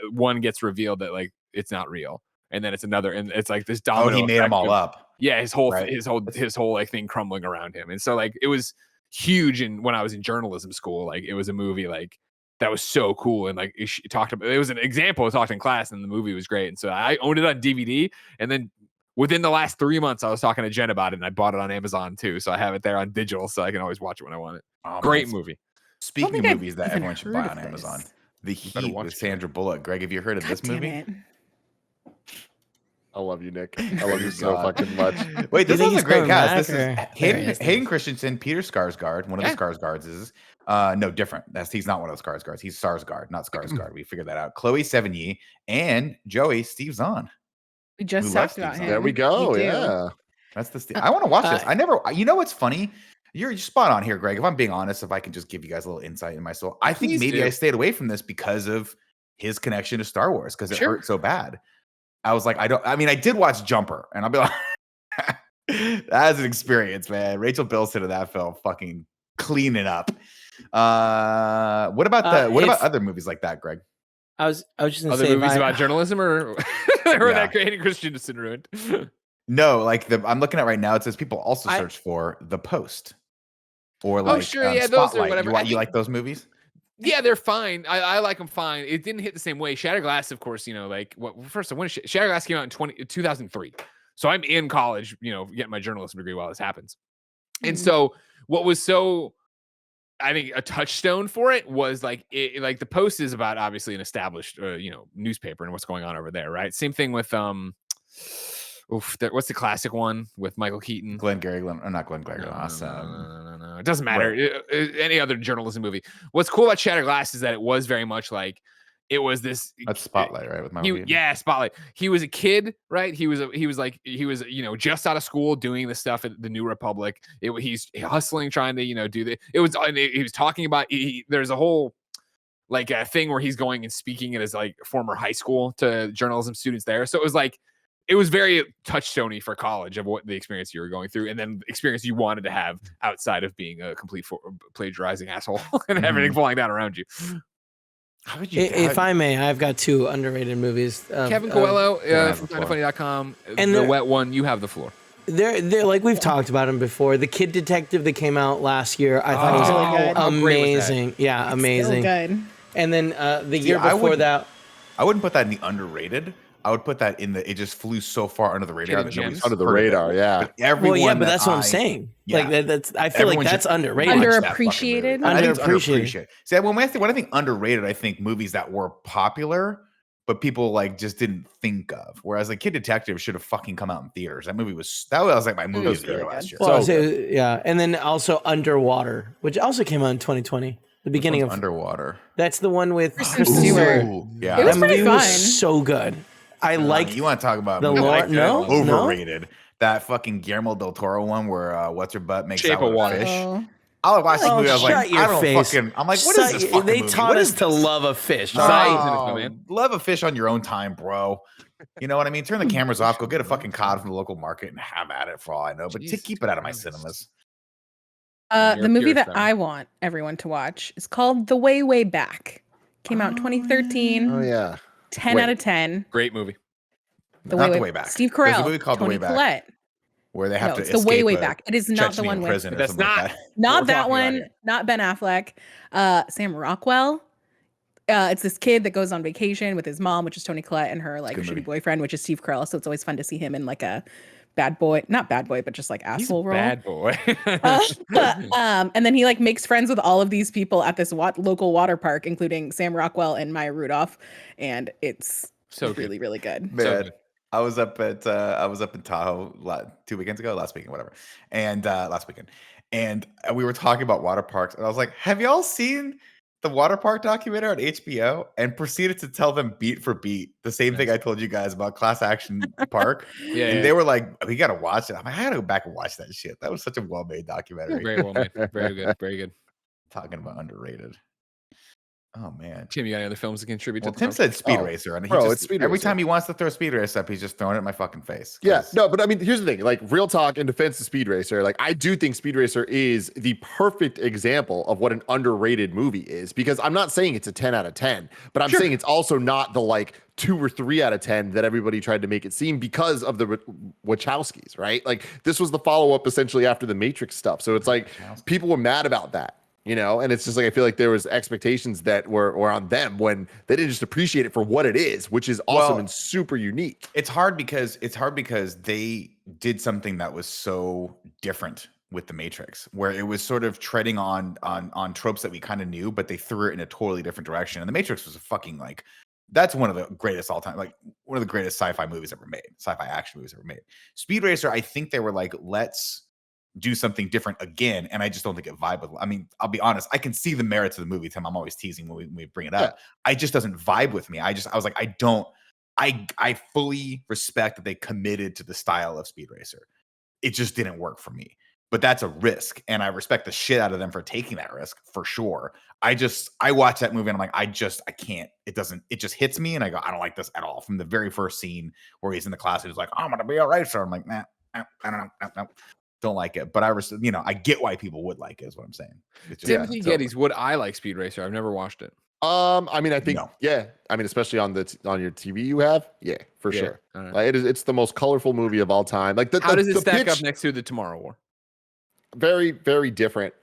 one gets revealed that like it's not real, and then it's another, and it's like this domino. He made them all up. Yeah, his whole right? his whole like thing crumbling around him, and so like it was huge. And when I was in journalism school, like it was a movie like that was so cool. And like she talked about, it was an example of talking in class, and the movie was great. And so I owned it on DVD. And then within the last 3 months, I was talking to Jen about it, and I bought it on Amazon too. So I have it there on digital, so I can always watch it when I want it. Great movie. Speaking of movies that everyone should buy on Amazon, The Heat with Sandra Bullock. Greg, have you heard of this movie? I love you, Nick. I love you so fucking much. Wait, this is a great cast. This is Hayden Christensen, Peter Skarsgård. One of the Skarsgårds is no different. He's not one of those Skarsgårds. He's Sarsgaard, not Skarsgård. We figured that out. Chloe Sevigny and Joey Steve Zahn. We just talked about him. There we go. Yeah, that's the. I want to watch this. I never. You know what's funny? You're spot on here, Greg. If I'm being honest, if I can just give you guys a little insight in my soul, I think maybe I stayed away from this because of his connection to Star Wars, because it hurt so bad. I was like, I did watch Jumper, and I'll be like, that's an experience, man. Rachel Bilson in that film, fucking cleaning up. What about other movies like that, Greg? I was just gonna other say movies about journalism or that Hayden Christensen ruined. No, like I'm looking at right now. It says people also search for The Post or like Spotlight. Those or whatever. You like those movies? Yeah, they're fine. I like them fine. It didn't hit the same way. Shatterglass, of course, first when Shatterglass came out in 2003. So I'm in college, getting my journalism degree while this happens. And so what was so, I think, a touchstone for it was like the Post is about obviously an established newspaper and what's going on over there, right? Same thing with what's the classic one with Michael Keaton? Not Glenn Glarios. No. It doesn't matter. Any other journalism movie. What's cool about Shatterglass is that it was very much like it was this. That's Spotlight, right? With Michael Keaton. Yeah, Spotlight. He was a kid, right? He was just out of school doing this stuff at the New Republic. He's hustling, trying to do the. It was he was talking about. There's a whole like a thing where he's going and speaking at his like former high school to journalism students there. So it was like. It was very touchstone-y for college of what the experience you were going through, and then the experience you wanted to have outside of being a complete plagiarizing asshole and everything falling down around you. If I may, I've got two underrated movies. Kevin Coelho from KindaFunny.com. And the wet one, you have the floor. They're like we've talked about him before. The Kid Detective that came out last year, I thought was amazing. Yeah, amazing. Good. And then the year before that, I wouldn't put that in the underrated. I would put that in it just flew so far under the radar. Under the radar, yeah. But but that's what I'm saying. Yeah. Like that's, I feel like that's underrated. Underappreciated. Underappreciated. See, when I think underrated, I think movies that were popular, but people like just didn't think of. Whereas like Kid Detective should have fucking come out in theaters. That was like my movie of the year last year. Well, yeah, and then also Underwater, which also came out in 2020. The beginning of Underwater. That's the one with Kristen Stewart. Yeah, it was that pretty movie fun. was so good. I like. You want to talk about the Lord? No, overrated. That fucking Guillermo del Toro one where what's her butt makes Shape out of with Water. a fish. I watched the movie. I was like, I don't fucking. I'm like, what is this fucking They movie? taught us to love a fish. Love a fish on your own time, bro. You know what I mean? Turn the cameras off. Go get a fucking cod from the local market and have at it for all I know. But keep it out of my cinemas. The movie that I want everyone to watch is called The Way, Way Back. Came out in 2013. Oh, yeah. 10 out of 10. Great movie. The Not The Way Back. Steve Carell. There's a movie called Tony The Way Back. Collette. Where they have to it's The Way, Way Back. It is not the one with. That's not. Not that one. Not Ben Affleck. Sam Rockwell. It's this kid that goes on vacation with his mom, which is Tony Collette, and her like shitty boyfriend, which is Steve Carell. So it's always fun to see him in like a bad boy, not bad boy, but just like asshole role. Bad boy. And then he like makes friends with all of these people at this local water park, including Sam Rockwell and Maya Rudolph, and it's really, really good. Man, so good. I was up in Tahoe last weekend, whatever, and last weekend, and we were talking about water parks, and I was like, "Have y'all seen the water park documentary on HBO and proceeded to tell them beat for beat the same thing I told you guys about Class Action Park. And they were like, "We gotta watch it." I'm like, I gotta go back and watch that shit. That was such a well-made documentary. Very well made. Very good. Very good. Talking about underrated. Oh man, Tim, you got any other films to contribute to? Tim said Speed Racer, and it's Speed every Racer. time he wants to throw Speed Racer up, he's just throwing it in my fucking face. Yeah, no, but I mean, here's the thing. Like, real talk in defense of Speed Racer, like, I do think Speed Racer is the perfect example of what an underrated movie is, because I'm not saying it's a 10 out of 10, but I'm saying it's also not the like 2 or 3 out of 10 that everybody tried to make it seem because of the Wachowskis, right? Like, this was the follow-up essentially after the Matrix stuff. So it's like people were mad about that. You know, and it's just like I feel like there was expectations that were on them when they didn't just appreciate it for what it is, which is awesome and super unique. It's hard because they did something that was so different with the Matrix, where it was sort of treading on tropes that we kind of knew, but they threw it in a totally different direction. And the Matrix was a fucking like that's one of the greatest all time, like one of the greatest sci-fi movies ever made, sci-fi action movies ever made. Speed Racer, I think they were like, let's do something different again, and I just don't think it vibe with. I mean, I'll be honest, I can see the merits of the movie. Tim, I'm always teasing when we bring it up. I just doesn't vibe with me. I was like, I fully respect that they committed to the style of Speed Racer. It just didn't work for me. But that's a risk, and I respect the shit out of them for taking that risk for sure. I watch that movie and I'm like, I can't. It just hits me, and I go, I don't like this at all. From the very first scene where he's in the class, he's like, I'm gonna be a racer. I'm like, nah, I don't know. Don't like it, but I get why people would like it, is what I'm saying. Timothy Geddes, would I like Speed Racer? I've never watched it. I mean, I think I mean, especially on your TV you have, for sure. Right. Like, it's the most colorful movie of all time. Like, how does it stack up next to the Tomorrow War? Very, very different.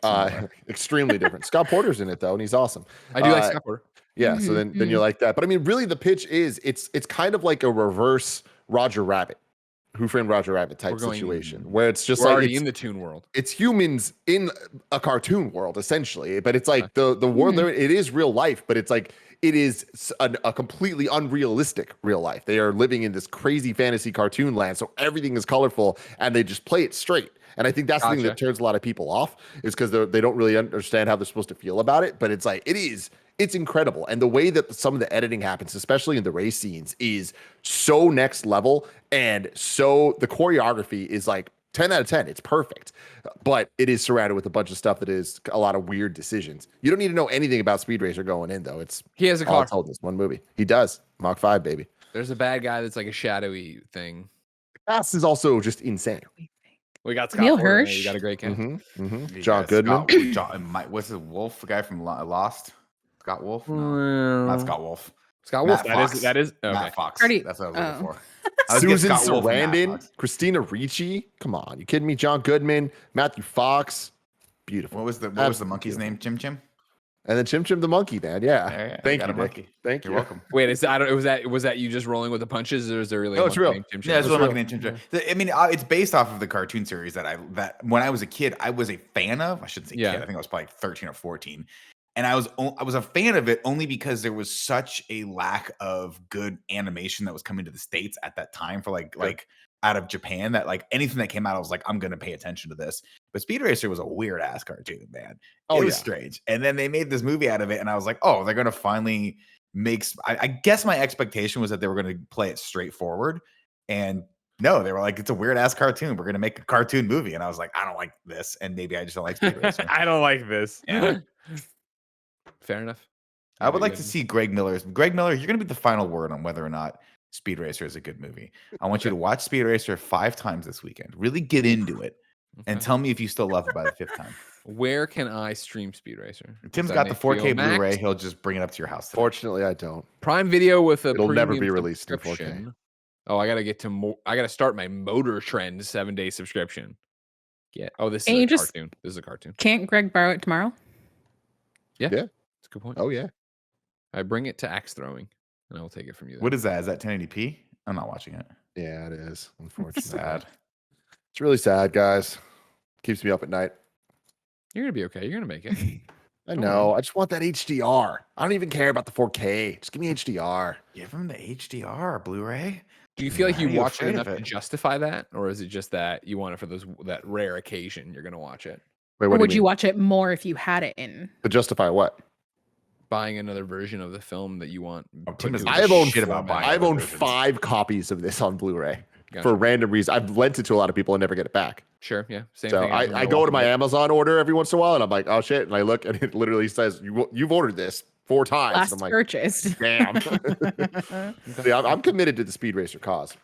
Extremely different. Scott Porter's in it though, and he's awesome. I do like Scott Porter. Yeah, so then you like that. But I mean, really, the pitch is it's kind of like a reverse Roger Rabbit. Who Framed Roger Rabbit type situation, where it's just we're like already in the toon world. It's humans in a cartoon world essentially, but it's like the world there. It is real life, but it's like it is a completely unrealistic real life. They are living in this crazy fantasy cartoon land, so everything is colorful, and they just play it straight. And I think that's the thing that turns a lot of people off, is because they don't really understand how they're supposed to feel about it. But it's like it's incredible. And the way that some of the editing happens, especially in the race scenes, is so next level. And so the choreography is like 10 out of 10. It's perfect. But it is surrounded with a bunch of stuff that is a lot of weird decisions. You don't need to know anything about Speed Racer going in, though. He has a car. All told in this one movie. He does. Mach 5, baby. There's a bad guy that's like a shadowy thing. The cast is also just insane. We got Scott Neil Porter. Hirsch. You got a great cast. John Goodman. What's the Wolf, the guy from Lost? Scott Wolf? No, not Scott Wolf. Scott Wolf. Fox. That is okay. Matt Fox. That's what I was looking for. Susan Sarandon, Christina Ricci. Come on, you kidding me? John Goodman, Matthew Fox. Beautiful. What was the monkey's name? Chim Chim. And then Chim Chim the monkey, man. Yeah. Thank you, Nick. Thank you. You're welcome. Wait, was that you just rolling with the punches, or is there really? No, it's real. Chim Chim? Yeah, it's a monkey named Chim Chim. I mean, it's based off of the cartoon series that when I was a kid, I was a fan of. I shouldn't say kid. I think I was probably 13 or 14. And I was a fan of it only because there was such a lack of good animation that was coming to the States at that time for like out of Japan, that like anything that came out, I was like, I'm going to pay attention to this. But Speed Racer was a weird ass cartoon, man. It was strange. And then they made this movie out of it. And I was like, oh, they're going to finally make, I guess my expectation was that they were going to play it straightforward. And no, they were like, it's a weird ass cartoon. We're going to make a cartoon movie. And I was like, I don't like this. And maybe I just don't like Speed Racer. I don't like this. Yeah. Fair enough. I would like to see Greg Miller, you're going to be the final word on whether or not Speed Racer is a good movie. I want you to watch Speed Racer 5 times this weekend. Really get into it and tell me if you still love it by the 5th time. Where can I stream Speed Racer? Tim's got the 4K Blu-ray. He'll just bring it up to your house today. Fortunately, I don't. Prime Video with a It'll never be released in 4K. Oh, I got to start my Motor Trend 7-day subscription. This is a cartoon. This is a cartoon. Can't Greg borrow it tomorrow? Yeah. That's a good point. Oh, yeah. I bring it to axe throwing, and I will take it from you then. What is that? Is that 1080p? I'm not watching it. Yeah, it is. Unfortunately. Sad. It's really sad, guys. Keeps me up at night. You're going to be okay. You're going to make it. I know. I just want that HDR. I don't even care about the 4K. Just give me HDR. Give him the HDR Blu-ray. Do you feel like you watch it enough to justify that? Or is it just that you want it for that rare occasion you're going to watch it? Wait, or would you watch it more if you had it in? To justify what? buying another version of the film that you want. Tim doesn't I give have a owned shit about buying. I've other owned versions. 5 copies of this on Blu-ray Gotcha. for random reasons. I've lent it to a lot of people and never get it back. Sure, yeah, same So thing. I go to my Amazon order every once in a while, and I'm like, oh shit, and I look, and it literally says you've ordered this 4 times. Last I'm like, purchased. damn. Yeah, I'm committed to the Speed Racer cause,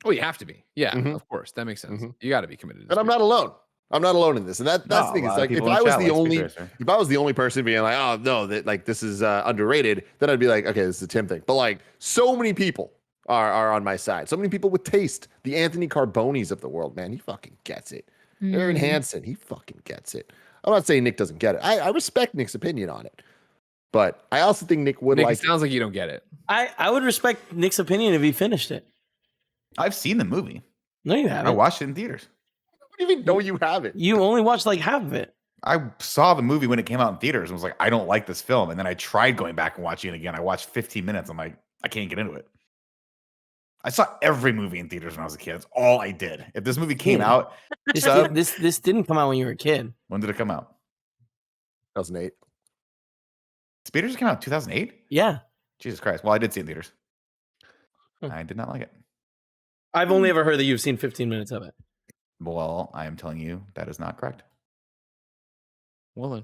Oh, you have to be. Yeah, Mhm. of course, that makes sense. Mhm. You got to be committed. To and I'm Speed. not alone. I'm not alone in this, and that's No, the thing. a Is lot of like if people in I was chat the like Speed only Racer. if I was the only person being like, oh no, that like this is underrated, then I'd be like, okay, this is a Tim thing. But like so many people are on my side. So many people with taste. The Anthony Carbonis of the world, man, he fucking gets it. Aaron Hansen, he fucking gets it. I'm not saying Nick doesn't get it. I respect Nick's opinion on it, but I also think Nick would Nick, like. it sounds like you don't get it. I would respect Nick's opinion if he finished it. I've seen the movie. No, you I haven't. watched it in theaters. What do you even know you haven't? You only watched like half of it. I saw the movie when it came out in theaters and was like, I don't like this film. And then I tried going back and watching it again. I watched 15 minutes. I'm like, I can't get into it. I saw every movie in theaters when I was a kid. That's all I did. If this movie came out, This didn't come out when you were a kid. when did it come out? 2008. Speed Racer came out in 2008? Yeah. Jesus Christ. Well, I did see it in theaters. Hmm. I did not like it. I've only ever heard that you've seen 15 minutes of it. Well, I am telling you that is not correct. Well then,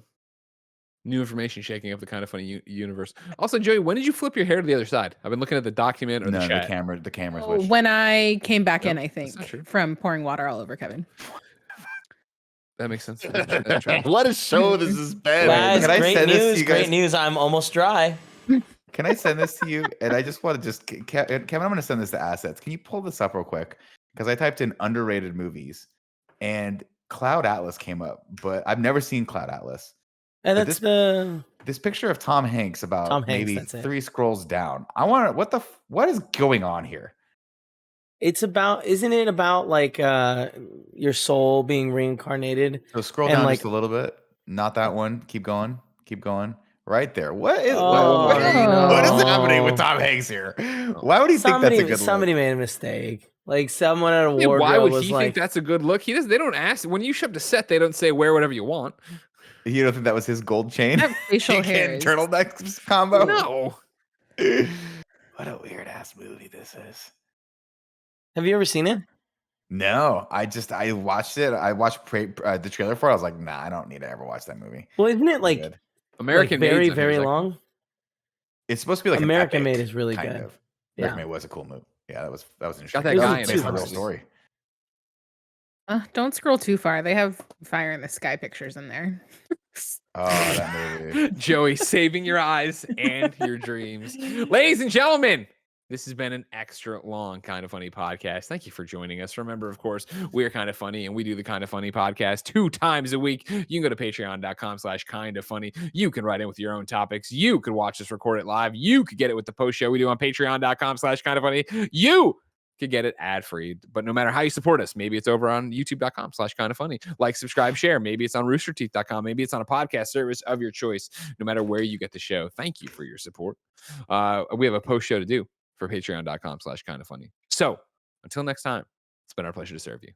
new information shaking up the kind of funny universe. Also, Joey, when did you flip your hair to the other side? I've been looking at the document or No, the the chat. camera's Oh, switched. when I came back in, Nope, I that's not think, true. from pouring water all over Kevin. That makes sense. That's true. What a show this has been. Guys, can I great send this to news. you guys? Great news. I'm almost dry. Can I send this to you? And I just want to Kevin, I'm going to send this to Assets. Can you pull this up real quick? Because I typed in underrated movies and Cloud Atlas came up, but I've never seen Cloud Atlas. And But that's this picture of Tom Hanks about Tom Hanks, maybe that's it. 3 scrolls down. I want to, what is going on here? it's about, isn't it about like your soul being reincarnated? So scroll And down like- just a little bit. Not that one. Keep going. Keep going. Right there. What is Oh, what is happening with no. Tom Hanks here? Why would he think that's a good Somebody look? made a mistake. Like someone at a Yeah, wardrobe why would was he like, think that's a good look? He does. They don't ask when you show up to set. They don't say wear whatever you want. You don't think that was his gold chain? That facial hair Pecan is- turtleneck combo? No. What a weird ass movie this is. have you ever seen it? No, I watched it. I watched the trailer for it. I was like, nah, I don't need to ever watch that movie. Well, isn't it I'm like, good. American very, Maids, I think, very is like- long? It's supposed to be like American an Made epic, is really kind good. of. Yeah. American Made was a cool movie. Yeah, that was interesting. that It was guy in based it on a real first. story. Don't scroll too far. They have fire in the sky pictures in there. Oh, that movie. Joey, saving your eyes and your dreams. Ladies and gentlemen, this has been an extra long Kind of Funny podcast. Thank you for joining us. Remember, of course, we're Kind of Funny and we do the Kind of Funny podcast 2 times a week. You can go to patreon.com/kindoffunny. You can write in with your own topics. You could watch us record it live. You could get it with the post show we do on patreon.com/kindoffunny. You could get it ad-free, but no matter how you support us, maybe it's over on youtube.com/kindoffunny. Like, subscribe, share. Maybe it's on roosterteeth.com. Maybe it's on a podcast service of your choice. No matter where you get the show, thank you for your support. We have a post show to do for patreon.com/kindoffunny. So until next time, it's been our pleasure to serve you.